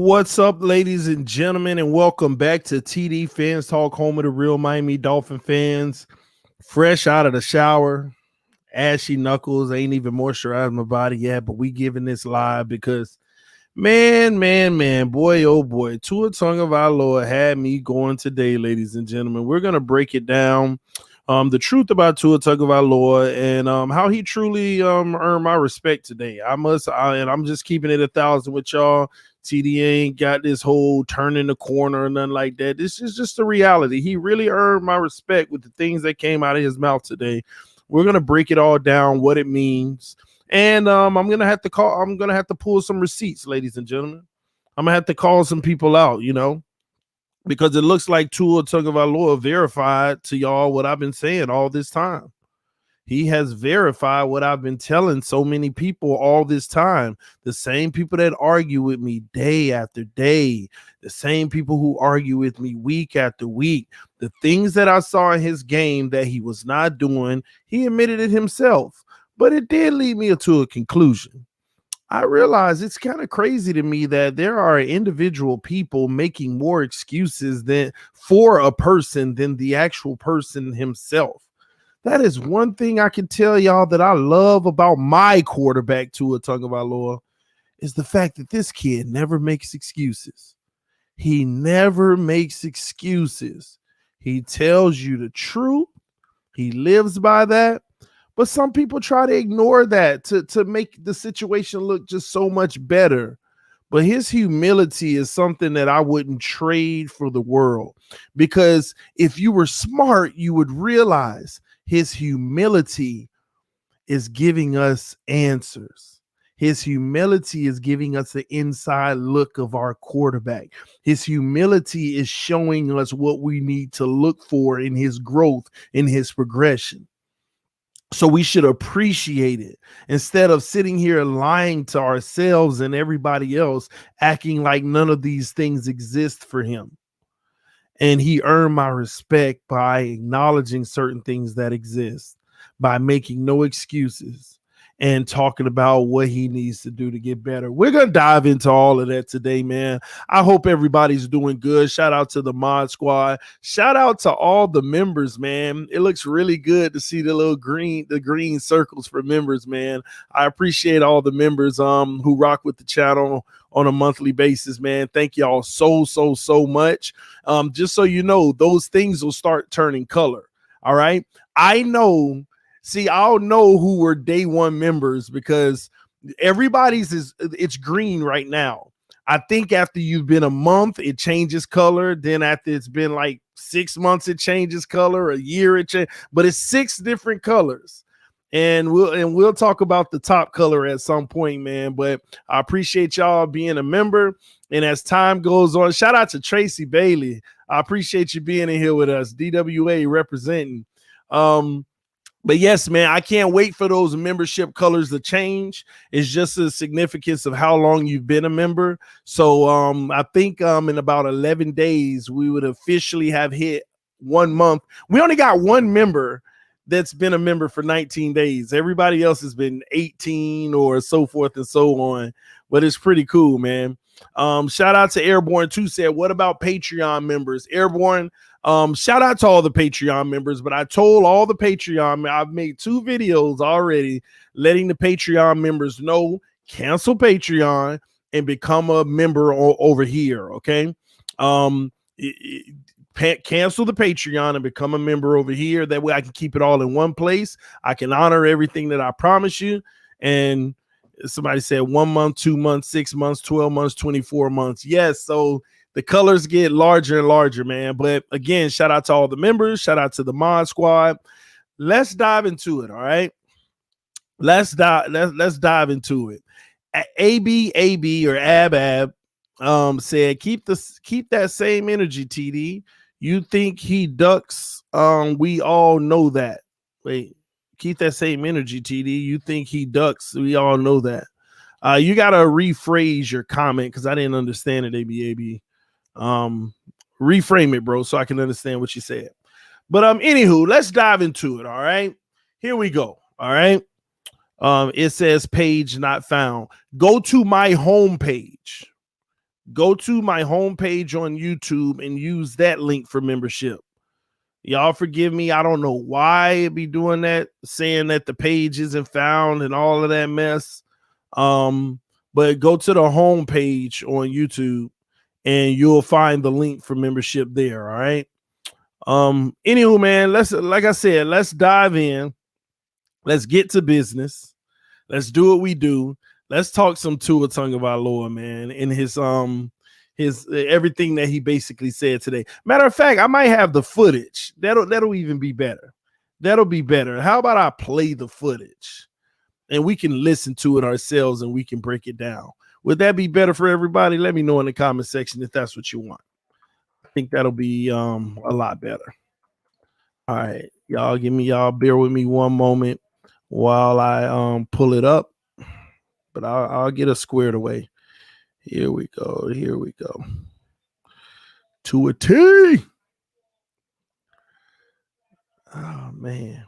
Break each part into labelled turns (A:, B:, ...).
A: What's up, ladies and gentlemen, and welcome back to TD Fans Talk, home of the real Miami Dolphin fans. Fresh out of the shower, ashy knuckles, ain't even moisturized my body yet, but we giving this live because, man, boy, oh boy, Tua Tagovailoa had me going today, ladies and gentlemen. We're going to break it down, the truth about Tua Tagovailoa and how he truly earned my respect today. And I'm just keeping it 1,000 with y'all. TD ain't got this whole turning the corner or nothing like that. This is just the reality. He really earned my respect with the things that came out of his mouth today. We're gonna break it all down, what it means, and I'm gonna have to pull some receipts, ladies and gentlemen. I'm gonna have to call some people out, because it looks like Tua Tagovailoa verified to y'all what I've been saying all this time. He has verified what I've been telling so many people all this time. The same people that argue with me day after day, the same people who argue with me week after week, the things that I saw in his game that he was not doing, he admitted it himself. But it did lead me to a conclusion. I realize it's kind of crazy to me that there are individual people making more excuses for a person than the actual person himself. That is one thing I can tell y'all that I love about my quarterback, Tua Tagovailoa, is the fact that this kid never makes excuses. He never makes excuses. He tells you the truth. He lives by that. But some people try to ignore that to make the situation look just so much better. But his humility is something that I wouldn't trade for the world. Because if you were smart, you would realize his humility is giving us answers. His humility is giving us the inside look of our quarterback. His humility is showing us what we need to look for in his growth, in his progression. So we should appreciate it instead of sitting here lying to ourselves and everybody else, acting like none of these things exist for him. And he earned my respect by acknowledging certain things that exist, by making no excuses and talking about what he needs to do to get better. We're going to dive into all of that today, man. I hope everybody's doing good. Shout out to the mod squad. Shout out to all the members, man. It looks really good to see the green circles for members, man. I appreciate all the members who rock with the channel on a monthly basis, man. Thank y'all so much. Just so you know, those things will start turning color. All right. I'll know who were day one members because it's green right now. I think after you've been a month, it changes color. Then after it's been like 6 months, it changes color. A year, it changes. But it's 6 different colors. And we'll talk about the top color at some point, man. But I appreciate y'all being a member. And as time goes on, shout out to Tracy Bailey. I appreciate you being in here with us. DWA representing. But yes, man, I can't wait for those membership colors to change. It's just the significance of how long you've been a member. So I think in about 11 days, we would officially have hit 1 month. We only got one member that's been a member for 19 days. Everybody else has been 18 or so forth and so on. But it's pretty cool, man. Shout out to Airborne 2 said, what about Patreon members? Airborne, shout out to all the Patreon members, but I told all the Patreon, I've made 2 videos already letting the Patreon members know, cancel Patreon and become a member over here. Okay. Cancel the Patreon and become a member over here. That way I can keep it all in one place. I can honor everything that I promise you. And somebody said 1 month, 2 months, 6 months, 12 months, 24 months. Yes. So the colors get larger and larger, man. But again, shout out to all the members. Shout out to the mod squad. Let's dive into it. All right. Let's dive into it. AB or Ab said, keep that same energy, TD. You think he ducks? We all know that. Wait, keep that same energy, TD. You think he ducks? We all know that. You gotta rephrase your comment because I didn't understand it, AB. Reframe it, bro, so I can understand what you said. But anywho, let's dive into it. All right, here we go. All right. It says page not found. Go to my home page. go to my homepage on YouTube and use that link for membership. Y'all forgive me. I don't know why it be doing that, saying that the page isn't found and all of that mess. But go to the homepage on YouTube and you'll find the link for membership there. All right. Anywho, man, like I said, let's dive in. Let's get to business. Let's do what we do. Let's talk some Tua Tagovailoa, man, and his everything that he basically said today. Matter of fact, I might have the footage. That'll even be better. That'll be better. How about I play the footage and we can listen to it ourselves and we can break it down? Would that be better for everybody? Let me know in the comment section if that's what you want. I think that'll be a lot better. All right, y'all bear with me one moment while I pull it up, but I'll get us squared away. Here we go. To a T. Oh man.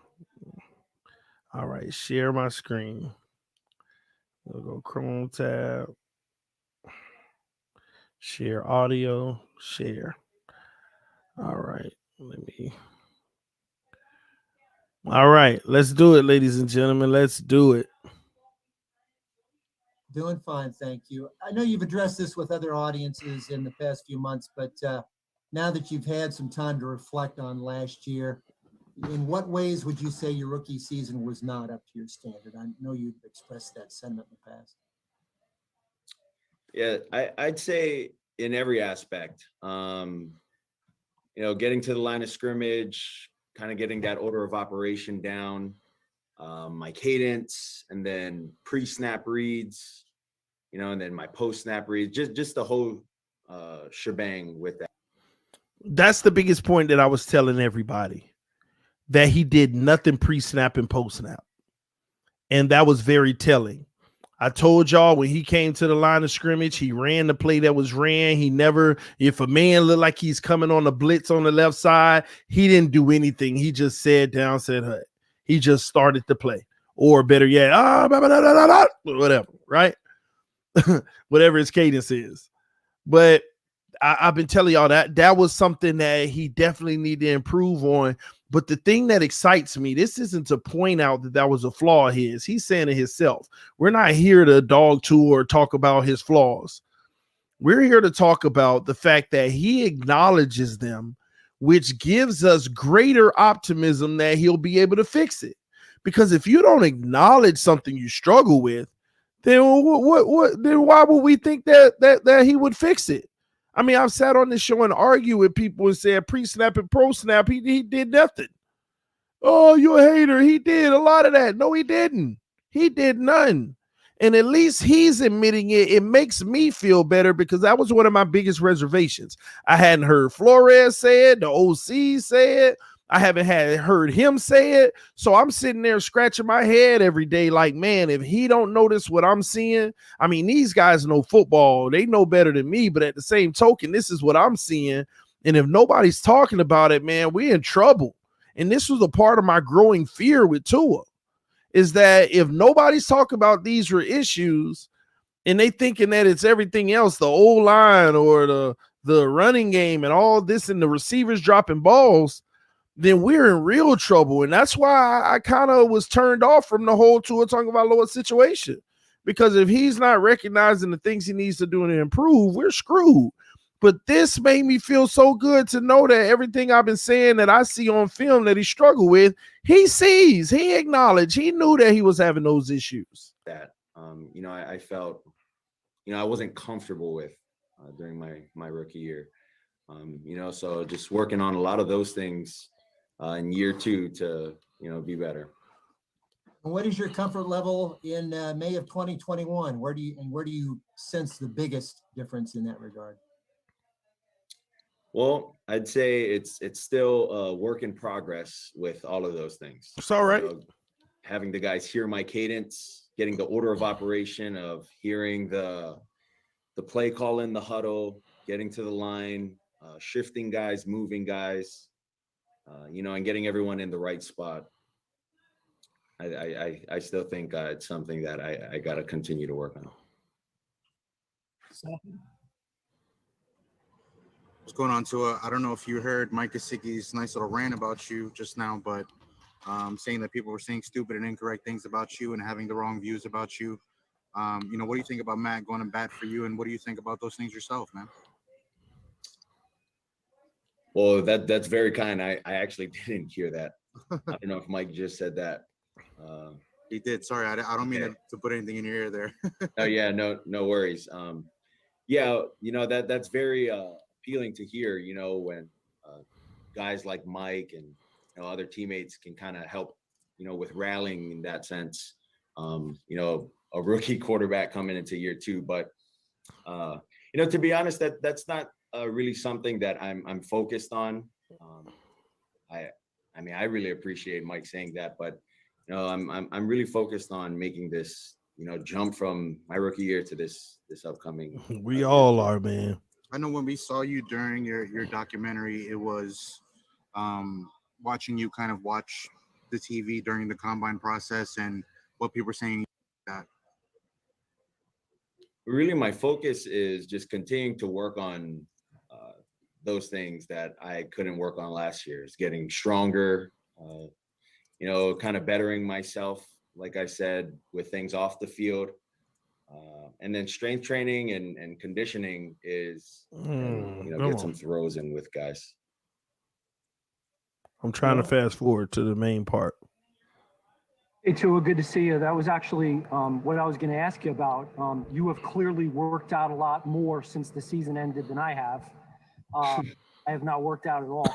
A: All right, share my screen. We'll go Chrome tab. Share audio. Share. All right. All right, let's do it, ladies and gentlemen. Let's do it.
B: Doing fine, thank you. I know you've addressed this with other audiences in the past few months, but now that you've had some time to reflect on last year, in what ways would you say your rookie season was not up to your standard? I know you've expressed that sentiment in the past.
C: Yeah, I'd say in every aspect. Getting to the line of scrimmage, kind of getting that order of operation down, my cadence, and then pre-snap reads, and then my post-snap reads, just the whole shebang with that.
A: That's the biggest point that I was telling everybody, that he did nothing pre-snap and post-snap. And that was very telling. I told y'all when he came to the line of scrimmage, he ran the play that was ran. He never, if a man looked like he's coming on a blitz on the left side, he didn't do anything. He just said down, said, hey. He just started the play. Or better yet, whatever, right? Whatever his cadence is. But I've been telling y'all that was something that he definitely needed to improve on. But the thing that excites me, this isn't to point out that was a flaw of his. He's saying it himself. We're not here to dog to or talk about his flaws. We're here to talk about the fact that he acknowledges them, which gives us greater optimism that he'll be able to fix it. Because if you don't acknowledge something you struggle with, then then why would we think that he would fix it? I mean, I've sat on this show and argued with people and said pre-snap and pro-snap, he did nothing. Oh, you a hater. He did a lot of that. No, he didn't. He did none. And at least he's admitting it. It makes me feel better because that was one of my biggest reservations. I hadn't heard Flores say it, the OC say it. I haven't heard him say it. So I'm sitting there scratching my head every day like, man, if he don't notice what I'm seeing, I mean, these guys know football. They know better than me. But at the same token, this is what I'm seeing. And if nobody's talking about it, man, we're in trouble. And this was a part of my growing fear with Tua, is that if nobody's talking about these issues and they thinking that it's everything else, the old line or the running game and all this and the receivers dropping balls, then we're in real trouble. And that's why I kind of was turned off from the whole Tua Tagovailoa situation. Because if he's not recognizing the things he needs to do to improve, we're screwed. But this made me feel so good to know that everything I've been saying that I see on film that he struggled with, he sees, he acknowledged, he knew that he was having those issues.
C: That, I felt, I wasn't comfortable with during my rookie year. So just working on a lot of those things in year 2 to, be better.
B: What is your comfort level in May of 2021? Where do you sense the biggest difference in that regard?
C: Well, I'd say it's still a work in progress with all of those things.
A: It's all right.
C: Having the guys hear my cadence, getting the order of operation of hearing the play call in the huddle, getting to the line, shifting guys, moving guys, and getting everyone in the right spot. I still think it's something that I got to continue to work on.
D: What's going on, Tua? I don't know if you heard Mike Gesicki's nice little rant about you just now, but saying that people were saying stupid and incorrect things about you and having the wrong views about you. What do you think about Matt going to bat for you, and what do you think about those things yourself, man?
C: Well, that's very kind. I actually didn't hear that. I don't know if Mike just said that.
D: He did. Sorry, I don't mean to put anything in your ear there.
C: Oh yeah, no worries. Yeah, that's very appealing to hear. When guys like Mike and other teammates can kind of help, with rallying in that sense. A rookie quarterback coming into year two, but to be honest, that's not really something that I'm focused on. I really appreciate Mike saying that, but I'm really focused on making this jump from my rookie year to this upcoming.
A: We all are, man.
D: I know when we saw you during your documentary, it was watching you kind of watch the TV during the combine process and what people were saying. That
C: really, my focus is just continuing to work on those things that I couldn't work on last year. Is getting stronger, kind of bettering myself, like I said, with things off the field. And then strength training and conditioning is, get some throws in with guys.
A: I'm trying to fast forward to the main part.
E: Hey, Tua, good to see you. That was actually what I was going to ask you about. You have clearly worked out a lot more since the season ended than I have. I have not worked out at all.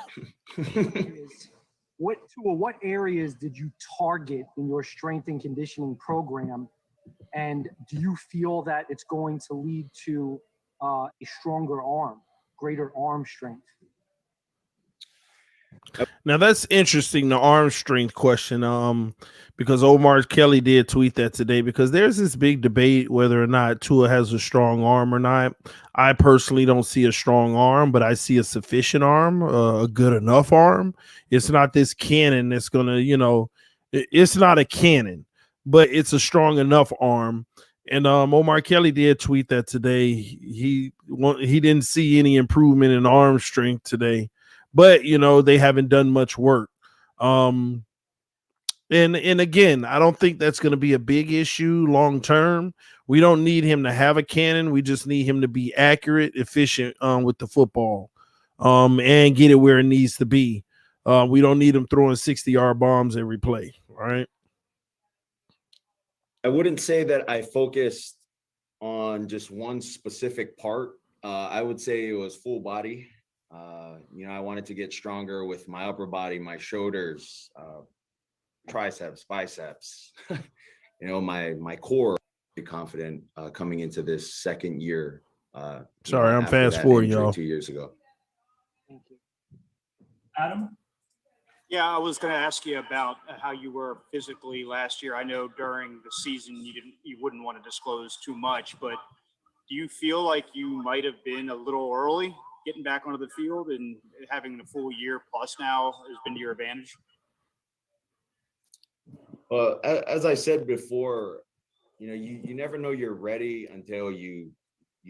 E: What areas did you target in your strength and conditioning program? And do you feel that it's going to lead to a stronger arm, greater arm strength?
A: Now that's interesting, the arm strength question. Because Omar Kelly did tweet that today, because there's this big debate whether or not Tua has a strong arm or not. I personally don't see a strong arm, but I see a sufficient arm, a good enough arm. It's not this cannon that's gonna, it's not a cannon, but it's a strong enough arm. And Omar Kelly did tweet that today. He didn't see any improvement in arm strength today. But they haven't done much work. And again, I don't think that's going to be a big issue long term. We don't need him to have a cannon. We just need him to be accurate, efficient with the football, and get it where it needs to be. We don't need him throwing 60-yard bombs every play. Right?
C: I wouldn't say that I focused on just one specific part. I would say it was full body. I wanted to get stronger with my upper body, my shoulders, triceps, biceps, my core. Be confident coming into this second year.
A: Sorry, I'm fast forwarding, y'all.
C: 2 years ago.
E: Thank you.
F: Adam?
G: Yeah, I was going to ask you about how you were physically last year. I know during the season you wouldn't want to disclose too much, but do you feel like you might have been a little early getting back onto the field, and having the full year plus now has been to your advantage?
C: Well, as I said before, you never know you're ready until you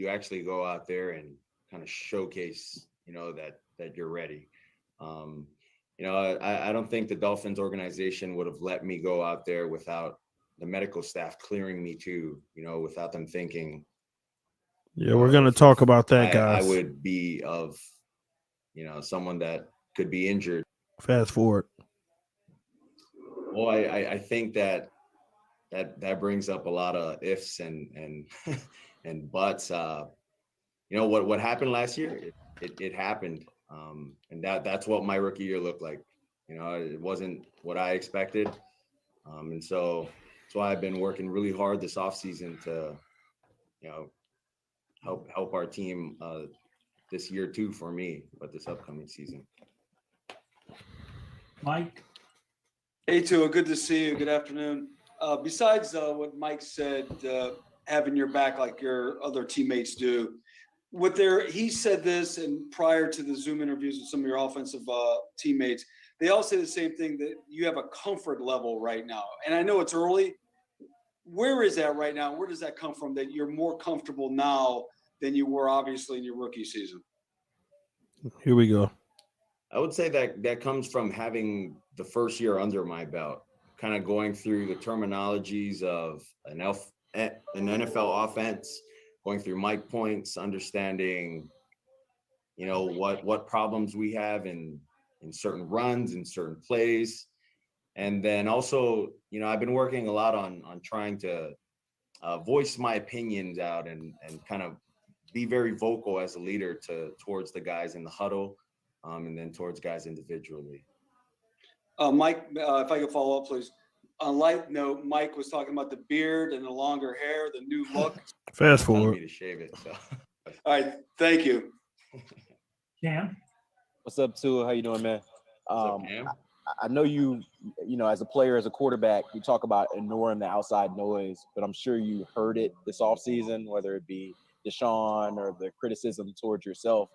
C: actually go out there and kind of showcase, that you're ready. I don't think the Dolphins organization would have let me go out there without the medical staff clearing me too, without them thinking.
A: Yeah, we're going to talk about that, guys.
C: I would be of, someone that could be injured.
A: Fast forward.
C: Well, I think that brings up a lot of ifs and and buts. What happened last year, it happened. And that's what my rookie year looked like. It wasn't what I expected. And so that's why I've been working really hard this offseason to, help our team this year too for me, but this upcoming season.
F: Mike?
H: Hey, Tua, good to see you. Good afternoon. Besides what Mike said, having your back like your other teammates do, he said this, and prior to the Zoom interviews with some of your offensive teammates, they all say the same thing, that you have a comfort level right now. And I know it's early. Where is that right now? Where does that come from, that you're more comfortable now than you were obviously in your rookie season?
A: Here we go.
C: I would say that comes from having the first year under my belt, kind of going through the terminologies of an NFL offense, going through mic points, understanding, what problems we have in certain runs, in certain plays. And then also, I've been working a lot on trying to voice my opinions out and kind of be very vocal as a leader towards the guys in the huddle, and then towards guys individually.
H: Mike, if I could follow up, please. On a light note, Mike was talking about the beard and the longer hair, the new look.
A: Fast
C: Telling
A: forward.
C: me to shave it. So.
H: All right, thank you.
F: Cam?
I: What's up, Tua? How you doing, man?
C: What's up, Cam?
I: I know you as a player, as a quarterback, you talk about ignoring the outside noise, but I'm sure you heard it this offseason, whether it be Deshaun or the criticism towards yourself.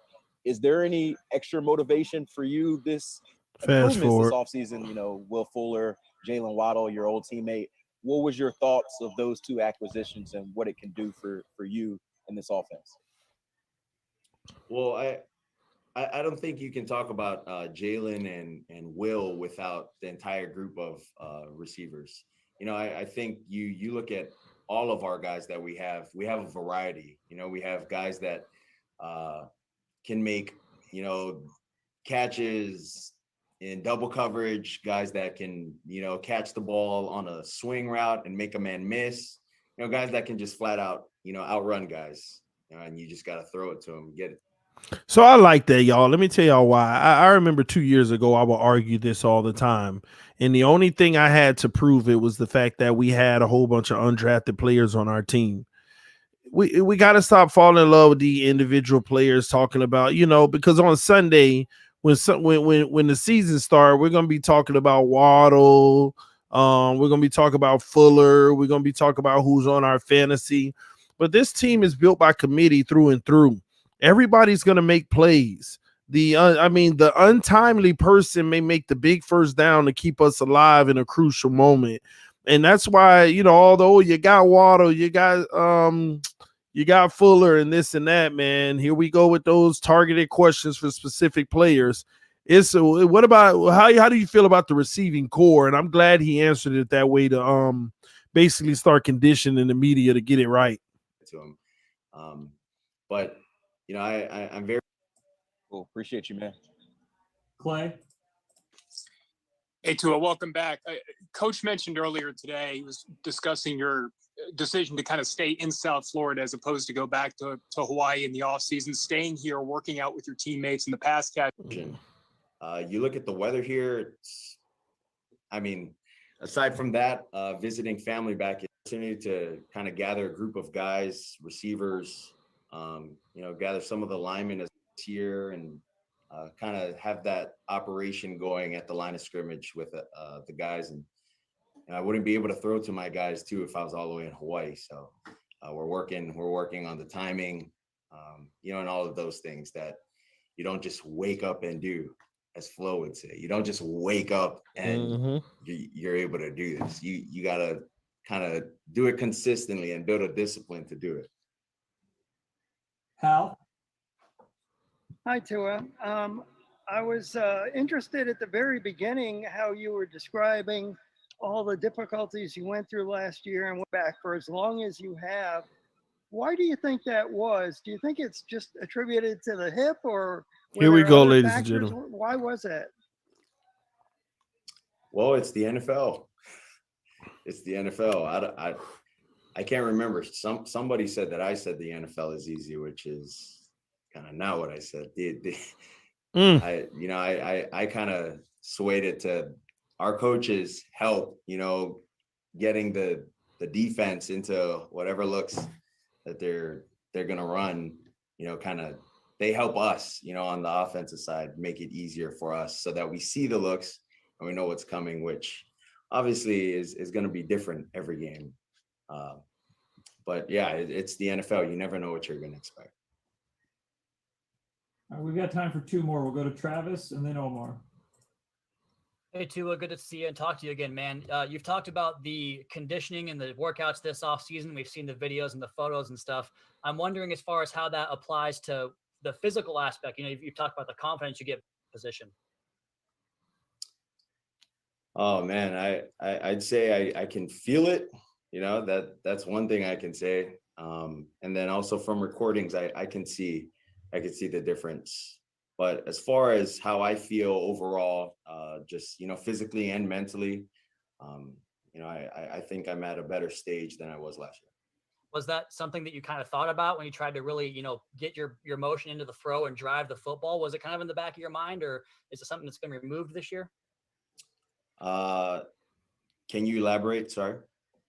I: Is there any extra motivation for you this
A: Fast forward.
I: offseason? Will Fuller, Jalen Waddle, your old teammate. What was your thoughts of those two acquisitions and what it can do for you in this offense?
C: Well, I don't think you can talk about Jalen and Will without the entire group of receivers. I think you look at all of our guys that we have a variety. We have guys that can make, catches in double coverage, guys that can, catch the ball on a swing route and make a man miss, guys that can just flat out, outrun guys, and you just got to throw it to them, get it.
A: So I like that, y'all. Let me tell y'all why. I remember 2 years ago, I would argue this all the time. And the only thing I had to prove it was the fact that we had a whole bunch of undrafted players on our team. We got to stop falling in love with the individual players talking about, because on Sunday, when the season starts, we're going to be talking about Waddle. We're going to be talking about Fuller. We're going to be talking about who's on our fantasy. But this team is built by committee through and through. Everybody's going to make plays. The untimely person may make the big first down to keep us alive in a crucial moment. And that's why, although you got Waddle, you got Fuller and this and that, man. Here we go with those targeted questions for specific players. What about how do you feel about the receiving core? And I'm glad he answered it that way to basically start conditioning the media to get it right.
C: To him. But I'm very
I: cool. Appreciate you, man.
F: Clay?
G: Hey, Tua, welcome back. Coach mentioned earlier today, he was discussing your decision to kind of stay in South Florida as opposed to go back to Hawaii in the offseason, staying here, working out with your teammates in the pass catch.
C: You look at the weather here, aside from that, visiting family back, opportunity to kind of gather a group of guys, receivers, gather some of the linemen this year and kind of have that operation going at the line of scrimmage with the guys. And I wouldn't be able to throw to my guys too if I was all the way in Hawaii. So we're working on the timing, and all of those things that you don't just wake up and do, as Flo would say. You don't just wake up and you're able to do this. You got to kind of do it consistently and build a discipline to do it.
F: Hal?
J: Hi, Tua. I was interested at the very beginning how you were describing all the difficulties you went through last year and went back for as long as you have. Why do you think that was? Do you think it's just attributed to the hip, or
A: here we go, ladies and gentlemen?
J: Why was that?
C: Well, it's the NFL. It's the NFL. I can't remember. Somebody said that I said the NFL is easy, which is kind of not what I said. I kind of swayed it to our coaches help, getting the defense into whatever looks that they're going to run, kind of they help us, on the offensive side, make it easier for us so that we see the looks and we know what's coming, which obviously is going to be different every game. But yeah, it's the NFL. You never know what you're going to expect.
F: All right, we've got time for two more. We'll go to Travis and then Omar.
K: Hey, Tua, good to see you and talk to you again, man. You've talked about the conditioning and the workouts this offseason. We've seen the videos and the photos and stuff. I'm wondering as far as how that applies to the physical aspect? You know, you've talked about the confidence you get in position.
C: Oh man, I'd say I can feel it. You know, that's one thing I can say. And then also from recordings, I can see the difference. But as far as how I feel overall, just, you know, physically and mentally, you know, I think I'm at a better stage than I was last year.
K: Was that something that you kind of thought about when you tried to really, you know, get your motion into the throw and drive the football? Was it kind of in the back of your mind, or is it something that's been removed this year?
C: Can you elaborate? Sorry.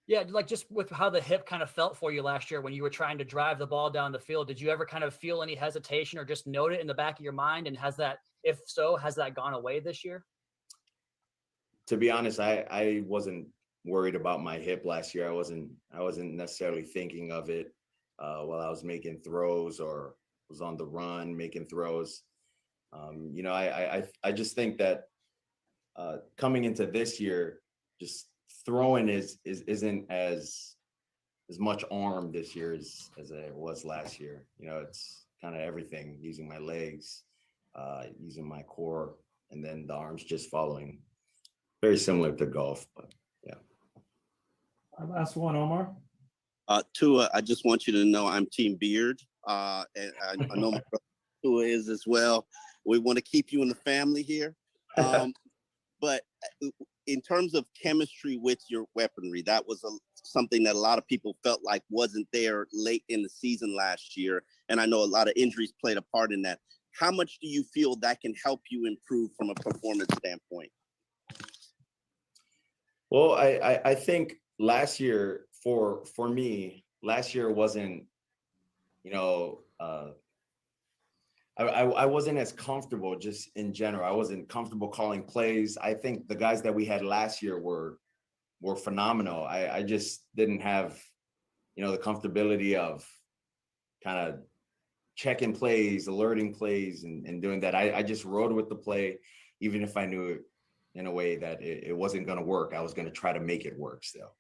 K: Yeah, like just with how the hip kind of felt for you last year when you were trying to drive the ball down the field, did you ever kind of feel any hesitation or just note it in the back of your mind? And has that, if so, has that gone away this year?
C: To be honest, I wasn't worried about my hip last year. I wasn't necessarily thinking of it while I was making throws or was on the run making throws. You know, I just think that coming into this year, just throwing isn't as much arm this year as it was last year. You know, it's kind of everything, using my legs, using my core, and then the arms just following. Very similar to golf, but yeah.
F: Last one, Omar.
L: Tua, I just want you to know I'm Team Beard, and I know my brother Tua is as well. We want to keep you in the family here. But in terms of chemistry with your weaponry, that was something that a lot of people felt like wasn't there late in the season last year. And I know a lot of injuries played a part in that. How much do you feel that can help you improve from a performance standpoint?
C: Well, I think last year for me, last year wasn't, you know, I wasn't as comfortable just in general. I wasn't comfortable calling plays. I think the guys that we had last year were phenomenal. I just didn't have, you know, the comfortability of kind of checking plays, alerting plays, and doing that. I just rode with the play, even if I knew it in a way that it wasn't going to work. I was going to try to make it work still.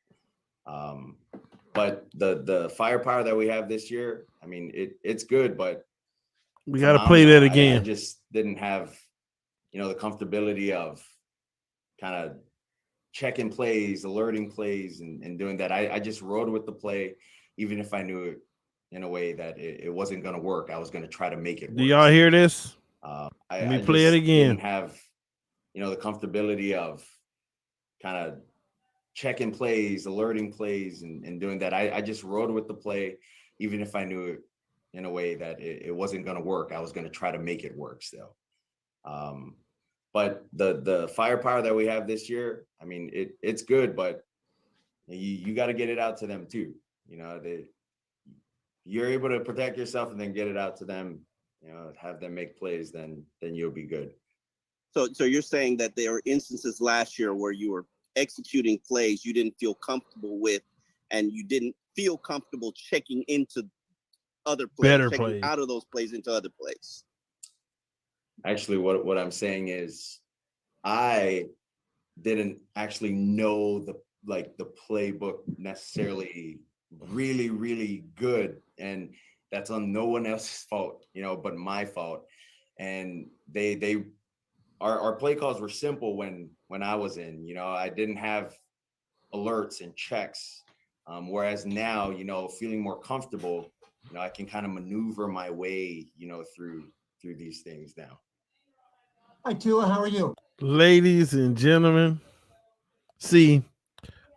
C: But the firepower that we have this year, I mean, it's good, but
A: we got to play that
C: I
A: again.
C: just didn't have, you know, the comfortability of kind of checking plays, alerting plays, and doing that. I just rode with the play, even if I knew it in a way that it wasn't going to work. I was going to try to make it work.
A: Do y'all hear this?
C: Let
A: me play it again.
C: Didn't have, you know, the comfortability of kind of checking plays, alerting plays, and doing that. I just rode with the play, even if I knew it in a way that it wasn't going to work. I was going to try to make it work still. But the firepower that we have this year, I mean, it's good, but you got to get it out to them too. You know, you're able to protect yourself and then get it out to them, you know, have them make plays, then you'll be good.
L: So you're saying that there were instances last year where you were executing plays you didn't feel comfortable with, and you didn't feel comfortable checking into other plays, checking out of those plays into other plays.
C: Actually, what I'm saying is I didn't actually know the playbook necessarily really, really good. And that's on no one else's fault, you know, but my fault. And our play calls were simple when I was in, you know, I didn't have alerts and checks. Whereas now, you know, feeling more comfortable, you know, I can kind of maneuver my way, you know, through these things now.
B: Hi, Tua. How are you?
A: Ladies and gentlemen, see,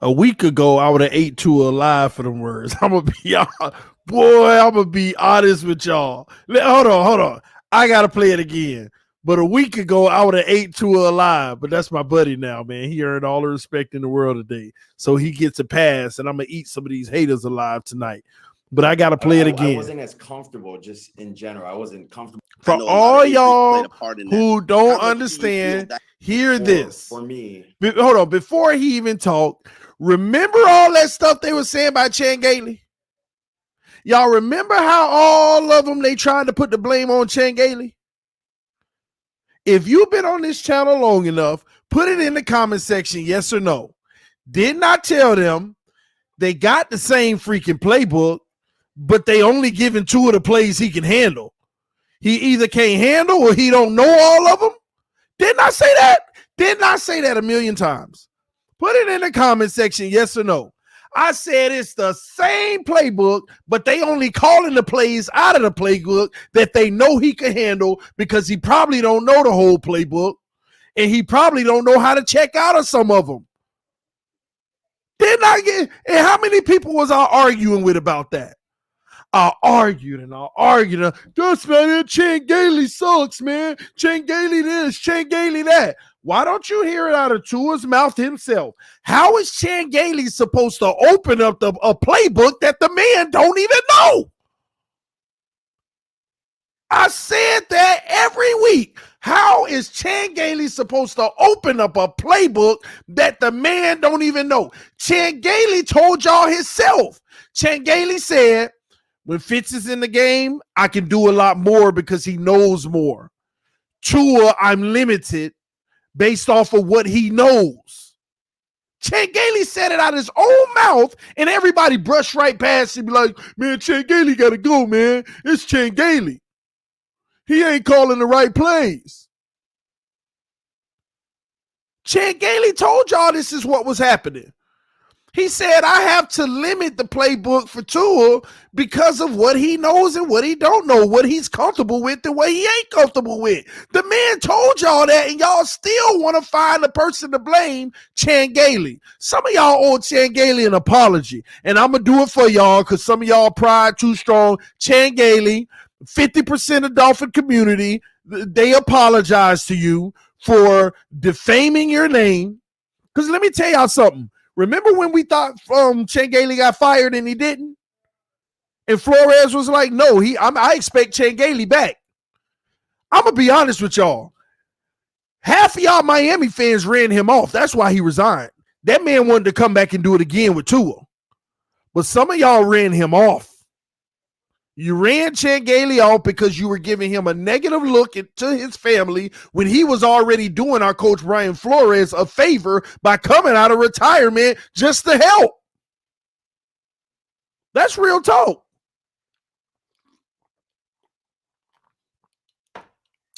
A: a week ago, I would have ate Tua alive for them words. I'm going to be boy, I'm going to be honest with y'all. Hold on. I got to play it again. But a week ago, I would have ate Tua alive. But that's my buddy now, man. He earned all the respect in the world today. So he gets a pass, and I'm going to eat some of these haters alive tonight. But I got to play it again.
C: I wasn't as comfortable just in general. I wasn't comfortable.
A: For all y'all who don't understand, hear this.
C: For me.
A: Hold on. Before he even talked, remember all that stuff they were saying about Chan Gailey? Y'all remember how all of them, they tried to put the blame on Chan Gailey? If you've been on this channel long enough, put it in the comment section, yes or no. Did not tell them they got the same freaking playbook, but they only giving two of the plays he can handle. He either can't handle or he don't know all of them. Didn't I say that? Didn't I say that a million times? Put it in the comment section, yes or no. I said it's the same playbook, but they only calling the plays out of the playbook that they know he can handle because he probably don't know the whole playbook and he probably don't know how to check out of some of them. Didn't I get, and how many people was I arguing with about that? I argued. That's man, Chan Gailey sucks, man. Chan Gailey this, Chan Gailey that. Why don't you hear it out of Tua's mouth himself? How is Chan Gailey supposed to open up a playbook that the man don't even know? I said that every week. How is Chan Gailey supposed to open up a playbook that the man don't even know? Chan Gailey told y'all himself. Chan Gailey said, when Fitz is in the game, I can do a lot more because he knows more. Tua, I'm limited based off of what he knows. Chan Gailey said it out of his own mouth, and everybody brushed right past him, be like, man, Chan Gailey got to go, man. It's Chan Gailey. He ain't calling the right plays. Chan Gailey told y'all this is what was happening. He said, I have to limit the playbook for Tua because of what he knows and what he don't know, what he's comfortable with and what he ain't comfortable with. The man told y'all that, and y'all still want to find the person to blame, Chan Gailey. Some of y'all owe Chan Gailey an apology, and I'm going to do it for y'all because some of y'all pride too strong. Chan Gailey, 50% of Dolphin community, they apologize to you for defaming your name. Because let me tell y'all something. Remember when we thought Chan Gailey got fired and he didn't? And Flores was like, no, I expect Chan Gailey back. I'm going to be honest with y'all. Half of y'all Miami fans ran him off. That's why he resigned. That man wanted to come back and do it again with Tua. But some of y'all ran him off. You ran Chan Gailey off because you were giving him a negative look to his family when he was already doing our coach Brian Flores a favor by coming out of retirement just to help. That's real talk.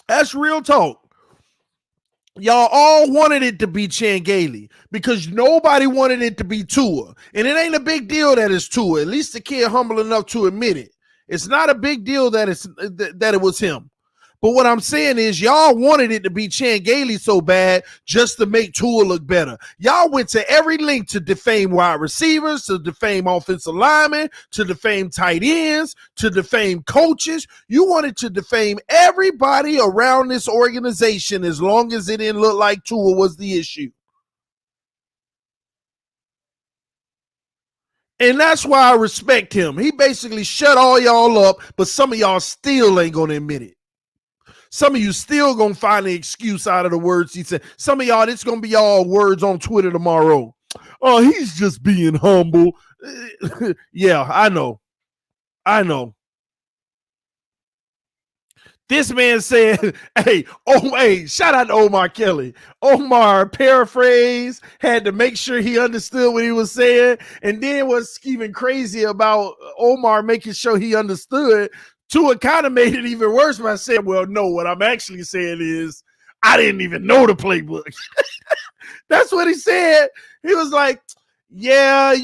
A: That's real talk. Y'all all wanted it to be Chan Gailey because nobody wanted it to be Tua. And it ain't a big deal that it's Tua. At least the kid humble enough to admit it. It's not a big deal that it was him. But what I'm saying is y'all wanted it to be Chan Gailey so bad just to make Tua look better. Y'all went to every link to defame wide receivers, to defame offensive linemen, to defame tight ends, to defame coaches. You wanted to defame everybody around this organization as long as it didn't look like Tua was the issue. And that's why I respect him. He basically shut all y'all up, but some of y'all still ain't going to admit it. Some of you still going to find the excuse out of the words he said. Some of y'all, it's going to be all words on Twitter tomorrow. Oh, he's just being humble. Yeah, I know. This man said, hey, shout out to Omar Kelly. Omar paraphrased, had to make sure he understood what he was saying. And then what's even crazy about Omar making sure he understood, Tua kind of made it even worse by saying, well, no, what I'm actually saying is I didn't even know the playbook. That's what he said. He was like, yeah,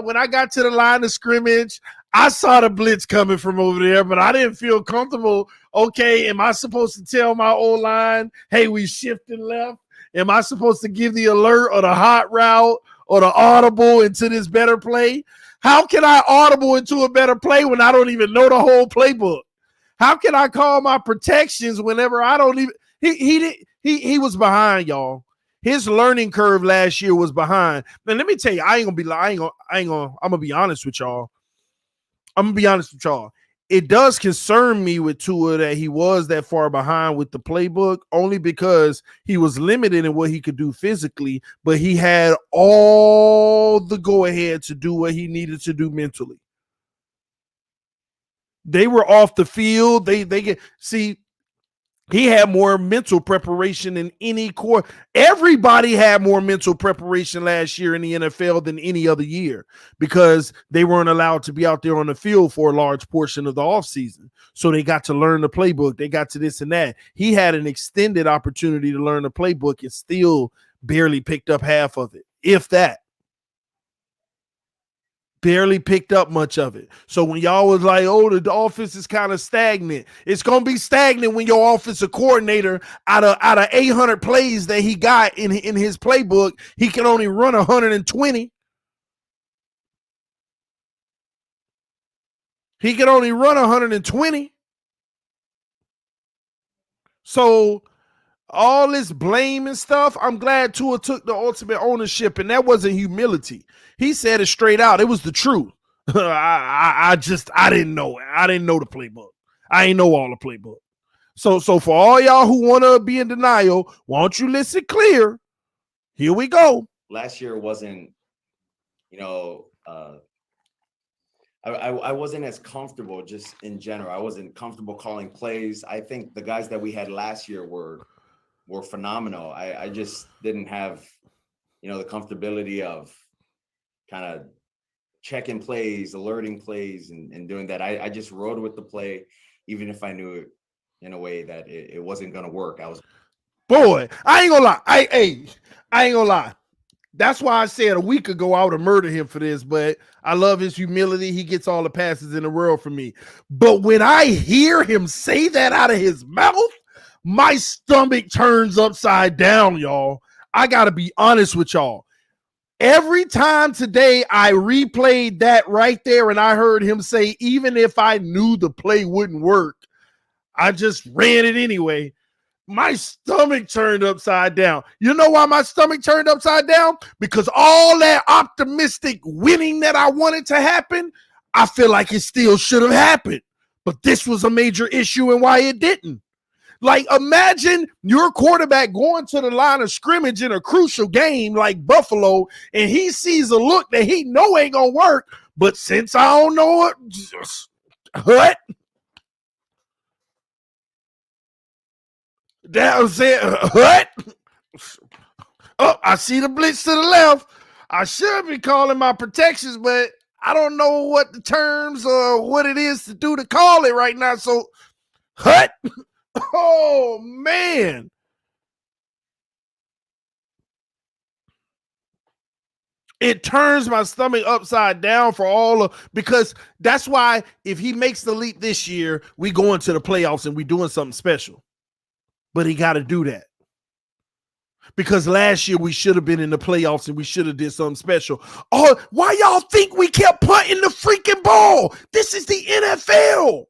A: when I got to the line of scrimmage, I saw the blitz coming from over there, but I didn't feel comfortable. Okay, am I supposed to tell my O-line, hey, we shifting left? Am I supposed to give the alert or the hot route or the audible into this better play? How can I audible into a better play when I don't even know the whole playbook? How can I call my protections whenever I don't even he was behind, y'all. His learning curve last year was behind. Now let me tell you, I'm gonna be honest with y'all. It does concern me with Tua that he was that far behind with the playbook, only because he was limited in what he could do physically, but he had all the go-ahead to do what he needed to do mentally. They were off the field. He had more mental preparation than any core. Everybody had more mental preparation last year in the NFL than any other year because they weren't allowed to be out there on the field for a large portion of the offseason. So they got to learn the playbook. They got to this and that. He had an extended opportunity to learn the playbook and still barely picked up half of it, if that. Barely picked up much of it. So when y'all was like, oh, the offense is kind of stagnant, it's going to be stagnant when your offensive coordinator out of 800 plays that he got in his playbook, he can only run 120. He can only run 120. So all this blame and stuff, I'm glad Tua took the ultimate ownership, and that wasn't humility. He said it straight out. It was the truth. I didn't know it. I didn't know the playbook. I ain't know all the playbook. So for all y'all who want to be in denial, why don't you listen clear? Here we go.
C: Last year wasn't, I wasn't as comfortable just in general. I wasn't comfortable calling plays. I think the guys that we had last year were phenomenal. I just didn't have, the comfortability of kind of checking plays, alerting plays, and doing that. I just rode with the play, even if I knew it in a way that it wasn't going to work.
A: Boy, I ain't gonna lie. I ain't gonna lie. That's why I said a week ago I would have murdered him for this, but I love his humility. He gets all the passes in the world from me. But when I hear him say that out of his mouth, my stomach turns upside down, y'all. I got to be honest with y'all. Every time today I replayed that right there and I heard him say, even if I knew the play wouldn't work, I just ran it anyway. My stomach turned upside down. You know why my stomach turned upside down? Because all that optimistic winning that I wanted to happen, I feel like it still should have happened. But this was a major issue and why it didn't. Like, imagine your quarterback going to the line of scrimmage in a crucial game like Buffalo, and he sees a look that he know ain't going to work. But since I don't know it, what? That was it. What? Oh, I see the blitz to the left. I should be calling my protections, but I don't know what the terms or what it is to do to call it right now. So, what? Oh, man. It turns my stomach upside down for all of, because that's why if he makes the leap this year, we go into the playoffs and we doing something special. But he got to do that. Because last year we should have been in the playoffs and we should have did something special. Oh, why y'all think we kept punting the freaking ball? This is the NFL.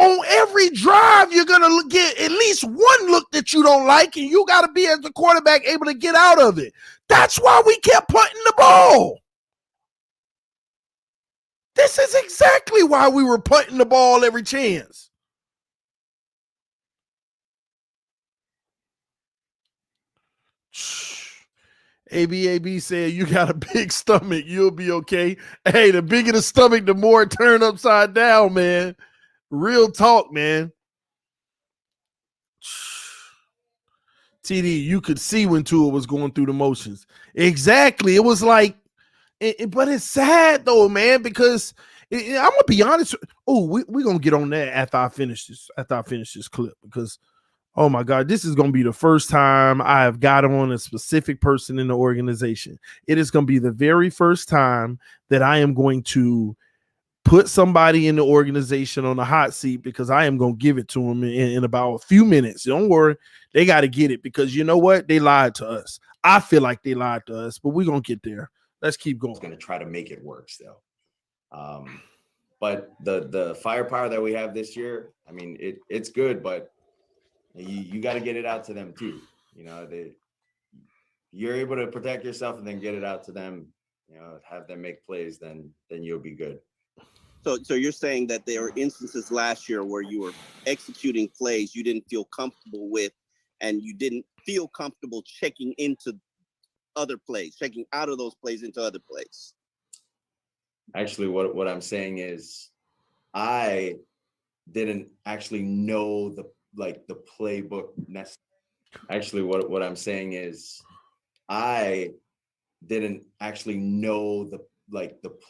A: On every drive, you're going to get at least one look that you don't like, and you got to be, as the quarterback, able to get out of it. That's why we kept punting the ball. This is exactly why we were punting the ball every chance. ABAB said, you got a big stomach. You'll be okay. Hey, the bigger the stomach, the more it turn upside down, man. Real talk, man. TD, you could see when Tua was going through the motions. Exactly. It was like, but it's sad though, man, because I'm going to be honest. Oh, we're going to get on that after I finish this clip, because oh my God, this is going to be the first time I have got on a specific person in the organization. It is going to be the very first time that I am going to put somebody in the organization on the hot seat, because I am going to give it to them in about a few minutes. Don't worry. They got to get it, because you know what? They lied to us. I feel like they lied to us, but we're going to get there. Let's keep going.
C: I'm going to try to make it work still. But the firepower that we have this year, I mean, it's good, but you got to get it out to them too. You're able to protect yourself and then get it out to them, have them make plays, then you'll be good.
L: So you're saying that there were instances last year where you were executing plays you didn't feel comfortable with, and you didn't feel comfortable checking into other plays, checking out of those plays into other plays.
C: Actually, what I'm saying is I didn't actually know like the playbook necessary. Actually, what I'm saying is I didn't actually know the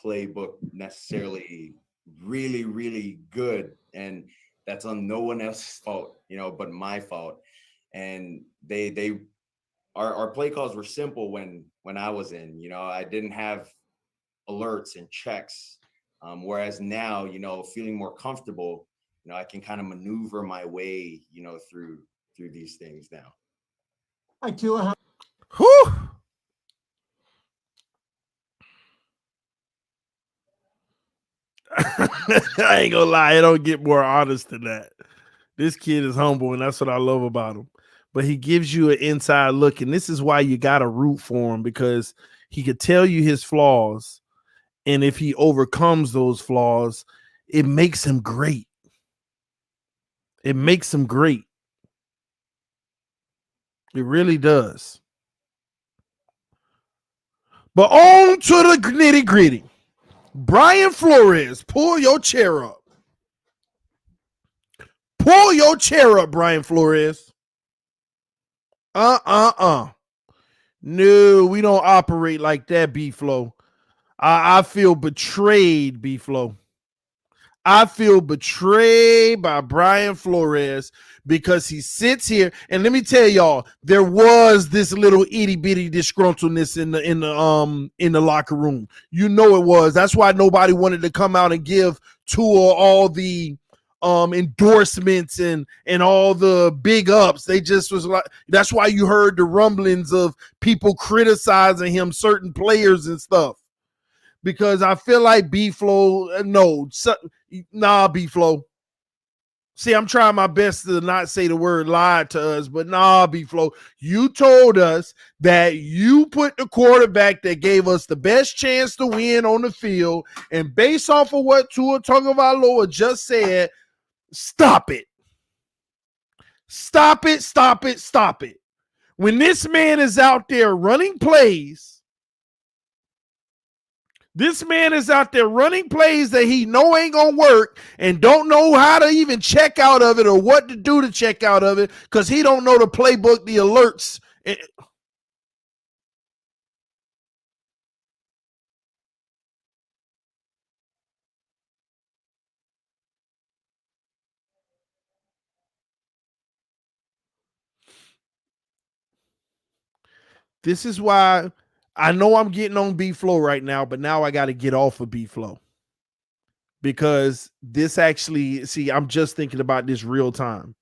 C: playbook necessarily really, really good. And that's on no one else's fault, but my fault. And our play calls were simple when I was in, I didn't have alerts and checks. Whereas now, feeling more comfortable, I can kind of maneuver my way, through these things now.
B: Hi, Tua.
A: Whew. I ain't gonna lie, it don't get more honest than that. This kid is humble, and that's what I love about him. But he gives you an inside look, and this is why you gotta root for him, because he could tell you his flaws, and if he overcomes those flaws, it makes him great. It makes him great. It really does. But on to the nitty gritty. Brian Flores, pull your chair up. Pull your chair up, Brian Flores. No, we don't operate like that, B-Flow. I feel betrayed, B-Flow. I feel betrayed by Brian Flores because he sits here, and let me tell y'all, there was this little itty bitty disgruntledness in the locker room. You know it was. That's why nobody wanted to come out and give Tua all the endorsements and all the big ups. They just was like, that's why you heard the rumblings of people criticizing him, certain players and stuff. Because I feel like B-Flow, B-Flow. See, I'm trying my best to not say the word lied to us, but B-Flow. You told us that you put the quarterback that gave us the best chance to win on the field, and based off of what Tua Tagovailoa just said, stop it. Stop it, stop it, stop it. When this man is out there running plays, that he know ain't gonna work and don't know how to even check out of it or what to do to check out of it because he don't know the playbook, the alerts. This is why I know I'm getting on B-Flow right now, but now I got to get off of B-Flow. Because this actually, see, I'm just thinking about this real time.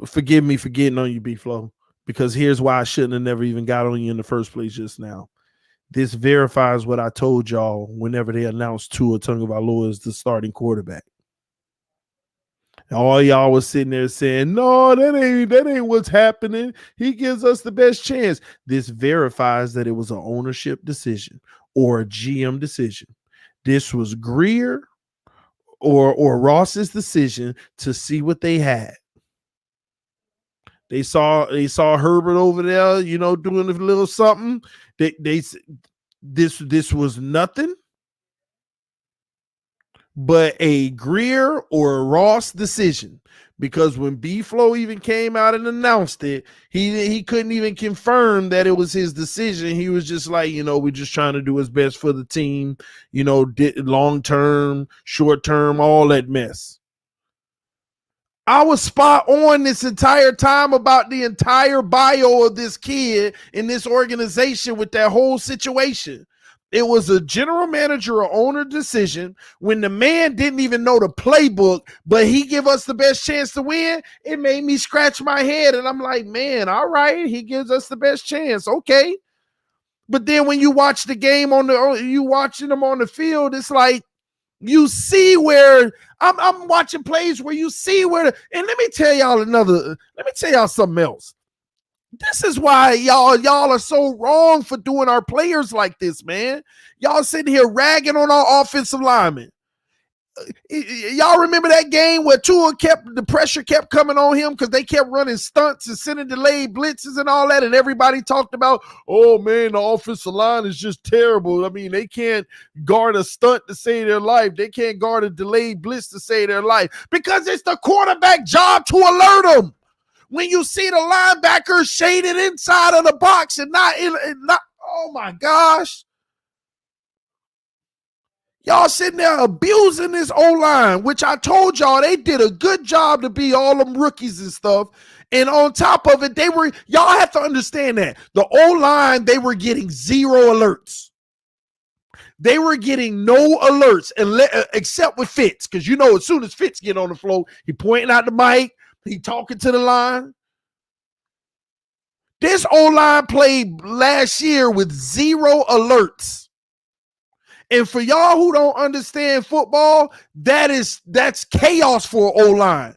A: Forgive me for getting on you, B-Flow, because here's why I shouldn't have never even got on you in the first place just now. This verifies what I told y'all whenever they announced Tua Tagovailoa as the starting quarterback. All y'all was sitting there saying, no, that ain't what's happening. He gives us the best chance. This verifies that it was an ownership decision or a GM decision. This was Greer or Ross's decision to see what they had. They saw Herbert over there, doing a little something. This was nothing but a Greer or a Ross decision, because when B-Flow even came out and announced it, he couldn't even confirm that it was his decision. He was just like, we're just trying to do his best for the team, long term, short term, all that mess. I was spot on this entire time about the entire bio of this kid in this organization with that whole situation. It was a general manager or owner decision when the man didn't even know the playbook, but he give us the best chance to win. It made me scratch my head, and I'm like, man, all right, he gives us the best chance. Okay. But then when you watch the game you watching them on the field, it's like, you see where I'm watching plays where you see where, and let me tell y'all something else. This is why y'all are so wrong for doing our players like this, man. Y'all sitting here ragging on our offensive linemen. y'all remember that game where the pressure kept coming on him because they kept running stunts and sending delayed blitzes and all that, and everybody talked about, oh man, the offensive line is just terrible. I mean, they can't guard a stunt to save their life. They can't guard a delayed blitz to save their life because it's the quarterback job to alert them. When you see the linebacker shaded inside of the box and not, oh my gosh. Y'all sitting there abusing this O-line, which I told y'all they did a good job to be all them rookies and stuff. And on top of it, y'all have to understand that. The O-line, they were getting 0 alerts. They were getting no alerts except with Fitz. Because you know, as soon as Fitz get on the floor, he pointing out the mic, he talking to the line. This O-line played last year with 0 alerts. And for y'all who don't understand football, that's chaos for O-line.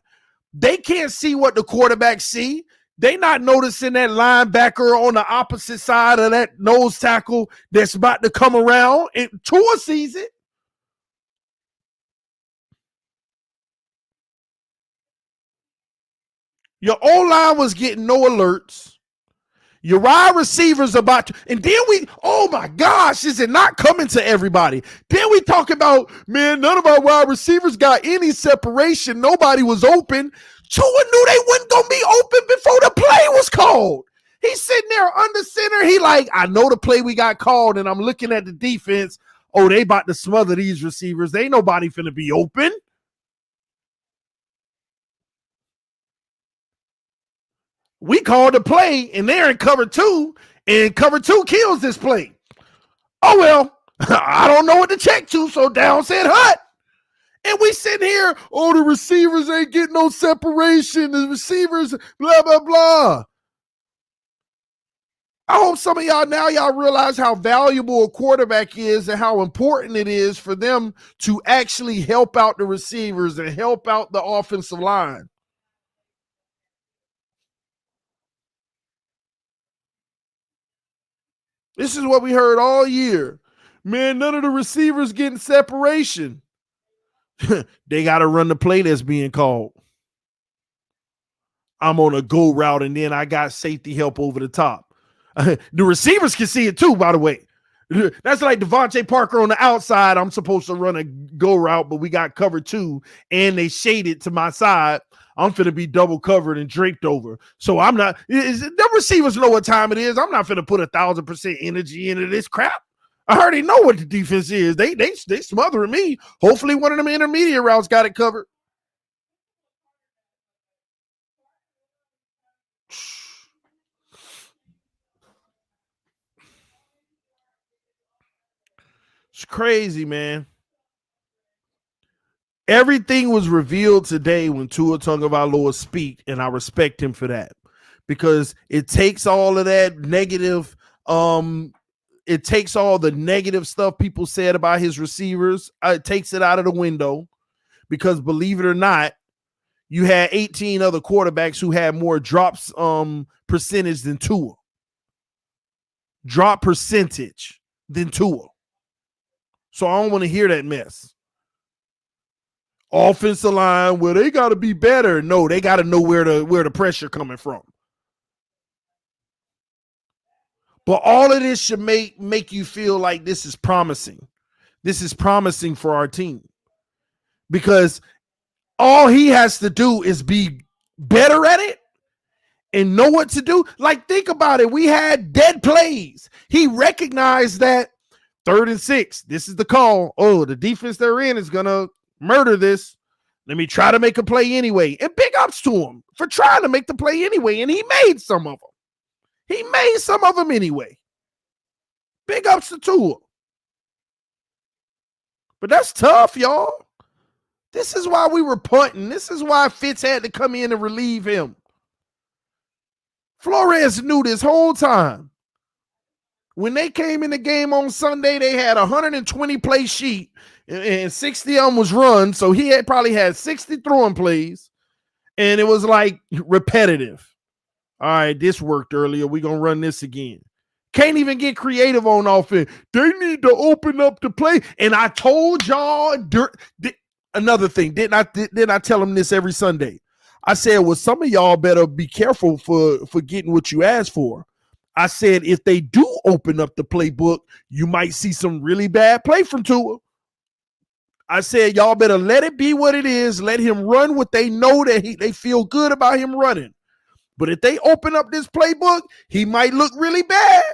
A: They can't see what the quarterback see. They not noticing that linebacker on the opposite side of that nose tackle that's about to come around. And Tua sees it. Your O-line was getting no alerts. Your wide receivers about to, and then oh my gosh, is it not coming to everybody? Then we talk about, man, none of our wide receivers got any separation. Nobody was open. Tua knew they wasn't going to be open before the play was called. He's sitting there under center. He like, I know the play we got called, and I'm looking at the defense. Oh, they about to smother these receivers. They ain't nobody finna be open. We called the play, and they're in cover 2, and cover 2 kills this play. Oh, well, I don't know what to check to, so down said hut. And we sitting here, oh, the receivers ain't getting no separation. The receivers, blah, blah, blah. I hope some of y'all realize how valuable a quarterback is and how important it is for them to actually help out the receivers and help out the offensive line. This is what we heard all year. Man, none of the receivers getting separation. They got to run the play that's being called. I'm on a go route, and then I got safety help over the top. The receivers can see it too, by the way. That's like Devontae Parker on the outside. I'm supposed to run a go route, but we got cover 2, and they shaded to my side. I'm finna be double covered and draped over. So I'm not, the receivers know what time it is. I'm not finna put 1,000% energy into this crap. I already know what the defense is. They smothering me. Hopefully one of them intermediate routes got it covered. It's crazy, man. Everything was revealed today when Tua Tagovailoa speak, and I respect him for that because it takes all of that negative, it takes all the negative stuff people said about his receivers. It takes it out of the window because, believe it or not, you had 18 other quarterbacks who had more drops percentage than Tua. Drop percentage than Tua. So I don't want to hear that mess. Offensive line, well, they got to be better. No, they got to know where the pressure coming from. But all of this should make you feel like this is promising. This is promising for our team. Because all he has to do is be better at it and know what to do. Like, think about it. We had dead plays. He recognized that 3rd and 6. This is the call. Oh, the defense they're in is going to murder this. Let me try to make a play anyway. And big ups to him for trying to make the play anyway. And he made some of them. He made some of them anyway. Big ups to Tua. But that's tough, y'all. This is why we were punting. This is why Fitz had to come in and relieve him. Flores knew this whole time. When they came in the game on Sunday, they had a 120 play sheet and 60 of them was run. So he probably had 60 throwing plays and it was like repetitive. All right, this worked earlier. We're going to run this again. Can't even get creative on offense. They need to open up the play. And I told y'all, another thing. Didn't I tell him this every Sunday? I said, well, some of y'all better be careful for getting what you asked for. I said, if they do open up the playbook, you might see some really bad play from Tua. I said, y'all better let it be what it is. Let him run what they know that they feel good about him running. But if they open up this playbook, he might look really bad.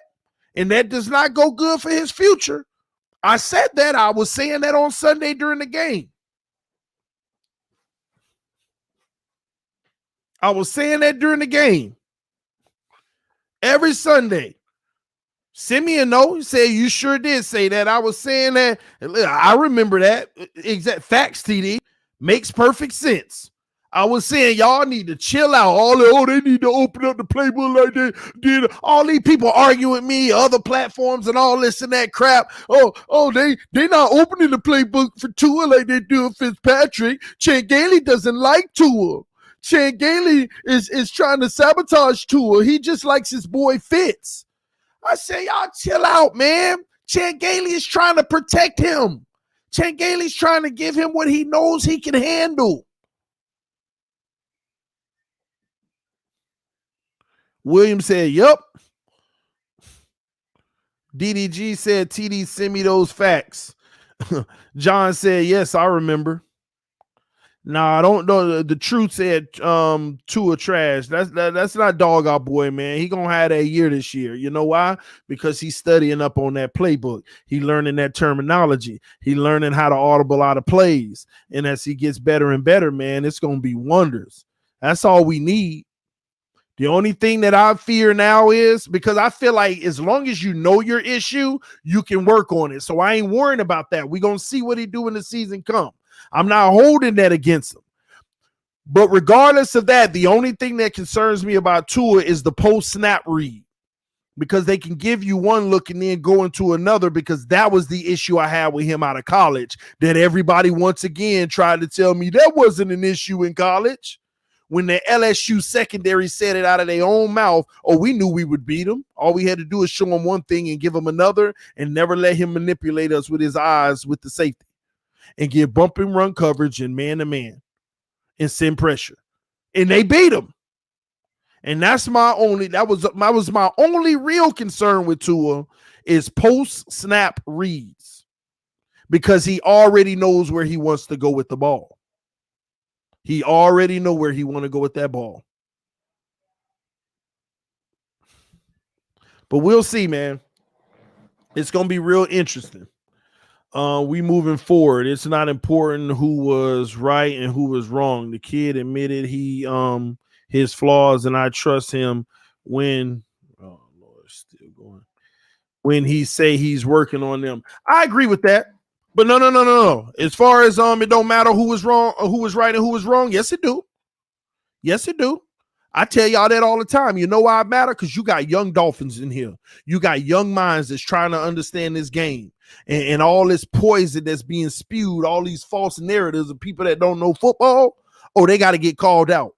A: And that does not go good for his future. I said that. I was saying that on Sunday during the game. I was saying that during the game. Every Sunday. Simeon, no, he said, you sure did say that. I was saying that. I remember that. Exact facts, TD. Makes perfect sense. I was saying y'all need to chill out. They need to open up the playbook like they did. All these people argue with me, other platforms and all this and that crap. They not opening the playbook for Tua like they do with Fitzpatrick. Gailey doesn't like Tua. Gailey is trying to sabotage Tua. He just likes his boy Fitz. I say, y'all chill out, man. Gailey is trying to protect him. Gailey's trying to give him what he knows he can handle. William said, yup. DDG said, TD, send me those facts. John said, yes, I remember. Nah, I don't know. The truth said Tua trash. That's not dog our boy, man. He gonna have that year this year. You know why? Because he's studying up on that playbook. He learning that terminology. He learning how to audible out of plays. And as he gets better and better, man, it's gonna be wonders. That's all we need. The only thing that I fear now is because I feel like as long as you know your issue, you can work on it. So I ain't worrying about that. We're gonna see what he do when the season come. I'm not holding that against him. But regardless of that, the only thing that concerns me about Tua is the post-snap read. Because they can give you one look and then go into another, because that was the issue I had with him out of college, that everybody once again tried to tell me that wasn't an issue in college. When the LSU secondary said it out of their own mouth, we knew we would beat them. All we had to do is show him one thing and give him another and never let him manipulate us with his eyes with the safety. And get bump and run coverage and man-to-man and send pressure. And they beat him. And that was my only real concern with Tua is post-snap reads. Because he already knows where he wants to go with the ball. He already know where he want to go with that ball. But we'll see, man. It's going to be real interesting. We moving forward. It's not important who was right and who was wrong. The kid admitted his flaws, and I trust him when he say he's working on them. I agree with that. But no. As far as it don't matter who was wrong or who was right and who was wrong. Yes, it do. Yes, it do. I tell y'all that all the time. You know why it matter? Because you got young Dolphins in here. You got young minds that's trying to understand this game. And all this poison that's being spewed, all these false narratives of people that don't know football, they got to get called out.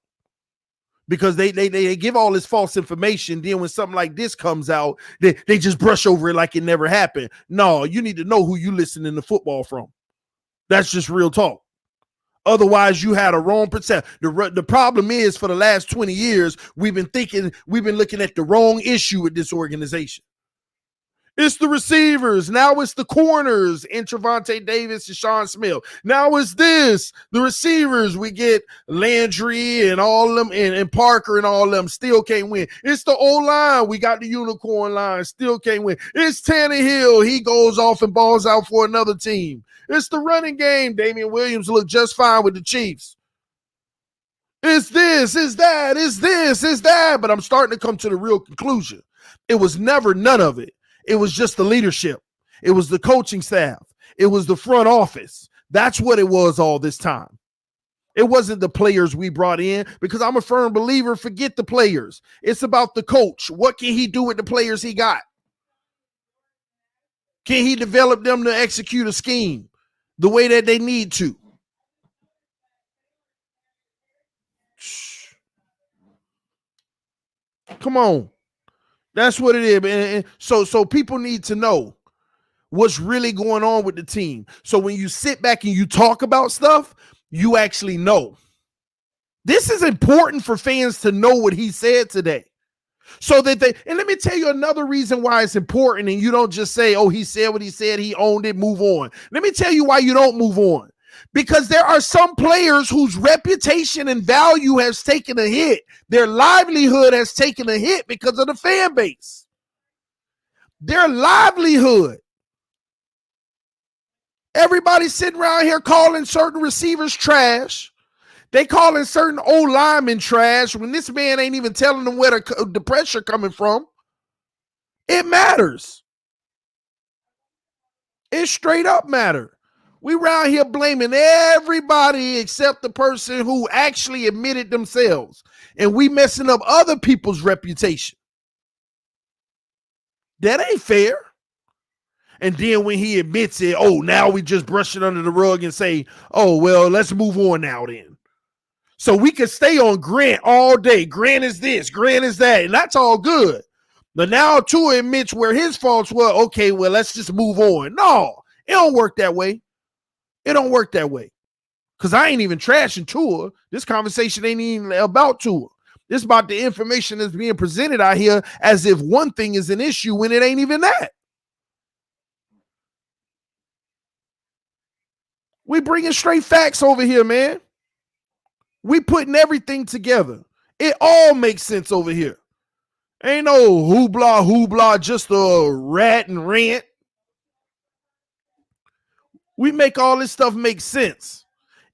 A: Because they give all this false information. Then when something like this comes out, they just brush over it like it never happened. No, you need to know who you listening to football from. That's just real talk. Otherwise, you had a wrong perception. The problem is, for the last 20 years, we've been looking at the wrong issue with this organization. It's the receivers. Now it's the corners, and Trevante Davis and Sean Smith. Now it's this. The receivers, we get Landry and all of them, and Parker and all of them, still can't win. It's the O-line. We got the unicorn line, still can't win. It's Tannehill. He goes off and balls out for another team. It's the running game. Damian Williams looked just fine with the Chiefs. It's this, it's that, it's this, it's that. But I'm starting to come to the real conclusion. It was never none of it. It was just the leadership. It was the coaching staff. It was the front office. That's what it was all this time. It wasn't the players we brought in, because I'm a firm believer, forget the players. It's about the coach. What can he do with the players he got? Can he develop them to execute a scheme the way that they need to? Come on. That's what it is. And so people need to know, what's really going on with the team. So when you sit back and you talk about stuff, you actually know. This is important for fans to know what he said today. So that they, and let me tell you another reason why it's important, and you don't just say, oh, he said what he said, he owned it, move on. Let me tell you why you don't move on. Because there are some players whose reputation and value has taken a hit. Their livelihood has taken a hit because of the fan base. Their livelihood. Everybody's sitting around here calling certain receivers trash. They calling certain old linemen trash when this man ain't even telling them where the pressure coming from. It matters. It straight up matter. We around here blaming everybody except the person who actually admitted themselves. And we messing up other people's reputation. That ain't fair. And then when he admits it, oh, now we just brush it under the rug and say, oh, well, let's move on now then. So we can stay on Grant all day. Grant is this, Grant is that, and that's all good. But now Tua admits where his faults were. Okay, well, let's just move on. No, it don't work that way. It don't work that way. Because I ain't even trashing Tua. This conversation ain't even about Tua. This is about the information that's being presented out here as if one thing is an issue when it ain't even that. We bringing straight facts over here, man. We putting everything together. It all makes sense over here. Ain't no hoopla, just a rat and rant. We make all this stuff make sense.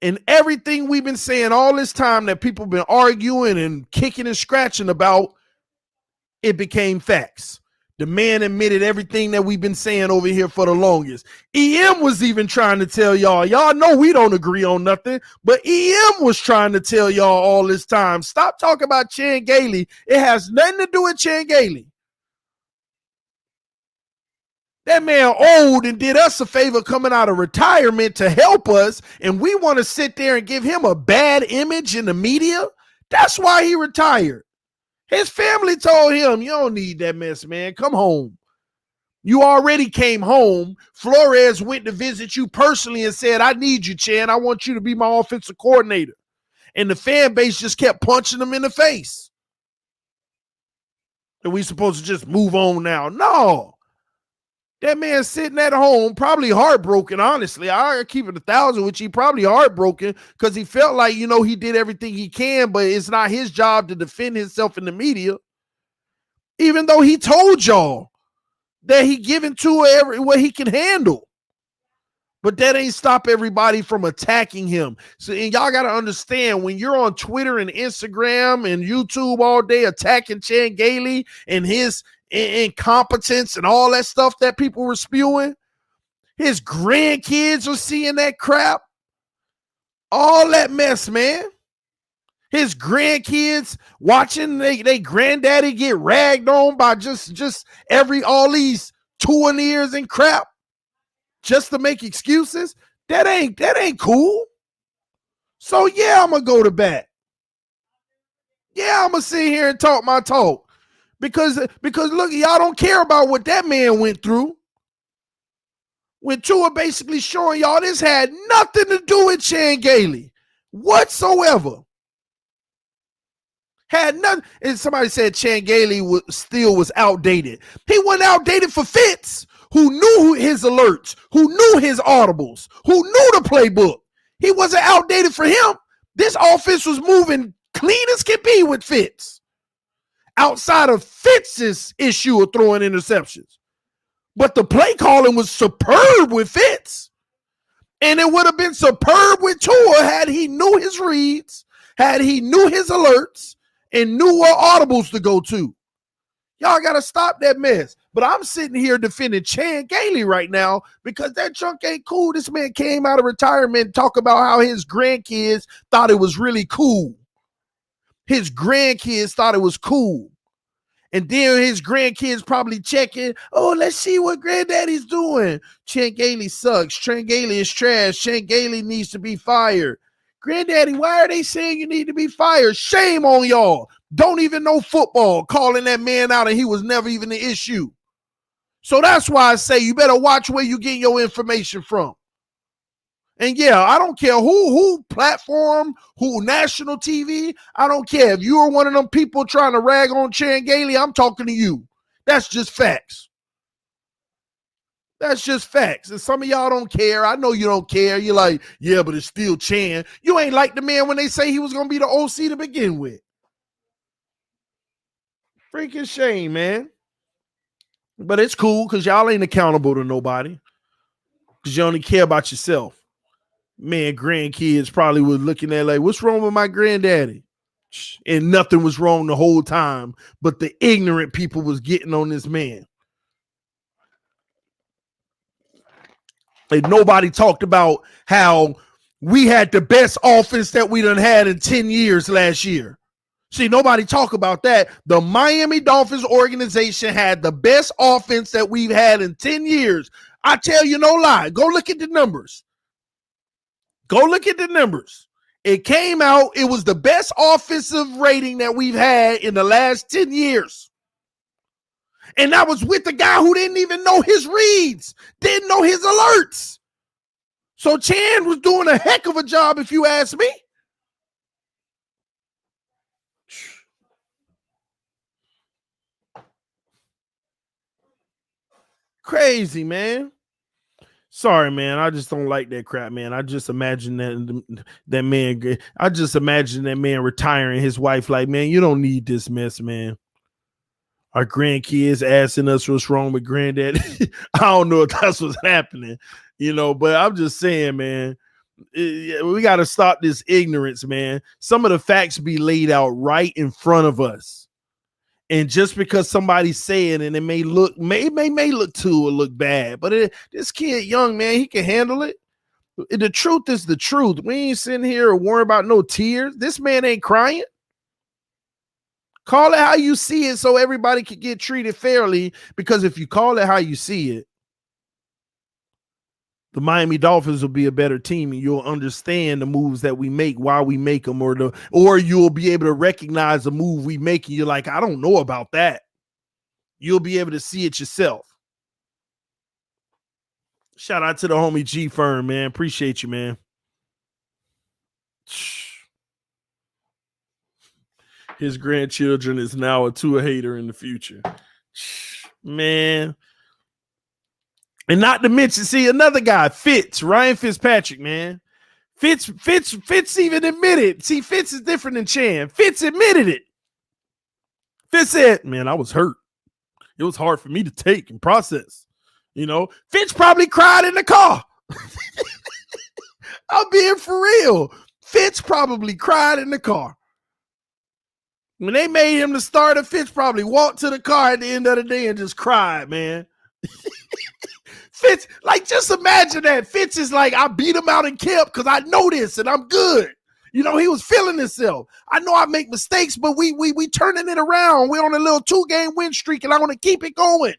A: And everything we've been saying all this time that people been arguing and kicking and scratching about, it became facts. The man admitted everything that we've been saying over here for the longest. EM was even trying to tell y'all. Y'all know we don't agree on nothing, but EM was trying to tell y'all all this time. Stop talking about Chan Gailey. It has nothing to do with Chan Gailey. That man old and did us a favor coming out of retirement to help us, and we want to sit there and give him a bad image in the media? That's why he retired. His family told him, you don't need that mess, man. Come home. You already came home. Flores went to visit you personally and said, I need you, Chan. I want you to be my offensive coordinator. And the fan base just kept punching him in the face. And we supposed to just move on now. No. That man sitting at home, probably heartbroken, honestly. I keep it 1,000, which he probably heartbroken because he felt like, he did everything he can, but it's not his job to defend himself in the media. Even though he told y'all that he giving Tua what he can handle. But that ain't stop everybody from attacking him. So, and y'all got to understand, when you're on Twitter and Instagram and YouTube all day attacking Chan Gailey and his incompetence and all that stuff that people were spewing, his grandkids are seeing that crap. All that mess, man. His grandkids watching they granddaddy get ragged on by just all these tourniers and crap just to make excuses. That ain't cool. So yeah, I'm gonna go to bat. Yeah, I'm gonna sit here and talk my talk. Because look, y'all don't care about what that man went through. When Tua basically showing y'all this had nothing to do with Chan Gailey whatsoever. Had nothing. And somebody said Chan Gailey was outdated. He wasn't outdated for Fitz, who knew his alerts, who knew his audibles, who knew the playbook. He wasn't outdated for him. This offense was moving clean as can be with Fitz. Outside of Fitz's issue of throwing interceptions. But the play calling was superb with Fitz. And it would have been superb with Tua had he knew his reads, had he knew his alerts, and knew what audibles to go to. Y'all got to stop that mess. But I'm sitting here defending Chan Gailey right now because that junk ain't cool. This man came out of retirement and talk about how his grandkids thought it was really cool. His grandkids thought it was cool. And then his grandkids probably checking, oh, let's see what granddaddy's doing. Chan Gailey sucks. Chan Gailey is trash. Chan Gailey needs to be fired. Granddaddy, why are they saying you need to be fired? Shame on y'all. Don't even know football, calling that man out and he was never even the issue. So that's why I say you better watch where you get your information from. And yeah, I don't care who platform, who national TV. I don't care. If you are one of them people trying to rag on Chan Gailey, I'm talking to you. That's just facts. That's just facts. And some of y'all don't care. I know you don't care. You're like, yeah, but it's still Chan. You ain't like the man when they say he was going to be the OC to begin with. Freaking shame, man. But it's cool because y'all ain't accountable to nobody. Because you only care about yourself. Man, grandkids probably was looking at like, what's wrong with my granddaddy? And nothing was wrong the whole time, but the ignorant people was getting on this man. And nobody talked about how we had the best offense that we done had in 10 years last year. See, nobody talk about that. The Miami Dolphins organization had the best offense that we've had in 10 years. I tell you no lie. Go look at the numbers. Go look at the numbers. It came out. It was the best offensive rating that we've had in the last 10 years. And that was with the guy who didn't even know his reads, didn't know his alerts. So Chan was doing a heck of a job, if you ask me. Crazy, man. Sorry, man. I just don't like that crap, man. I just imagine that man. I just imagine that man retiring his wife. Like, man, you don't need this mess, man. Our grandkids asking us what's wrong with granddad. I don't know if that's what's happening, but I'm just saying, man, we got to stop this ignorance, man. Some of the facts be laid out right in front of us. And just because somebody's saying and it may look to or look bad, but this kid young, man, he can handle it. The truth is the truth. We ain't sitting here worrying about no tears. This man ain't crying. Call it how you see it so everybody can get treated fairly, because if you call it how you see it, the Miami Dolphins will be a better team, and you'll understand the moves that we make, why we make them, or you'll be able to recognize the move we make, and you're like, I don't know about that. You'll be able to see it yourself. Shout out to the homie G Firm, man. Appreciate you, man. His grandchildren is now a Tua hater in the future. Man. And not to mention, see, another guy, Ryan Fitzpatrick, man. Fitz even admitted. See, Fitz is different than Chan. Fitz admitted it. Fitz said, man, I was hurt. It was hard for me to take and process. Fitz probably cried in the car. I'm being for real. Fitz probably cried in the car. When they made him the starter, Fitz probably walked to the car at the end of the day and just cried, man. Fitz, like, just imagine that. Fitz is like, I beat him out in camp because I know this and I'm good. He was feeling himself. I know I make mistakes, but we turning it around. We're on a little 2-game win streak and I want to keep it going.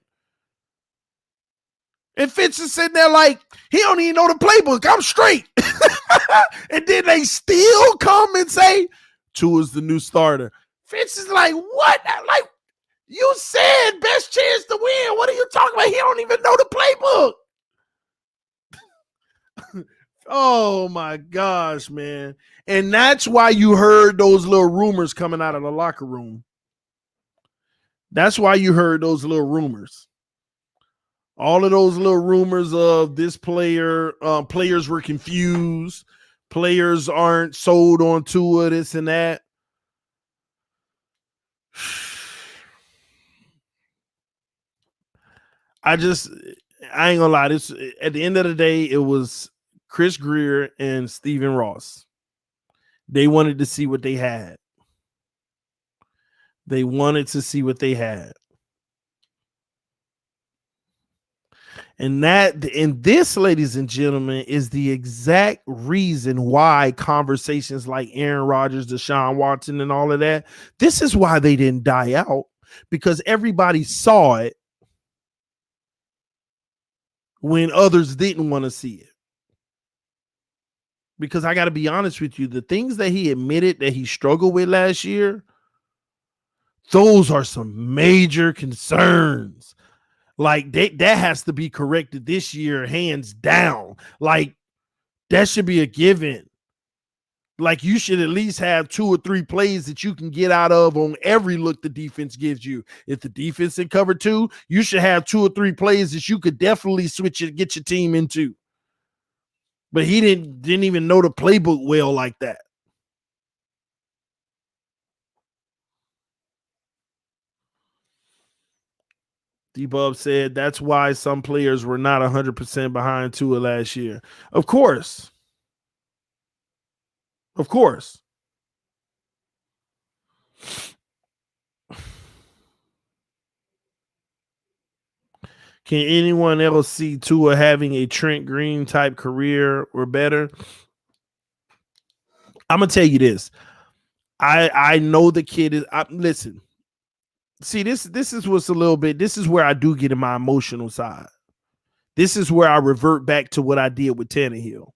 A: And Fitz is sitting there like, he don't even know the playbook. I'm straight. And then they still come and say, Tua's the new starter. Fitz is like, what? Like, you said best chance to win. What are you talking about? He don't even know the playbook. Oh, my gosh, man. And that's why you heard those little rumors coming out of the locker room. That's why you heard those little rumors. All of those little rumors of this player, players were confused. Players aren't sold on Tua, this and that. I ain't gonna lie. At the end of the day, it was Chris Greer and Stephen Ross. They wanted to see what they had. They wanted to see what they had. And this, ladies and gentlemen, is the exact reason why conversations like Aaron Rodgers, Deshaun Watson, and all of that, this is why they didn't die out, because everybody saw it when others didn't want to see it. Because I got to be honest with you, the things that he admitted that he struggled with last year, those are some major concerns. Like that has to be corrected this year, hands down. Like that should be a given. Like you should at least have 2 or 3 plays that you can get out of on every look the defense gives you. If the defense in cover 2, you should have 2 or 3 plays that you could definitely switch it, get your team into. But he didn't even know the playbook well like that. D-Bub said that's why some players were not 100% behind Tua last year. Of course. Of course. Can anyone else see Tua having a Trent Green type career or better? I'm gonna tell you this. I know the kid is. Listen. See, this is what's a little bit. This is where I do get in my emotional side. This is where I revert back to what I did with Tannehill.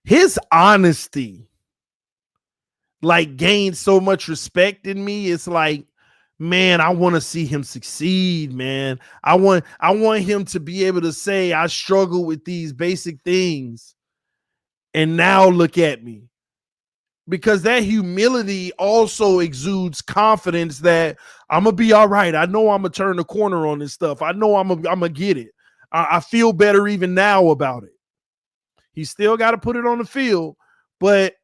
A: His honesty, like, gained so much respect in me. It's like, man, I want to see him succeed, man. I want him to be able to say, I struggle with these basic things. And now look at me. Because that humility also exudes confidence that I'm going to be all right. I know I'm going to turn the corner on this stuff. I know I'm going to get it. I feel better even now about it. He still got to put it on the field, but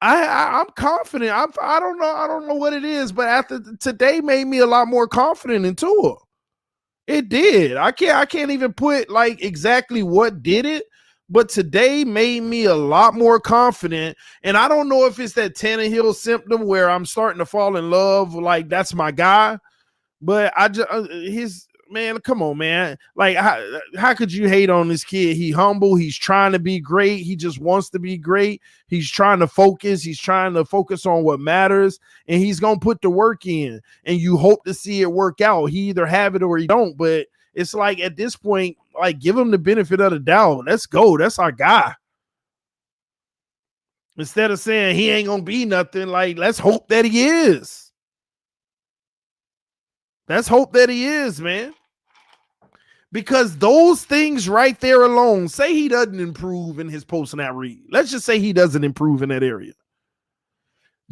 A: I'm confident. I don't know what it is, but after today made me a lot more confident in Tua. It did. I can't even put like exactly what did it, but today made me a lot more confident. And I don't know if it's that Tannehill symptom where I'm starting to fall in love. Like that's my guy, but I just man, come on, man. Like, how could you hate on this kid? He humble. He's trying to be great. He just wants to be great. He's trying to focus. He's trying to focus on what matters, and he's going to put the work in, and you hope to see it work out. He either have it or he don't, but it's like at this point, like, give him the benefit of the doubt. Let's go. That's our guy. Instead of saying he ain't going to be nothing, like, let's hope that he is. Let's hope that he is, man. Because those things right there alone, say he doesn't improve in his post-snap read. Let's just say he doesn't improve in that area.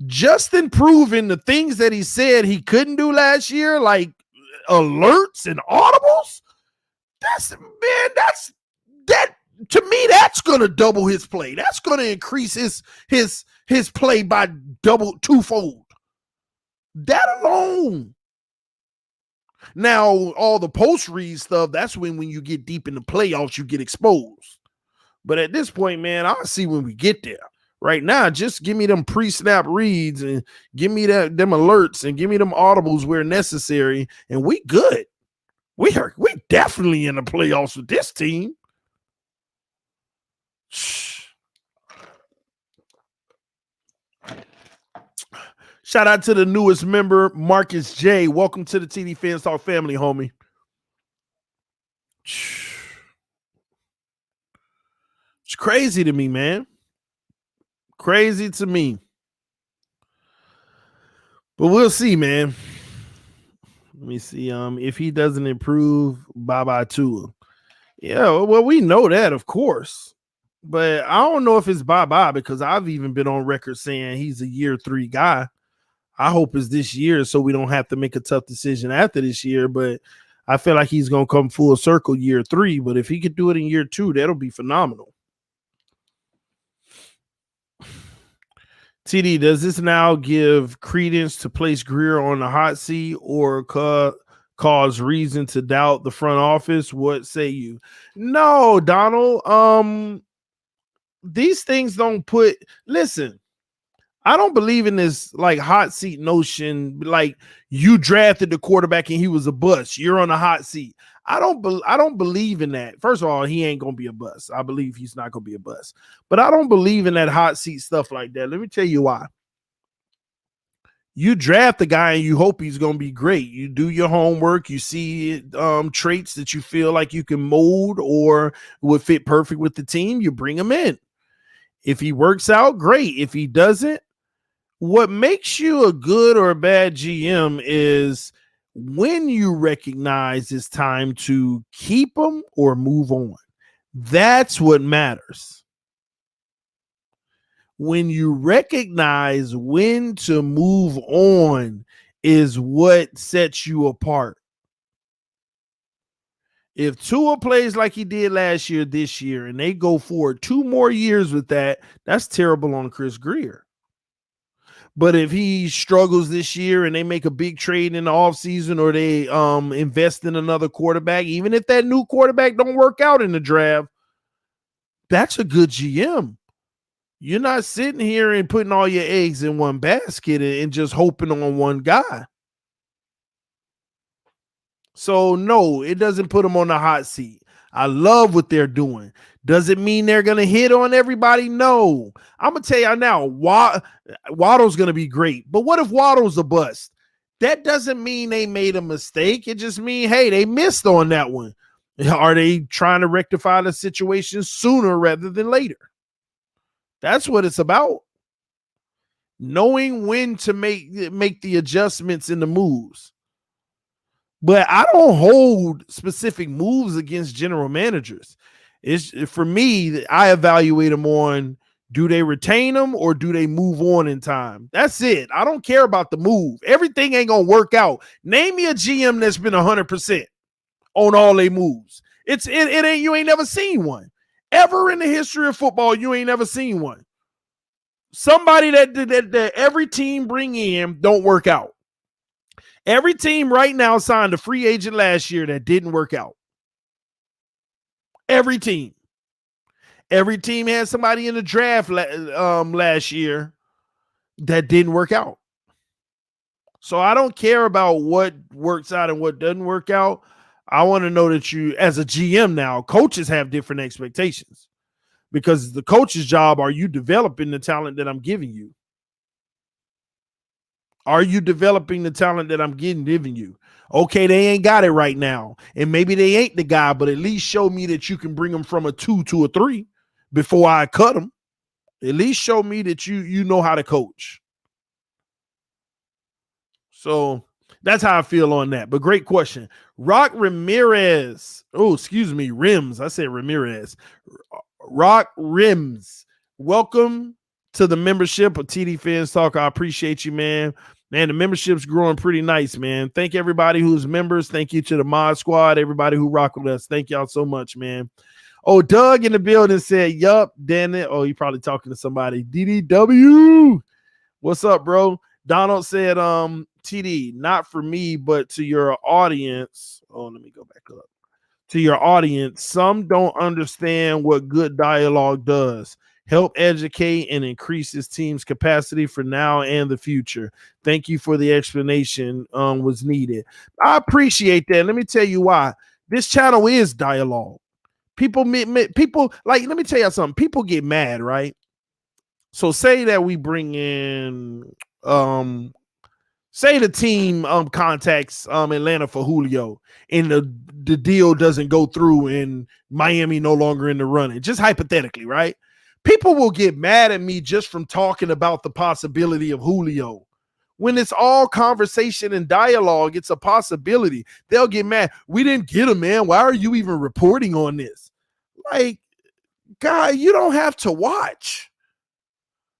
A: Just improving the things that he said he couldn't do last year, like alerts and audibles, that to me, that's gonna double his play. That's gonna increase his play by twofold. That alone. Now, all the post-read stuff, that's when you get deep in the playoffs, you get exposed. But at this point, man, I'll see when we get there. Right now, just give me them pre-snap reads and give me them alerts and give me them audibles where necessary, and we good. We definitely in the playoffs with this team. Shout out to the newest member, Marcus J. Welcome to the TD Fans Talk family, homie. It's crazy to me, man. Crazy to me. But we'll see, man. Let me see. If he doesn't improve, bye-bye Tua. Yeah, well, we know that, of course. But I don't know if it's bye-bye because I've even been on record saying he's a year 3 guy. I hope it's this year so we don't have to make a tough decision after this year, but I feel like he's going to come full circle year 3, but if he could do it in year 2, that'll be phenomenal. TD, does this now give credence to place Greer on the hot seat or cause reason to doubt the front office? What say you? No, Donald. These things don't listen. I don't believe in this like hot seat notion. Like you drafted the quarterback and he was a bust. You're on a hot seat. I don't believe in that. First of all, he ain't gonna be a bust. I believe he's not gonna be a bust. But I don't believe in that hot seat stuff like that. Let me tell you why. You draft the guy and you hope he's gonna be great. You do your homework. You see traits that you feel like you can mold or would fit perfect with the team. You bring him in. If he works out, great. If he doesn't, what makes you a good or a bad GM is when you recognize it's time to keep them or move on. That's what matters. When you recognize when to move on is what sets you apart. If Tua plays like he did last year, this year, and they go forward 2 more years with that, that's terrible on Chris Grier. But if he struggles this year and they make a big trade in the offseason or they invest in another quarterback, even if that new quarterback don't work out in the draft, that's a good GM. You're not sitting here and putting all your eggs in one basket and just hoping on one guy. So, no, it doesn't put them on the hot seat. I love what they're doing. Does it mean they're going to hit on everybody? No. I'm going to tell you now, Waddle's going to be great. But what if Waddle's a bust? That doesn't mean they made a mistake. It just means, hey, they missed on that one. Are they trying to rectify the situation sooner rather than later? That's what it's about. Knowing when to make the adjustments and the moves. But I don't hold specific moves against general managers. It's for me, I evaluate them on, do they retain them or do they move on in time? That's it. I don't care about the move. Everything ain't gonna work out. Name me a GM that's been 100% on all they moves. It ain't, you ain't never seen one. Ever in the history of football, you ain't never seen one. Somebody that every team bring in don't work out. Every team right now signed a free agent last year that didn't work out. Every team. Every team had somebody in the draft last year that didn't work out. So I don't care about what works out and what doesn't work out. I want to know that you, as a GM now, coaches have different expectations. Because the coach's job, are you developing the talent that I'm giving you? Are you developing the talent that I'm giving you? Okay, they ain't got it right now. And maybe they ain't the guy, but at least show me that you can bring them from a 2 to a 3 before I cut them. At least show me that you know how to coach. So that's how I feel on that. But great question. Rock Ramirez. Oh, excuse me, Rims. I said Ramirez. Rock Rims. Welcome to the membership of TD Fans Talk. I appreciate you, man. Man, the membership's growing pretty nice, man. Thank everybody who's members. Thank you to the mod squad, everybody who rock with us. Thank y'all so much, man. Oh, Doug in the building said, yup, damn it. Oh, you probably talking to somebody. DDW. What's up, bro? Donald said, TD, not for me, but to your audience. Oh, let me go back up. To your audience, some don't understand what good dialogue does. Help educate and increase his team's capacity for now and the future. Thank you for the explanation was needed. I appreciate that. Let me tell you why. This channel is dialogue. People like, let me tell you something. People get mad, right? So say that we bring in say the team contacts Atlanta for Julio and the deal doesn't go through and Miami no longer in the running. Just hypothetically, right? People will get mad at me just from talking about the possibility of Julio. When it's all conversation and dialogue, it's a possibility. They'll get mad. We didn't get him, man. Why are you even reporting on this? Like, guy, you don't have to watch.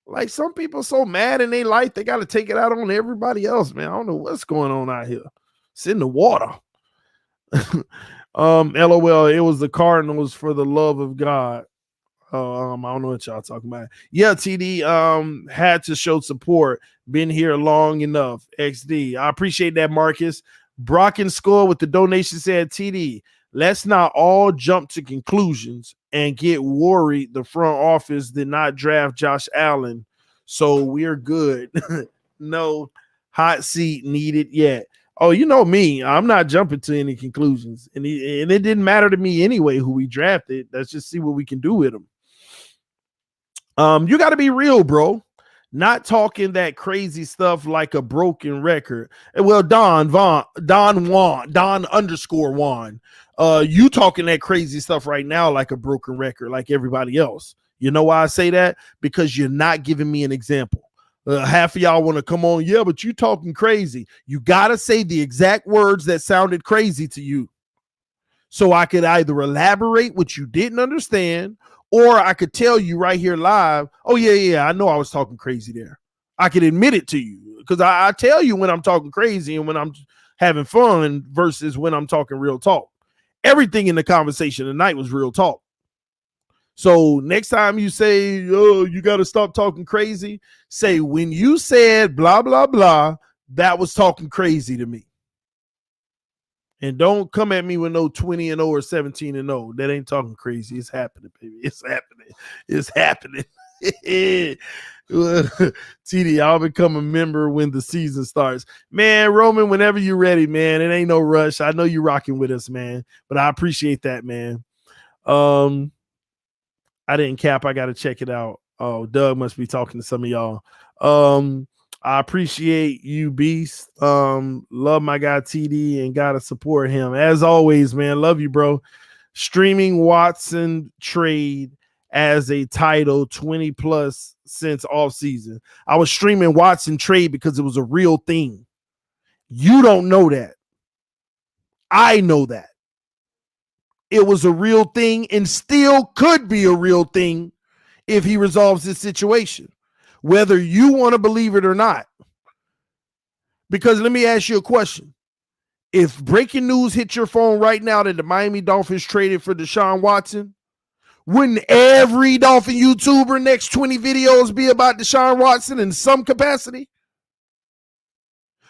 A: Like, some people so mad in their life, they got to take it out on everybody else, man. I don't know what's going on out here. It's in the water. LOL, it was the Cardinals for the love of God. I don't know what y'all talking about. Yeah, TD had to show support. Been here long enough. XD. I appreciate that, Marcus. Brock and Score with the donation said, TD, let's not all jump to conclusions and get worried the front office did not draft Josh Allen, so we're good. No hot seat needed yet. Oh, you know me. I'm not jumping to any conclusions. And it didn't matter to me anyway who we drafted. Let's just see what we can do with him. You got to be real, bro. Not talking that crazy stuff like a broken record. Well, Don underscore Juan. You talking that crazy stuff right now like a broken record, like everybody else. You know why I say that? Because you're not giving me an example. Half of y'all want to come on, yeah, but you talking crazy. You got to say the exact words that sounded crazy to you. So I could either elaborate what you didn't understand, or I could tell you right here live, oh, yeah, I know I was talking crazy there. I could admit it to you because I tell you when I'm talking crazy and when I'm having fun versus when I'm talking real talk. Everything in the conversation tonight was real talk. So next time you say, oh, you got to stop talking crazy, say when you said blah, blah, blah, that was talking crazy to me. And don't come at me with no 20-0 or 17-0. That ain't talking crazy. It's happening, baby. It's happening. It's happening. TD, I'll become a member when the season starts. Man, Roman, whenever you're ready, man. It ain't no rush. I know you're rocking with us, man. But I appreciate that, man. I didn't cap. I got to check it out. Oh, Doug must be talking to some of y'all. I appreciate you, Beast. Love my guy TD and gotta support him. As always, man. Love you, bro. Streaming Watson trade as a title 20 plus since offseason. I was streaming Watson trade because it was a real thing. You don't know that. I know that. It was a real thing and still could be a real thing if he resolves this situation, whether you want to believe it or not. Because let me ask you a question. If breaking news hit your phone right now that the Miami Dolphins traded for Deshaun Watson, wouldn't every Dolphin YouTuber next 20 videos be about Deshaun Watson in some capacity?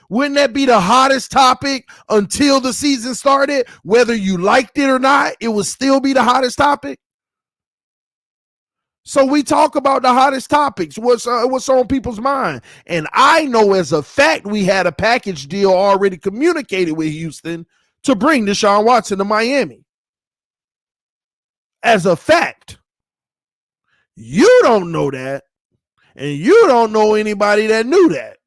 A: Wouldn't that be the hottest topic until the season started? Whether you liked it or not, it would still be the hottest topic. So we talk about the hottest topics, what's on people's mind. And I know as a fact we had a package deal already communicated with Houston to bring Deshaun Watson to Miami. As a fact. You don't know that, and you don't know anybody that knew that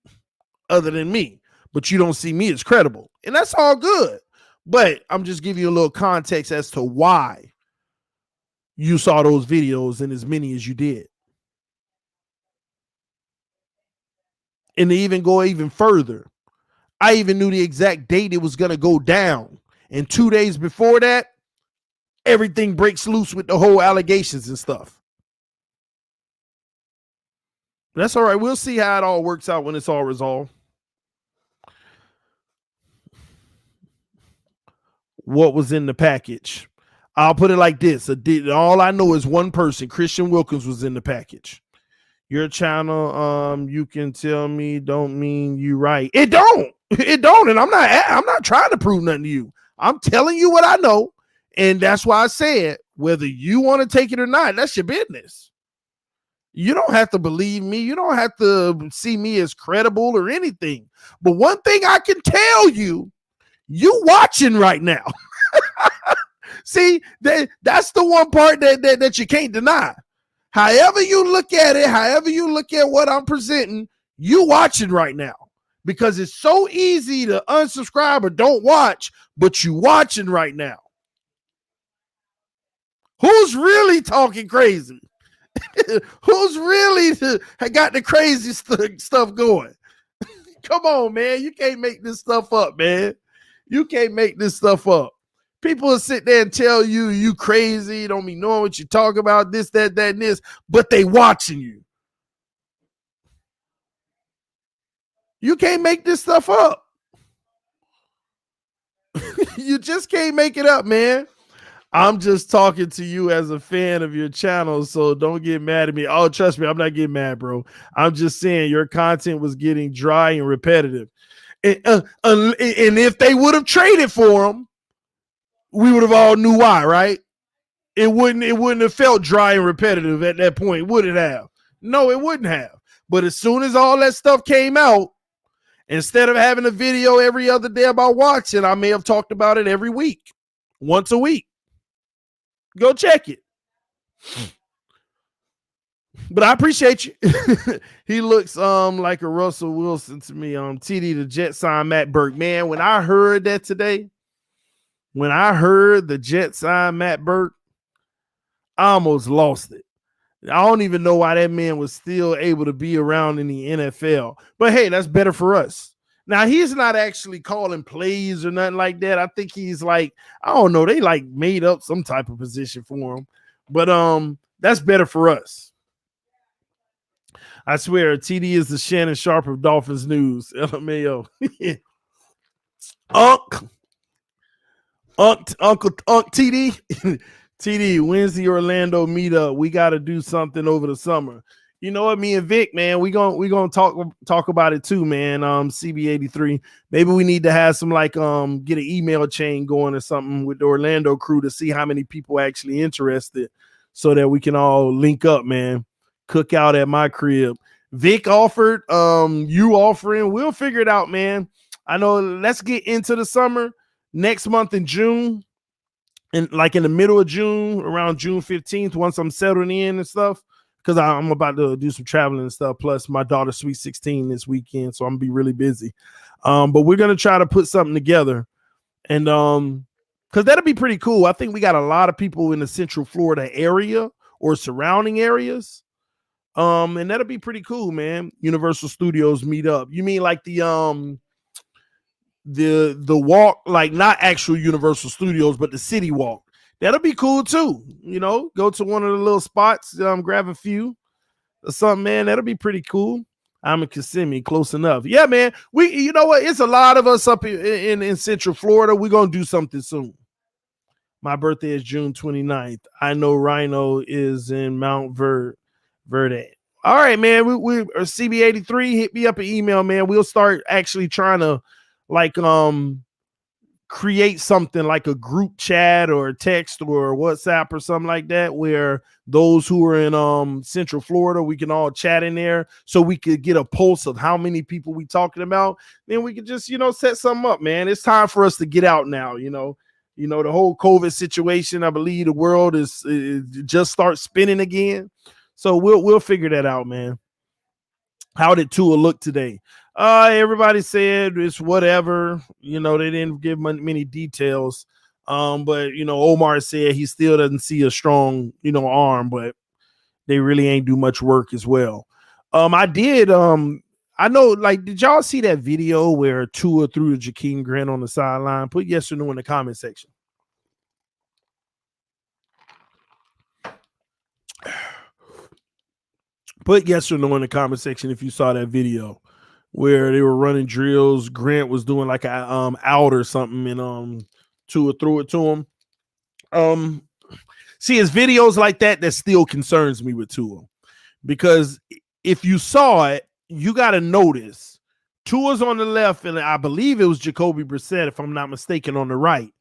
A: other than me. But you don't see me as credible. And that's all good. But I'm just giving you a little context as to why you saw those videos and as many as you did. And to even go even further, I even knew the exact date it was going to go down. And 2 days before that, everything breaks loose with the whole allegations and stuff. That's all right. We'll see how it all works out when it's all resolved. What was in the package? I'll put it like this. All I know is one person, Christian Wilkins, was in the package. Your channel, you can tell me don't mean you right. It don't. It don't. And I'm not trying to prove nothing to you. I'm telling you what I know. And that's why I said, whether you want to take it or not, that's your business. You don't have to believe me. You don't have to see me as credible or anything. But one thing I can tell you, you watching right now. See, that's the one part that you can't deny. However you look at it, however you look at what I'm presenting, you watching right now. Because it's so easy to unsubscribe or don't watch, but you watching right now. Who's really talking crazy? Who's really got the crazy stuff going? Come on, man. You can't make this stuff up, man. You can't make this stuff up. People will sit there and tell you, you crazy, don't be knowing what you talk about, this, that, and this, but they watching you. You can't make this stuff up. You just can't make it up, man. I'm just talking to you as a fan of your channel, so don't get mad at me. Oh, trust me, I'm not getting mad, bro. I'm just saying your content was getting dry and repetitive. And if they would have traded for him, we would have all knew why, right? It wouldn't have felt dry and repetitive at that point, would it have? No, it wouldn't have. But as soon as all that stuff came out, instead of having a video every other day about Watson, I may have talked about it every week, once a week. Go check it. But I appreciate you. He looks like a Russell Wilson to me. TD, the Jets signed Matt Burke. Man, when I heard that today, when I heard the Jets signed Matt Burke, I almost lost it. I don't even know why that man was still able to be around in the NFL. But hey, that's better for us. Now, he's not actually calling plays or nothing like that. I think he's like, I don't know, they like made up some type of position for him. But that's better for us. I swear, TD is the Shannon Sharp of Dolphins news. LMAO. Uncle TD. TD, when's the Orlando meetup? We got to do something over the summer. You know what? Me and Vic, man, we gonna talk about it too, man. CB83. Maybe we need to have some get an email chain going or something with the Orlando crew to see how many people actually interested, so that we can all link up, man. Cook out at my crib. Vic offered, you offering. We'll figure it out, man. I know. Let's get into the summer next month in June. And like in the middle of June, around June 15th, once I'm settled in and stuff, because I'm about to do some traveling and stuff. Plus, my daughter's sweet 16 this weekend, so I'm gonna be really busy. But we're gonna try to put something together, and because that'll be pretty cool. I think we got a lot of people in the Central Florida area or surrounding areas, and that'll be pretty cool, man. Universal Studios meet up. You mean like the walk, like not actual Universal Studios, but the city walk? That'll be cool too. You know, go to one of the little spots, grab a few or something, man. That'll be pretty cool. I'm in Kissimmee, close enough. Yeah, man. You know what? It's a lot of us up in Central Florida. We're gonna do something soon. My birthday is June 29th. I know Rhino is in Mount Verde. All right, man. We CB83. Hit me up an email, man. We'll start actually trying to create something like a group chat or a text or WhatsApp or something like that, where those who are in Central Florida, we can all chat in there, so we could get a pulse of how many people we talking about. Then we could just, set something up, man. It's time for us to get out now. The whole COVID situation, I believe the world is just start spinning again. So we'll figure that out, man. How did Tua look today? Everybody said it's whatever. They didn't give many details. But Omar said he still doesn't see a strong, arm, but they really ain't do much work as well. I did. I know, did y'all see that video where Tua threw a Jakeem Grant on the sideline? Put yes or no in the comment section. Put yes or no in the comment section if you saw that video where they were running drills. Grant was doing like a out or something, and Tua threw it to him. See, it's videos like that still concerns me with Tua, because if you saw it, you got to notice Tua's on the left, and I believe it was Jacoby Brissett, if I'm not mistaken, on the right,